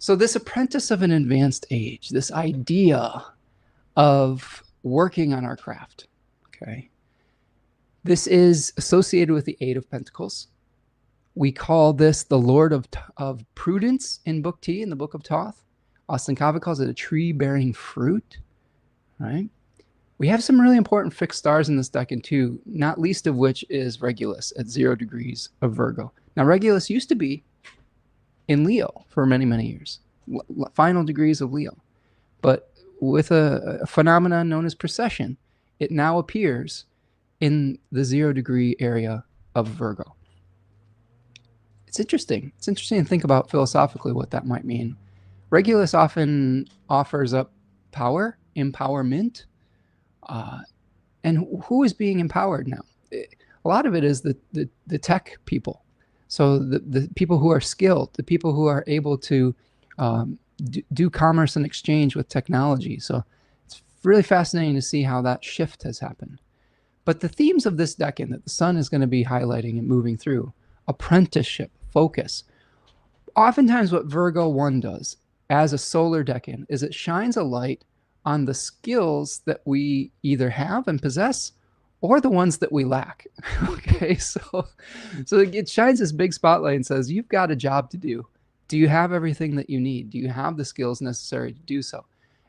So this apprentice of an advanced age, this idea of working on our craft, okay? This is associated with the Eight of Pentacles. We call this the Lord of Prudence in Book T, in the Book of Thoth. Austin Kava calls it a tree-bearing fruit, right? We have some really important fixed stars in this decan too, not least of which is Regulus at 0 degrees of Virgo. Now, Regulus used to be in Leo for many, many years, final degrees of Leo. But with a phenomenon known as precession, it now appears in the 0 degree area of Virgo. It's interesting. It's interesting to think about philosophically what that might mean. Regulus often offers up power, empowerment, and who is being empowered now? A lot of it is the tech people. So the people who are skilled, the people who are able to do commerce and exchange with technology. So it's really fascinating to see how that shift has happened. But the themes of this decan that the sun is going to be highlighting and moving through, apprenticeship, focus. Oftentimes what Virgo 1 does as a solar decan is it shines a light on the skills that we either have and possess or the ones that we lack. Okay, so it shines this big spotlight and says, you've got a job to do. Do you have everything that you need? Do you have the skills necessary to do so?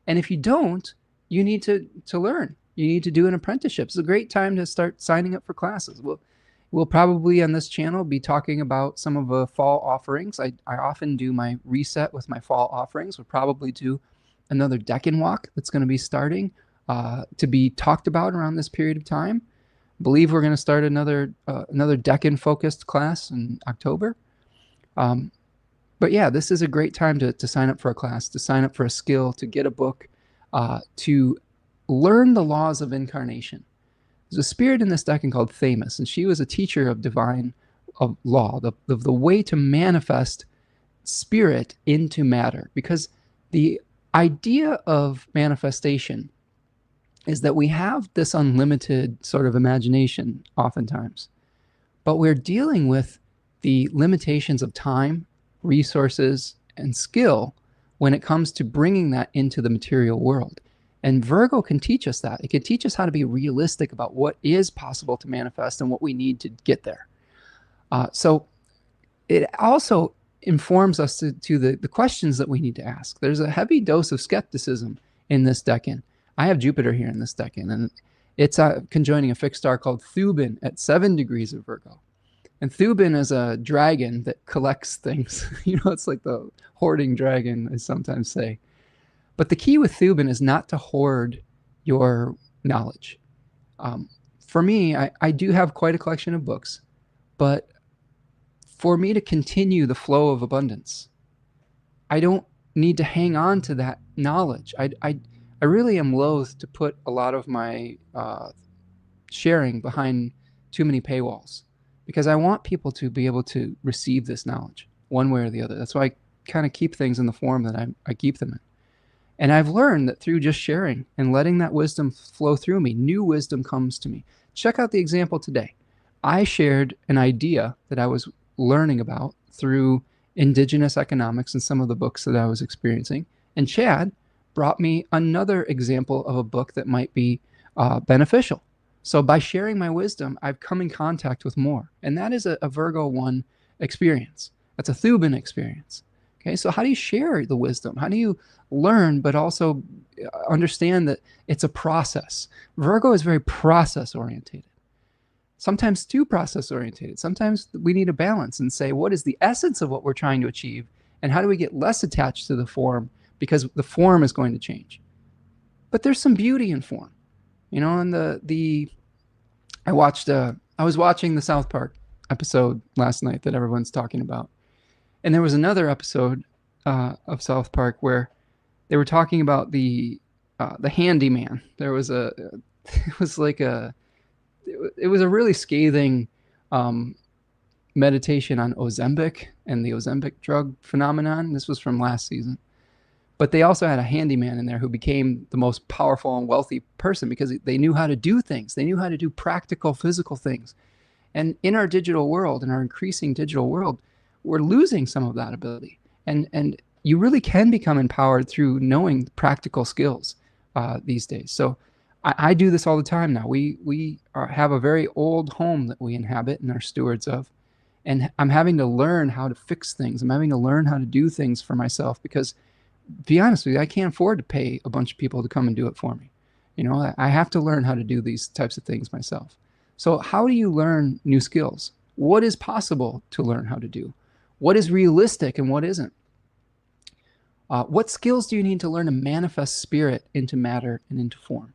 And if you don't, you need to learn. You need to do an apprenticeship. It's a great time to start signing up for classes. We'll probably on this channel be talking about some of the fall offerings. I often do my reset with my fall offerings. We'll probably do another decan walk that's going to be starting to be talked about around this period of time. I believe we're going to start another decan focused class in October. But yeah, this is a great time to sign up for a class, to sign up for a skill, to get a book, to learn the laws of incarnation. There's a spirit in this decan called Themis, and she was a teacher of divine law, the way to manifest spirit into matter. Because the idea of manifestation is that we have this unlimited sort of imagination oftentimes, but we're dealing with the limitations of time, resources, and skill when it comes to bringing that into the material world. And Virgo can teach us that. It can teach us how to be realistic about what is possible to manifest and what we need to get there. So it also informs us to the questions that we need to ask. There's a heavy dose of skepticism in this decan. I have Jupiter here in this decan, and it's conjoining a fixed star called Thuban at 7 degrees of Virgo. And Thuban is a dragon that collects things. It's like the hoarding dragon, I sometimes say. But the key with Thuban is not to hoard your knowledge. For me, I do have quite a collection of books, but for me to continue the flow of abundance, I don't need to hang on to that knowledge. I really am loath to put a lot of my sharing behind too many paywalls, because I want people to be able to receive this knowledge one way or the other. That's why I kind of keep things in the form that I keep them in. And I've learned that through just sharing and letting that wisdom flow through me, new wisdom comes to me. Check out the example today. I shared an idea that I was learning about through indigenous economics and some of the books that I was experiencing. And Chad brought me another example of a book that might be beneficial. So by sharing my wisdom, I've come in contact with more. And that is a Virgo 1 experience. That's a Thuban experience. Okay, so how do you share the wisdom? How do you learn, but also understand that it's a process? Virgo is very process orientated. Sometimes too process orientated. Sometimes we need a balance and say, what is the essence of what we're trying to achieve? And how do we get less attached to the form? Because the form is going to change. But there's some beauty in form. And I was watching the South Park episode last night that everyone's talking about. And there was another episode of South Park where they were talking about the handyman. There was it was a really scathing meditation on Ozempic and the Ozempic drug phenomenon. This was from last season. But they also had a handyman in there who became the most powerful and wealthy person because they knew how to do things. They knew how to do practical, physical things. And in our digital world, in our increasing digital world, we're losing some of that ability. And you really can become empowered through knowing practical skills these days. So I do this all the time now. We have a very old home that we inhabit and are stewards of. And I'm having to learn how to fix things. I'm having to learn how to do things for myself because, to be honest with you, I can't afford to pay a bunch of people to come and do it for me. You know, I have to learn how to do these types of things myself. So how do you learn new skills? What is possible to learn how to do? What is realistic and what isn't? What skills do you need to learn to manifest spirit into matter and into form?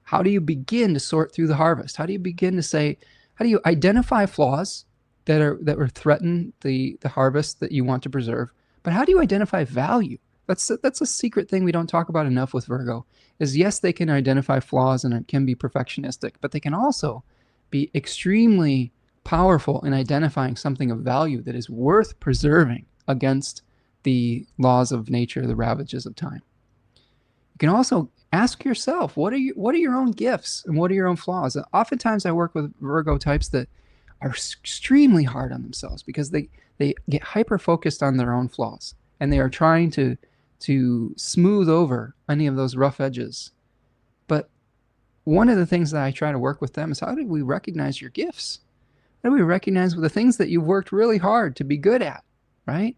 How do you begin to sort through the harvest? How do you begin to say, how do you identify flaws that threaten the harvest that you want to preserve? But how do you identify value? That's a secret thing we don't talk about enough with Virgo, is yes, they can identify flaws and it can be perfectionistic, but they can also be extremely powerful in identifying something of value that is worth preserving against the laws of nature, the ravages of time. You can also ask yourself, what are your own gifts and what are your own flaws? Oftentimes I work with Virgo types that are extremely hard on themselves because they get hyper-focused on their own flaws and they are trying to smooth over any of those rough edges. But one of the things that I try to work with them is, how do we recognize your gifts? How do we recognize the things that you've worked really hard to be good at, right?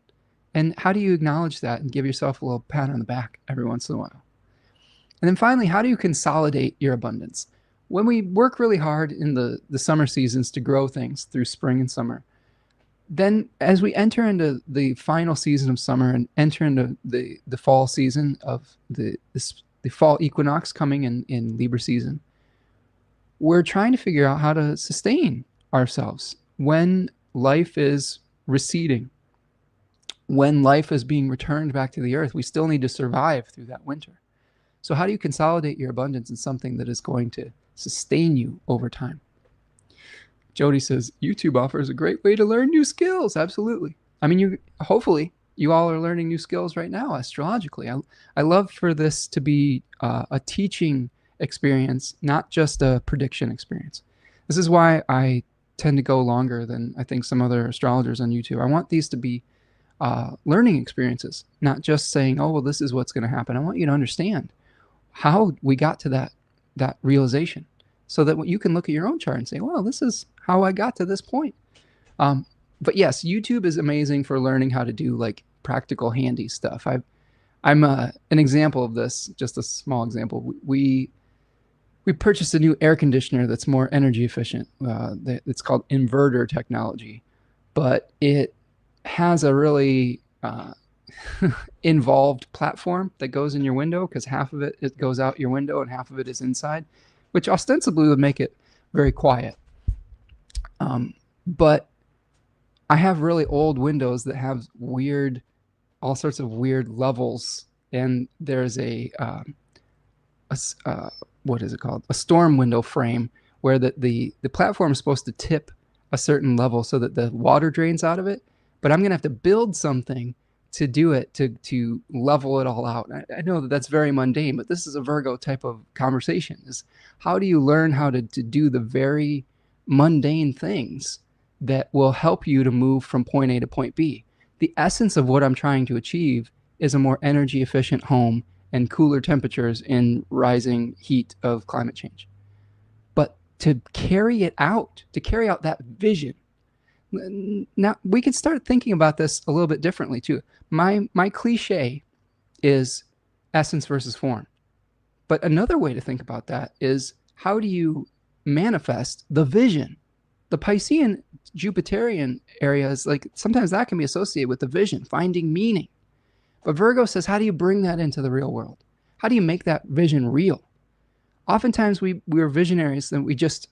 And how do you acknowledge that and give yourself a little pat on the back every once in a while? And then finally, how do you consolidate your abundance? When we work really hard in the summer seasons to grow things through spring and summer, then as we enter into the final season of summer and enter into the fall season of the fall equinox coming in Libra season, we're trying to figure out how to sustain ourselves when life is receding, when life is being returned back to the earth. We still need to survive through that winter. So how do you consolidate your abundance in something that is going to sustain you over time? Jody says, YouTube offers a great way to learn new skills. Absolutely. I mean, hopefully you all are learning new skills right now astrologically. I love for this to be a teaching experience, not just a prediction experience. This is why I tend to go longer than I think some other astrologers on YouTube. I want these to be learning experiences, not just saying, oh, well, this is what's going to happen. I want you to understand how we got to that realization, so that you can look at your own chart and say, well, this is how I got to this point. But yes, YouTube is amazing for learning how to do like practical handy stuff. I'm an example of this, just a small example. We purchased a new air conditioner that's more energy efficient. It's called inverter technology, but it has a really involved platform that goes in your window, because half of it goes out your window and half of it is inside, which ostensibly would make it very quiet. But I have really old windows that have all sorts of weird levels, and there's what is it called? A storm window frame, where the platform is supposed to tip a certain level so that the water drains out of it. But I'm going to have to build something to do it, to level it all out. I know that that's very mundane, but this is a Virgo type of conversation, is how do you learn how to do the very mundane things that will help you to move from point A to point B. The essence of what I'm trying to achieve is a more energy efficient home and cooler temperatures in rising heat of climate change. But to carry out that vision, now we can start thinking about this a little bit differently too. My cliche is essence versus form. But another way to think about that is, how do you manifest the vision? The Piscean Jupiterian area is like, sometimes that can be associated with the vision, finding meaning. But Virgo says, how do you bring that into the real world? How do you make that vision real? Oftentimes we're visionaries and we just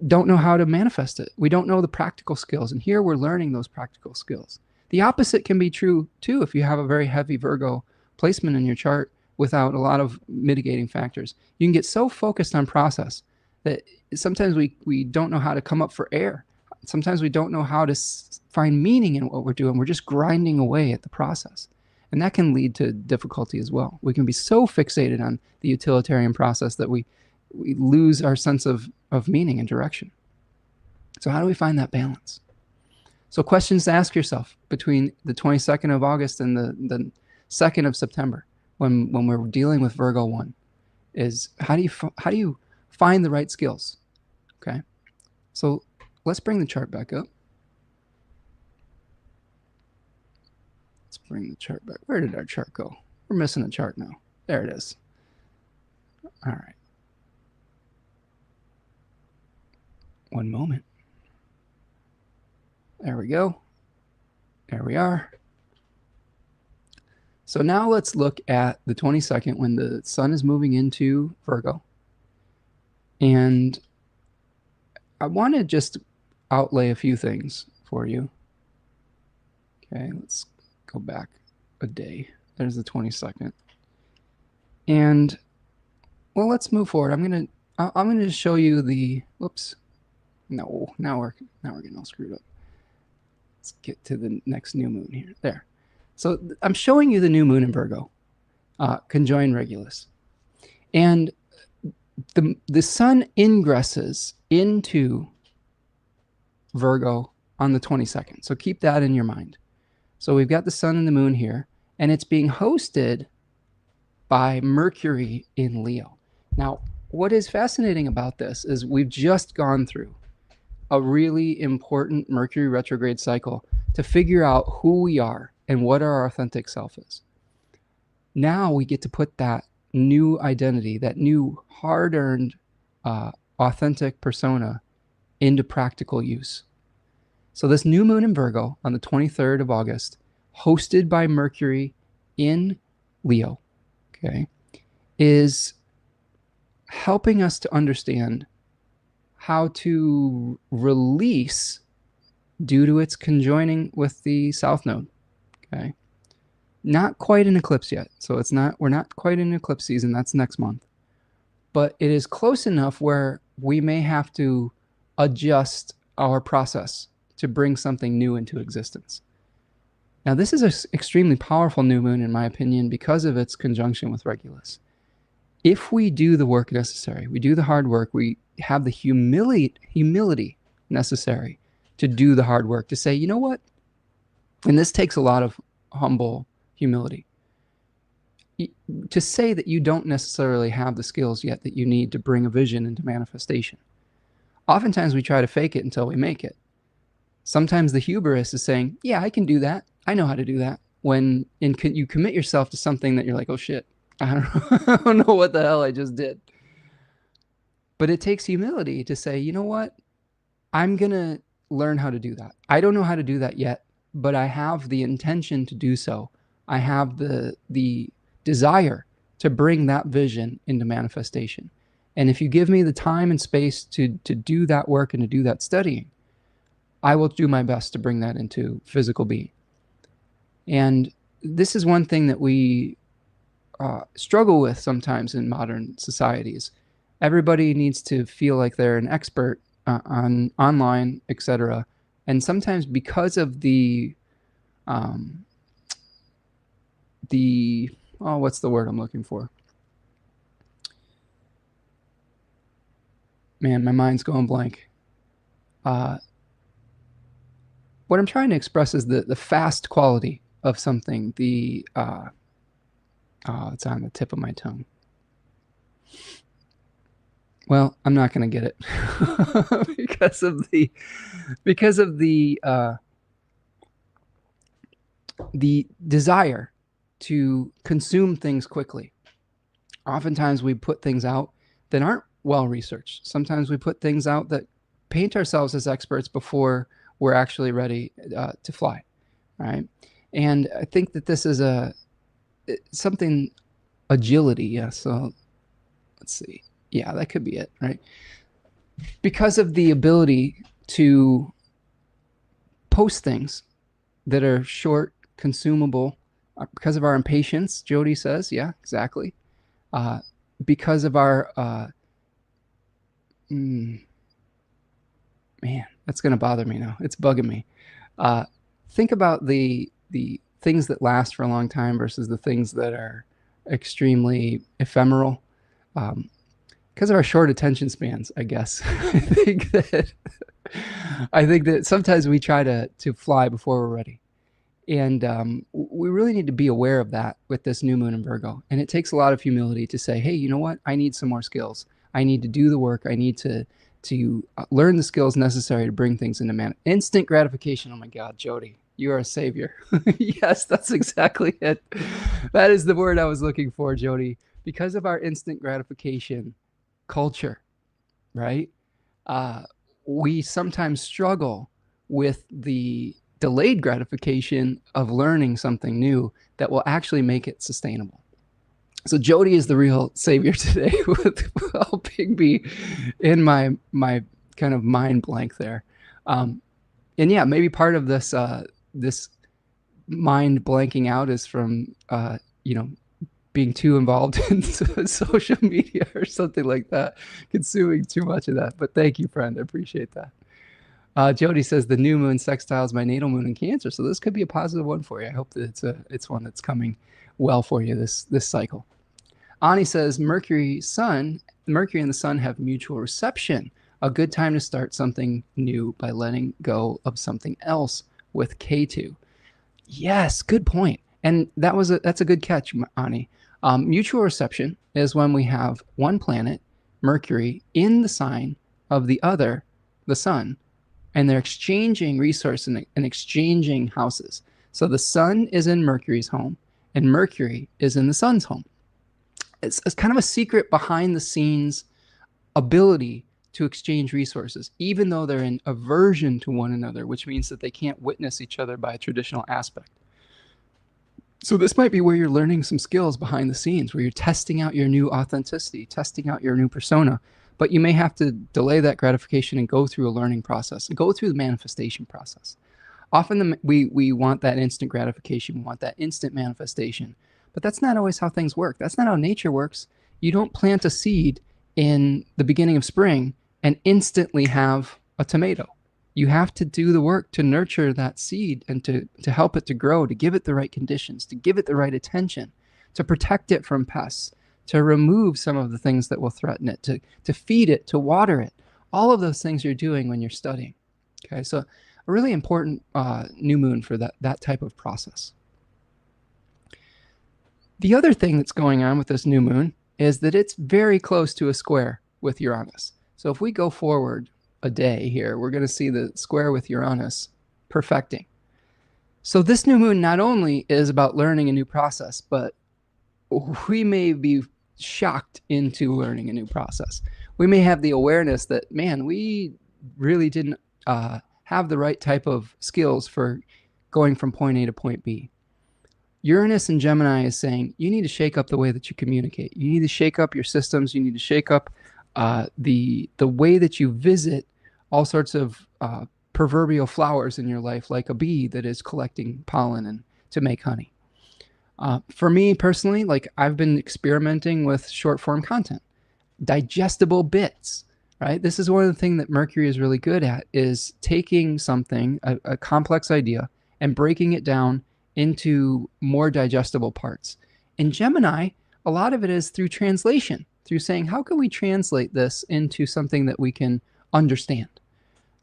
don't know how to manifest it. We don't know the practical skills. And here we're learning those practical skills. The opposite can be true too if you have a very heavy Virgo placement in your chart without a lot of mitigating factors. You can get so focused on process that sometimes we don't know how to come up for air. Sometimes we don't know how to find meaning in what we're doing. We're just grinding away at the process. And that can lead to difficulty as well. We can be so fixated on the utilitarian process that we lose our sense of meaning and direction. So how do we find that balance? So questions to ask yourself between the 22nd of August and the 2nd of September, when we're dealing with Virgo 1, is how do you find the right skills? Okay. So let's bring the chart back up. Let's bring the chart back. Where did our chart go? We're missing a chart now. There it is. All right. One moment. There we go. There we are. So now let's look at the 22nd when the sun is moving into Virgo. And I want to just outlay a few things for you. Okay, let's go back a day. There's the 22nd. And well, let's move forward. I'm gonna just show you the whoops. No, now we're getting all screwed up. Let's get to the next new moon here. There. So I'm showing you the new moon in Virgo, conjoined Regulus. And the sun ingresses into Virgo on the 22nd. So keep that in your mind. So we've got the sun and the moon here, and it's being hosted by Mercury in Leo. Now, what is fascinating about this is we've just gone through a really important Mercury retrograde cycle to figure out who we are and what our authentic self is. Now we get to put that new identity, that new hard-earned, authentic persona into practical use. So this new moon in Virgo on the 23rd of August, hosted by Mercury in Leo, okay, is helping us to understand how to release due to its conjoining with the South Node. Okay, not quite an eclipse yet, so we're not quite in eclipse season. That's next month, but it is close enough where we may have to adjust our process to bring something new into existence. Now, this is an extremely powerful new moon, in my opinion, because of its conjunction with Regulus. If we do the work necessary, we do the hard work, we have the humility necessary to do the hard work, to say, you know what? And this takes a lot of humble humility. To say that you don't necessarily have the skills yet that you need to bring a vision into manifestation. Oftentimes we try to fake it until we make it. Sometimes the hubris is saying, yeah, I can do that. I know how to do that. When you commit yourself to something that you're like, oh shit, I don't know what the hell I just did. But it takes humility to say, you know what? I'm going to learn how to do that. I don't know how to do that yet, but I have the intention to do so. I have the desire to bring that vision into manifestation. And if you give me the time and space to do that work and to do that studying, I will do my best to bring that into physical being. And this is one thing that we struggle with sometimes in modern societies. Everybody needs to feel like they're an expert on online, etc. And sometimes because of the what's the word I'm looking for? Man, my mind's going blank. What I'm trying to express is the fast quality of something. It's on the tip of my tongue. Well, I'm not going to get it because of the desire to consume things quickly. Oftentimes we put things out that aren't well researched. Sometimes we put things out that paint ourselves as experts before we're actually ready to fly, right? And I think that this is something agility. Yeah. So let's see. Yeah, that could be it, right? Because of the ability to post things that are short, consumable, because of our impatience, Jody says, yeah, exactly. Because of our, man, that's going to bother me now. It's bugging me. Think about the things that last for a long time versus the things that are extremely ephemeral. Because of our short attention spans, I guess. I think that sometimes we try to fly before we're ready. And we really need to be aware of that with this new moon in Virgo. And it takes a lot of humility to say, hey, you know what? I need some more skills. I need to do the work. I need to learn the skills necessary to bring things into man. Instant gratification. Oh my God, Jody, you are a savior. Yes, that's exactly it. That is the word I was looking for, Jody. Because of our instant gratification culture, right? We sometimes struggle with the delayed gratification of learning something new that will actually make it sustainable. So Jody is the real savior today with helping me in my kind of mind blank there. And yeah, maybe part of this this mind blanking out is from being too involved in social media or something like that, consuming too much of that. But thank you, friend. I appreciate that. Jody says the new moon sextiles my natal moon in Cancer, so this could be a positive one for you. I hope that it's one that's coming well for you this cycle. Ani says Mercury and the Sun have mutual reception. A good time to start something new by letting go of something else with K2. Yes, good point. And that's a good catch, Ani. Mutual reception is when we have one planet, Mercury, in the sign of the other, the Sun, and they're exchanging resources and exchanging houses. So the Sun is in Mercury's home, and Mercury is in the Sun's home. It's kind of a secret behind the scenes ability to exchange resources, even though they're in aversion to one another, which means that they can't witness each other by a traditional aspect. So this might be where you're learning some skills behind the scenes, where you're testing out your new authenticity, testing out your new persona, but you may have to delay that gratification and go through a learning process and go through the manifestation process. Often we want that instant gratification, we want that instant manifestation, but that's not always how things work. That's not how nature works. You don't plant a seed in the beginning of spring and instantly have a tomato. You have to do the work to nurture that seed and to help it to grow, to give it the right conditions, to give it the right attention, to protect it from pests, to remove some of the things that will threaten it, to feed it, to water it. All of those things you're doing when you're studying. Okay, so a really important new moon for that type of process. The other thing that's going on with this new moon is that it's very close to a square with Uranus. So if we go forward a day here, we're going to see the square with Uranus perfecting. So this new moon not only is about learning a new process, but we may be shocked into learning a new process. We may have the awareness that, man, we really didn't have the right type of skills for going from point A to point B. Uranus in Gemini is saying you need to shake up the way that you communicate. You need to shake up your systems. You need to shake up the way that you visit all sorts of proverbial flowers in your life, like a bee that is collecting pollen and to make honey. For me personally, like I've been experimenting with short form content, digestible bits, right? This is one of the things that Mercury is really good at, is taking something, a complex idea, and breaking it down into more digestible parts. In Gemini, a lot of it is through translation, through saying, how can we translate this into something that we can understand?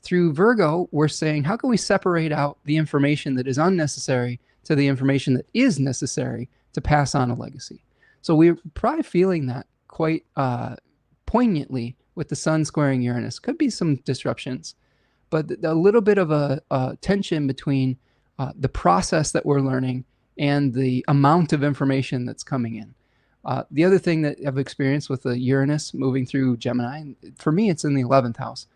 Through Virgo, we're saying, how can we separate out the information that is unnecessary to the information that is necessary to pass on a legacy? So we're probably feeling that quite poignantly with the Sun squaring Uranus. Could be some disruptions, but a little bit of a tension between the process that we're learning and the amount of information that's coming in. The other thing that I've experienced with the Uranus moving through Gemini, for me, it's in the 11th house.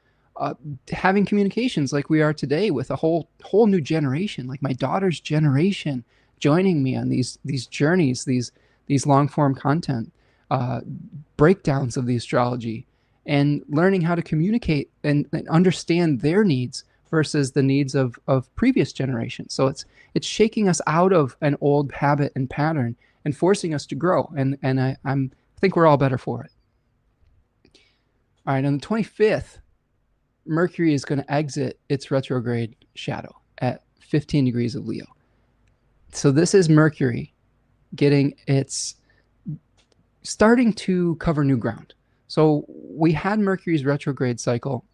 Having communications like we are today with a whole new generation, like my daughter's generation, joining me on these journeys, these long form content, breakdowns of the astrology, and learning how to communicate and understand their needs versus the needs of previous generations. So it's shaking us out of an old habit and pattern and forcing us to grow. And I think we're all better for it. All right, on the 25th, Mercury is going to exit its retrograde shadow at 15 degrees of Leo. So this is Mercury getting its starting to cover new ground. So we had Mercury's retrograde cycle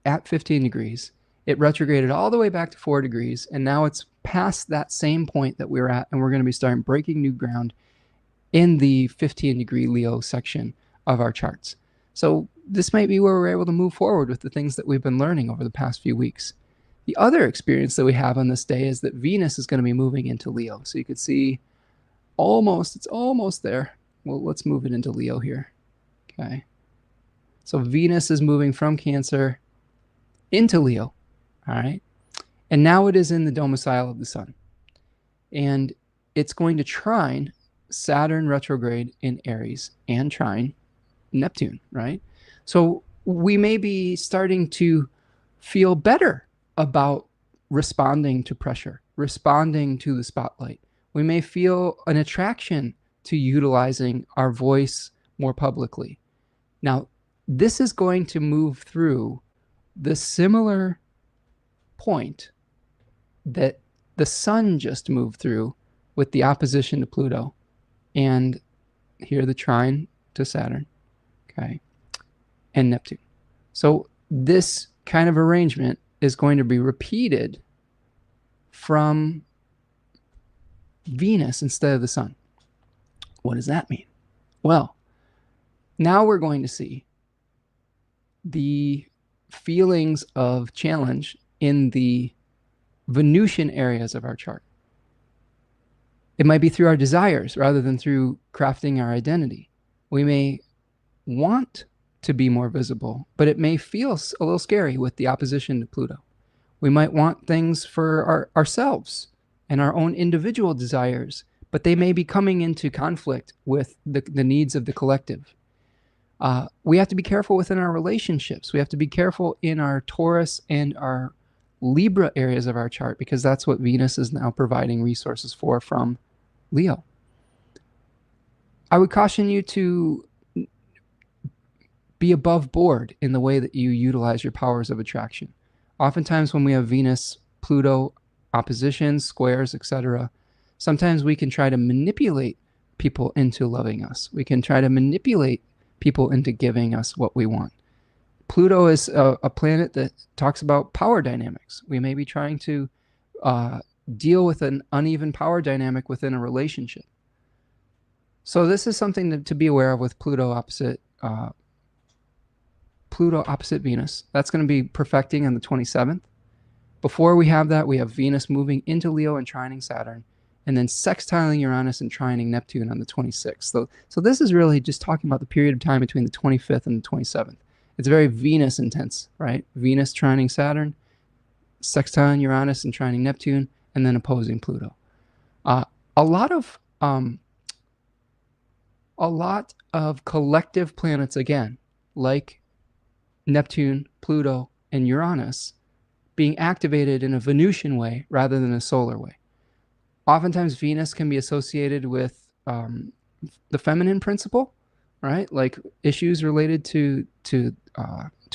at 15 degrees. It retrograded all the way back to 4 degrees, and now it's past that same point that we were at, and we're going to be starting breaking new ground in the 15-degree Leo section of our charts. So this might be where we're able to move forward with the things that we've been learning over the past few weeks. The other experience that we have on this day is that Venus is going to be moving into Leo. So you could see it's almost there. Well, let's move it into Leo here. Okay. So Venus is moving from Cancer into Leo. All right. And now it is in the domicile of the sun. And it's going to trine Saturn retrograde in Aries and trine Neptune, right? So we may be starting to feel better about responding to pressure, responding to the spotlight. We may feel an attraction to utilizing our voice more publicly. Now, this is going to move through the similar point that the sun just moved through with the opposition to Pluto, and here the trine to Saturn, okay, and Neptune. So this kind of arrangement is going to be repeated from Venus instead of the sun. What does that mean? Well, now we're going to see the feelings of challenge in the Venusian areas of our chart. It might be through our desires rather than through crafting our identity. We may want to be more visible, but it may feel a little scary with the opposition to Pluto. We might want things for ourselves and our own individual desires, but they may be coming into conflict with the needs of the collective. We have to be careful within our relationships. We have to be careful in our Taurus and our Libra areas of our chart, because that's what Venus is now providing resources for from Leo. I would caution you to be above board in the way that you utilize your powers of attraction. Oftentimes when we have Venus, Pluto oppositions, squares, etc., sometimes we can try to manipulate people into loving us. We can try to manipulate people into giving us what we want. Pluto is a planet that talks about power dynamics. We may be trying to deal with an uneven power dynamic within a relationship. So this is something to be aware of with Pluto opposite Venus. That's going to be perfecting on the 27th. Before we have that, we have Venus moving into Leo and trining Saturn, and then sextiling Uranus and trining Neptune on the 26th. So this is really just talking about the period of time between the 25th and the 27th. It's very Venus intense, right? Venus trining Saturn, sextiling Uranus and trining Neptune, and then opposing Pluto. A lot of collective planets, again, like Neptune, Pluto, and Uranus, being activated in a Venusian way rather than a solar way. Oftentimes Venus can be associated with the feminine principle, right? Like issues related to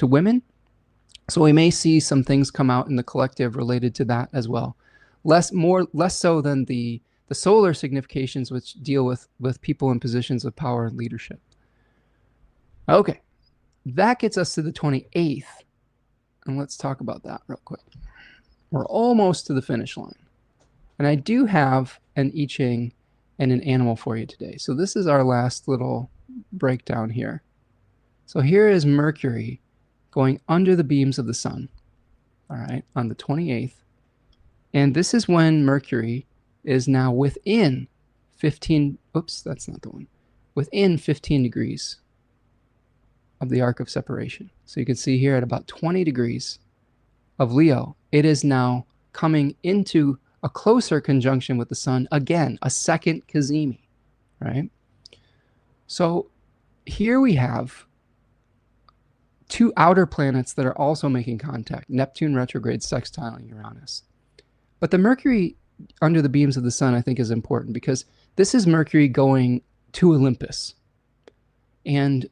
women. So we may see some things come out in the collective related to that as well. Less so than the solar significations, which deal with people in positions of power and leadership. Okay, that gets us to the 28th. And let's talk about that real quick. We're almost to the finish line. And I do have an I-Ching and an animal for you today. So this is our last little breakdown here. So here is Mercury going under the beams of the sun, all right, on the 28th. And this is when Mercury is now within 15, oops, that's not the one, within 15 degrees of the arc of separation. So you can see here at about 20 degrees of Leo, it is now coming into a closer conjunction with the sun, again, a second Cazimi, right? So here we have two outer planets that are also making contact, Neptune retrograde sextiling Uranus. But the Mercury under the beams of the sun, I think, is important because this is Mercury going to Olympus. And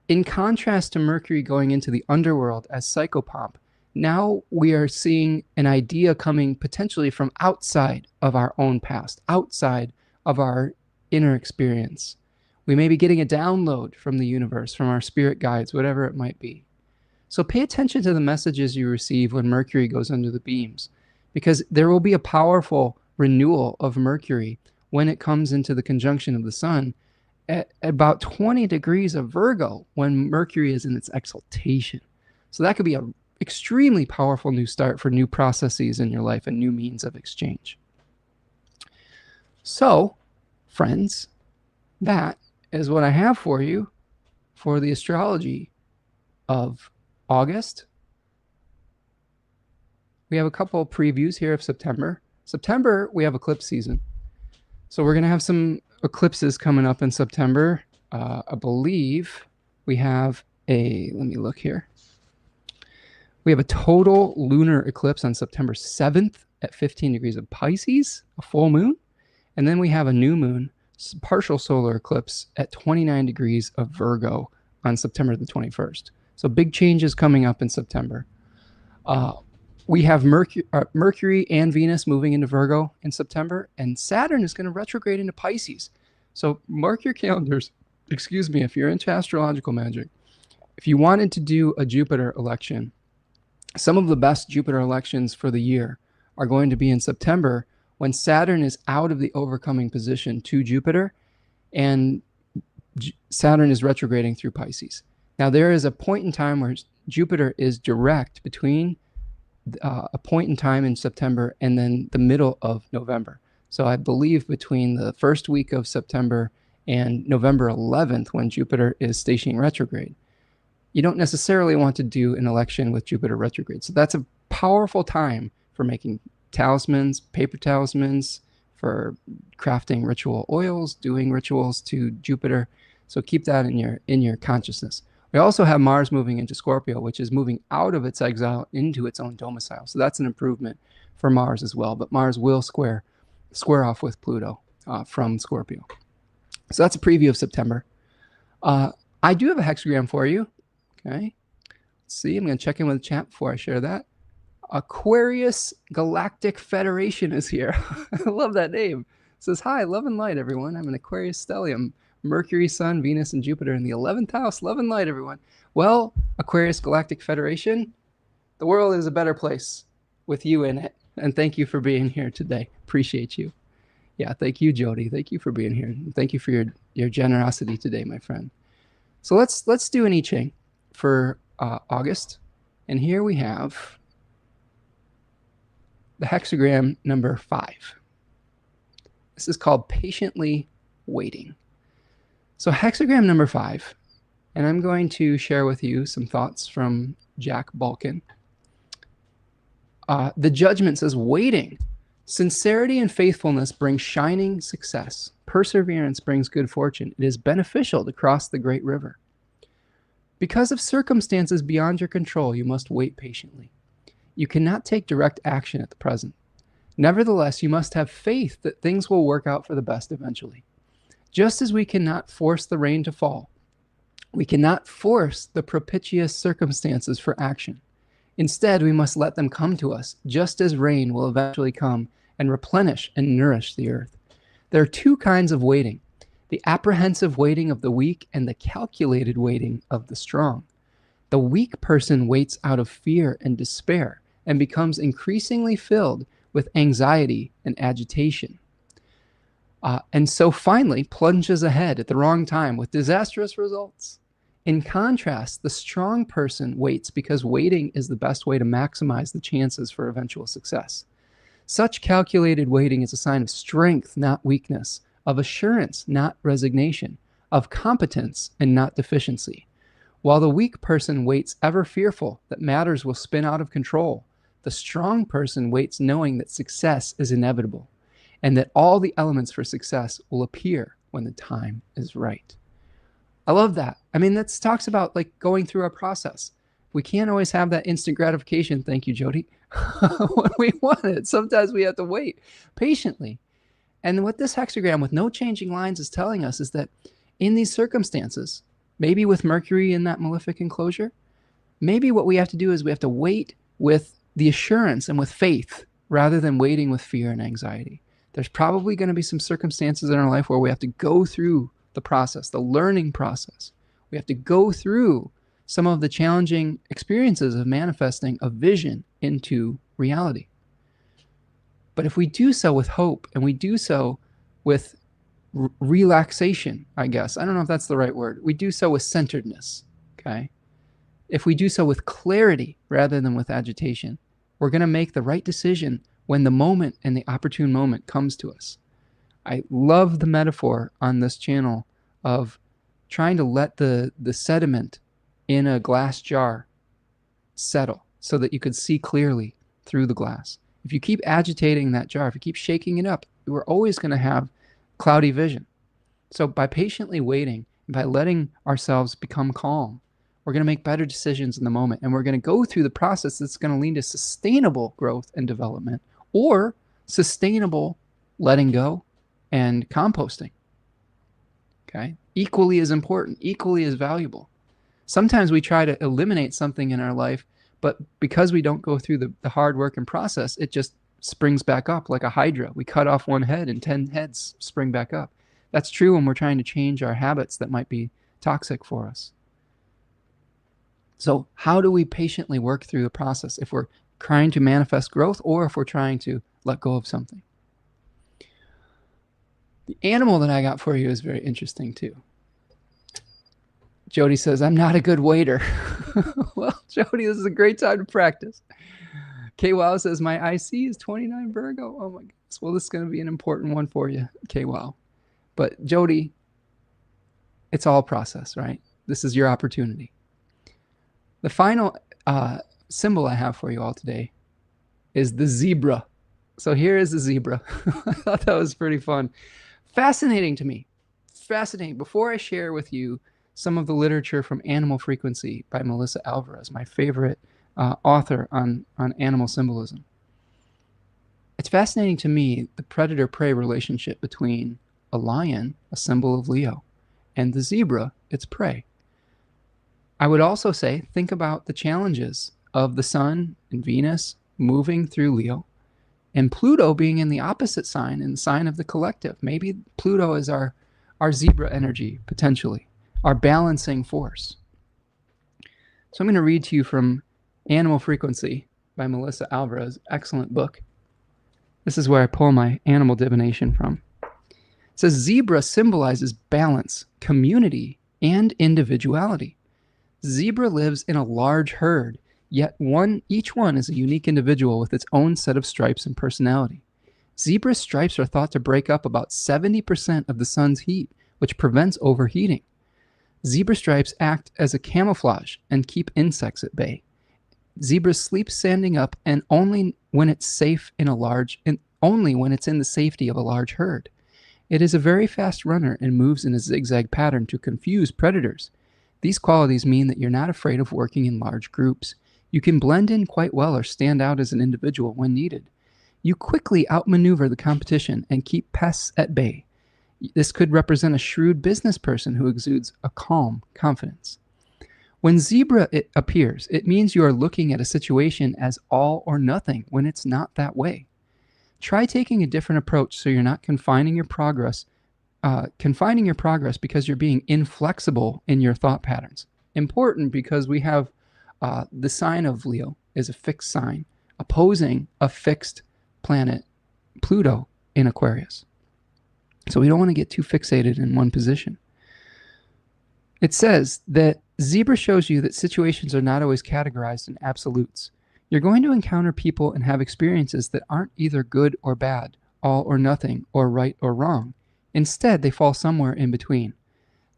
In contrast to Mercury going into the underworld as psychopomp, now we are seeing an idea coming potentially from outside of our own past, outside of our inner experience. We may be getting a download from the universe, from our spirit guides, whatever it might be. So pay attention to the messages you receive when Mercury goes under the beams, because there will be a powerful renewal of Mercury when it comes into the conjunction of the sun at about 20 degrees of Virgo when Mercury is in its exaltation. So that could be an extremely powerful new start for new processes in your life and new means of exchange. So, friends, that is what I have for you for the astrology of August. We have a couple of previews here of September. September, we have eclipse season. So we're going to have some eclipses coming up in September. I believe we have let me look here. We have a total lunar eclipse on September 7th at 15 degrees of Pisces, a full moon. And then we have a new moon, partial solar eclipse at 29 degrees of Virgo on September the 21st. So big changes coming up in September. We have Mercury and Venus moving into Virgo in September, and Saturn is going to retrograde into Pisces. So mark your calendars, excuse me, if you're into astrological magic. If you wanted to do a Jupiter election, some of the best Jupiter elections for the year are going to be in September when Saturn is out of the overcoming position to Jupiter and Saturn is retrograding through Pisces. Now, there is a point in time where Jupiter is direct between a point in time in September and then the middle of November. So I believe between the first week of September and November 11th, when Jupiter is stationing retrograde, you don't necessarily want to do an election with Jupiter retrograde. So that's a powerful time for making talismans, paper talismans, for crafting ritual oils, doing rituals to Jupiter. So keep that in your consciousness. We also have Mars moving into Scorpio, which is moving out of its exile into its own domicile. So that's an improvement for Mars as well. But Mars will square off with Pluto from Scorpio. So that's a preview of September. I do have a hexagram for you. Okay. Let's see. I'm going to check in with the chat before I share that. Aquarius Galactic Federation is here. I love that name. It says, hi, love and light, everyone. I'm an Aquarius stellium. Mercury, Sun, Venus, and Jupiter in the 11th house. Love and light, everyone. Well, Aquarius Galactic Federation, the world is a better place with you in it. And thank you for being here today. Appreciate you. Yeah, thank you, Jody. Thank you for being here. Thank you for your generosity today, my friend. So let's do an I-Ching for August. And here we have the hexagram number 5. This is called Patiently Waiting. So hexagram number 5, and I'm going to share with you some thoughts from Jack Balkin. The judgment says, waiting. Sincerity and faithfulness bring shining success. Perseverance brings good fortune. It is beneficial to cross the great river. Because of circumstances beyond your control, you must wait patiently. You cannot take direct action at the present. Nevertheless, you must have faith that things will work out for the best eventually. Just as we cannot force the rain to fall, we cannot force the propitious circumstances for action. Instead, we must let them come to us, just as rain will eventually come and replenish and nourish the earth. There are two kinds of waiting: the apprehensive waiting of the weak and the calculated waiting of the strong. The weak person waits out of fear and despair and becomes increasingly filled with anxiety and agitation. And so finally plunges ahead at the wrong time with disastrous results. In contrast, the strong person waits because waiting is the best way to maximize the chances for eventual success. Such calculated waiting is a sign of strength, not weakness, of assurance, not resignation, of competence and not deficiency. While the weak person waits ever fearful that matters will spin out of control, the strong person waits knowing that success is inevitable and that all the elements for success will appear when the time is right. I love that. I mean, that talks about like going through a process. We can't always have that instant gratification. Thank you, Jody. When we want it, sometimes we have to wait patiently. And what this hexagram with no changing lines is telling us is that in these circumstances, Maybe with Mercury in that malefic enclosure, maybe what we have to do is we have to wait with the assurance and with faith rather than waiting with fear and anxiety. There's probably going to be some circumstances in our life where we have to go through the process, the learning process. We have to go through some of the challenging experiences of manifesting a vision into reality. But if we do so with hope and we do so with relaxation, I guess, I don't know if that's the right word. We do so with centeredness, okay? If we do so with clarity rather than with agitation, we're going to make the right decision when the moment and the opportune moment comes to us. I love the metaphor on this channel of trying to let the sediment in a glass jar settle so that you could see clearly through the glass. If you keep agitating that jar, if you keep shaking it up, we're always going to have cloudy vision. So by patiently waiting, by letting ourselves become calm, we're going to make better decisions in the moment, and we're going to go through the process that's going to lead to sustainable growth and development, or sustainable letting go and composting. Okay? Equally as important, equally as valuable. Sometimes we try to eliminate something in our life, but because we don't go through the hard work and process, it just springs back up like a hydra. We cut off one head and 10 heads spring back up. That's true when we're trying to change our habits that might be toxic for us. So how do we patiently work through the process if we're trying to manifest growth or if we're trying to let go of something? The animal that I got for you is very interesting too. Jody says, I'm not a good waiter. Well, Jody, this is a great time to practice. K-Wow says, my IC is 29 Virgo. Oh my goodness. Well, this is going to be an important one for you, K-Wow. But Jody, it's all process, right? This is your opportunity. The final symbol I have for you all today is the zebra. So here is the zebra. I thought that was pretty fun. Fascinating to me. Fascinating. Before I share with you some of the literature from Animal Frequency by Melissa Alvarez, my favorite author on animal symbolism. It's fascinating to me the predator-prey relationship between a lion, a symbol of Leo, and the zebra, its prey. I would also say, think about the challenges of the Sun and Venus moving through Leo, and Pluto being in the opposite sign, in the sign of the collective. Maybe Pluto is our zebra energy, potentially, our balancing force. So I'm going to read to you from Animal Frequency by Melissa Alvarez. Excellent book. This is where I pull my animal divination from. It says, zebra symbolizes balance, community, and individuality. Zebra lives in a large herd, yet each one is a unique individual with its own set of stripes and personality. Zebra stripes are thought to break up about 70% of the sun's heat, which prevents overheating. Zebra stripes act as a camouflage and keep insects at bay. Zebras sleep standing up, and only when it's in the safety of a large herd. It is a very fast runner and moves in a zigzag pattern to confuse predators. These qualities mean that you're not afraid of working in large groups. You can blend in quite well or stand out as an individual when needed. You quickly outmaneuver the competition and keep pests at bay. This could represent a shrewd business person who exudes a calm confidence. When zebra appears, it means you are looking at a situation as all or nothing when it's not that way. Try taking a different approach so you're not confining your progress because you're being inflexible in your thought patterns. Important because we have the sign of Leo is a fixed sign, opposing a fixed planet, Pluto, in Aquarius. So we don't want to get too fixated in one position. It says that zebra shows you that situations are not always categorized in absolutes. You're going to encounter people and have experiences that aren't either good or bad, all or nothing, or right or wrong. Instead, they fall somewhere in between.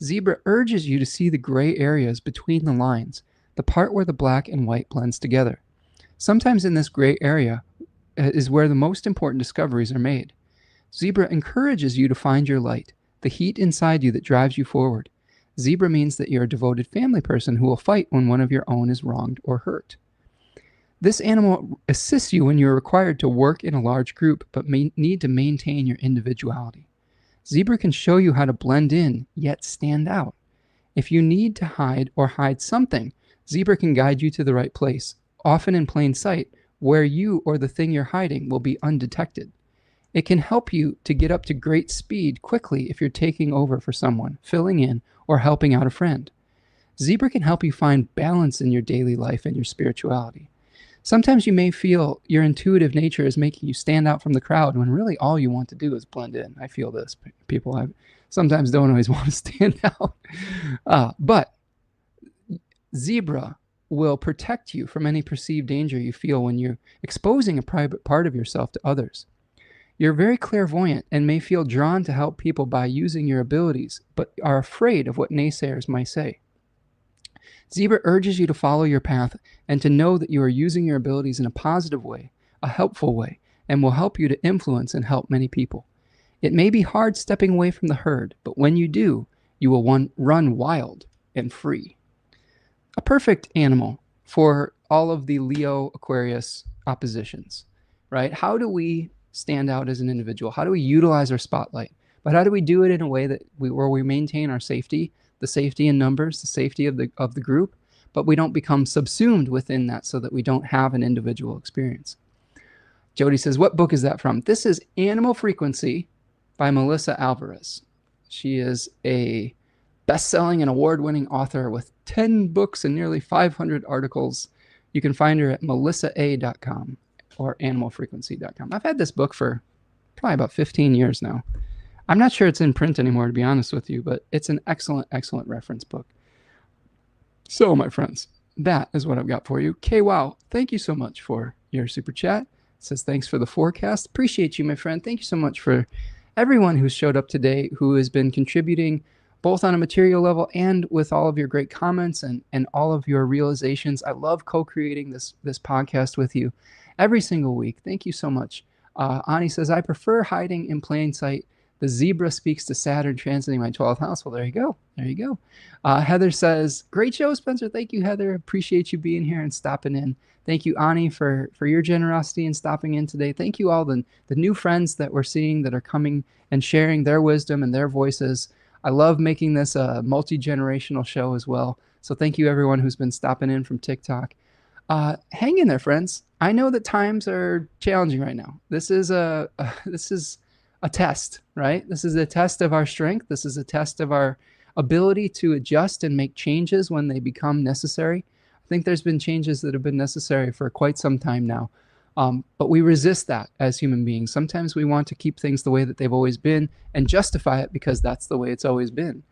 Zebra urges you to see the gray areas between the lines, the part where the black and white blends together. Sometimes in this gray area is where the most important discoveries are made. Zebra encourages you to find your light, the heat inside you that drives you forward. Zebra means that you're a devoted family person who will fight when one of your own is wronged or hurt. This animal assists you when you're required to work in a large group but need to maintain your individuality. Zebra can show you how to blend in, yet stand out. If you need to hide or hide something, Zebra can guide you to the right place, often in plain sight, where you or the thing you're hiding will be undetected. It can help you to get up to great speed quickly if you're taking over for someone, filling in, or helping out a friend. Zebra can help you find balance in your daily life and your spirituality. Sometimes you may feel your intuitive nature is making you stand out from the crowd when really all you want to do is blend in. I feel this, people. I sometimes don't always want to stand out. But Zebra will protect you from any perceived danger you feel when you're exposing a private part of yourself to others. You're very clairvoyant and may feel drawn to help people by using your abilities, but are afraid of what naysayers might say. Zebra urges you to follow your path and to know that you are using your abilities in a positive way, a helpful way, and will help you to influence and help many people. It may be hard stepping away from the herd, but when you do, you will run wild and free. A perfect animal for all of the Leo Aquarius oppositions, right? How do we stand out as an individual? How do we utilize our spotlight? But how do we do it in a way that where we maintain our safety, the safety in numbers, the safety of the group, but we don't become subsumed within that so that we don't have an individual experience? Jody says, what book is that from? This is Animal Frequency by Melissa Alvarez. She is a best-selling and award-winning author with 10 books and nearly 500 articles. You can find her at melissa.a.com or animalfrequency.com. I've had this book for probably about 15 years now. I'm not sure it's in print anymore, to be honest with you, but it's an excellent, excellent reference book. So, my friends, that is what I've got for you. Wow, thank you so much for your super chat. It says, thanks for the forecast. Appreciate you, my friend. Thank you so much for everyone who's showed up today, who has been contributing both on a material level and with all of your great comments and all of your realizations. I love co-creating this podcast with you every single week. Thank you so much. Ani says, I prefer hiding in plain sight. The zebra speaks to Saturn transiting my 12th house. Well, there you go. There you go. Heather says, great show, Spencer. Thank you, Heather. Appreciate you being here and stopping in. Thank you, Ani, for your generosity and stopping in today. Thank you all the new friends that we're seeing that are coming and sharing their wisdom and their voices. I love making this a multi-generational show as well. So thank you, everyone who's been stopping in from TikTok. Hang in there, friends. I know that times are challenging right now. This is a test, right? This is a test of our strength. This is a test of our ability to adjust and make changes when they become necessary. I think there's been changes that have been necessary for quite some time now. But we resist that as human beings. Sometimes we want to keep things the way that they've always been and justify it because that's the way it's always been.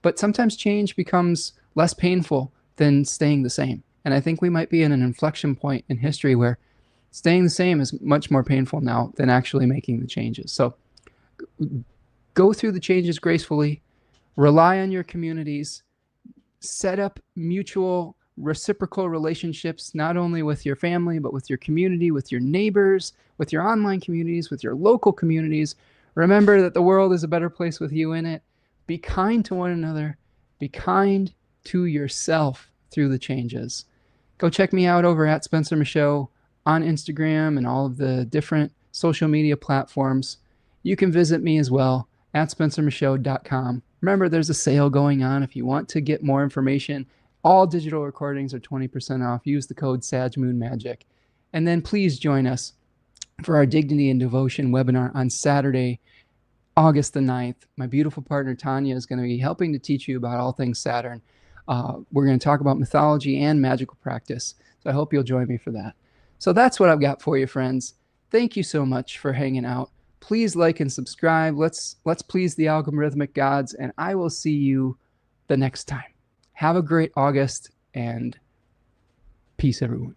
But sometimes change becomes less painful than staying the same. And I think we might be in an inflection point in history where staying the same is much more painful now than actually making the changes. So go through the changes gracefully, rely on your communities, set up mutual reciprocal relationships, not only with your family, but with your community, with your neighbors, with your online communities, with your local communities. Remember that the world is a better place with you in it. Be kind to one another. Be kind to yourself through the changes. Go check me out over at Spencer Michaud on Instagram and all of the different social media platforms. You can visit me as well at spencermichaud.com. Remember, there's a sale going on. If you want to get more information, all digital recordings are 20% off. Use the code SAGMOONMAGIC. And then please join us for our Dignity and Devotion webinar on Saturday, August the 9th. My beautiful partner, Tanya, is going to be helping to teach you about all things Saturn. We're going to talk about mythology and magical practice. So I hope you'll join me for that. So that's what I've got for you, friends. Thank you so much for hanging out. Please like and subscribe. Let's please the algorithmic gods, and I will see you the next time. Have a great August, and peace, everyone.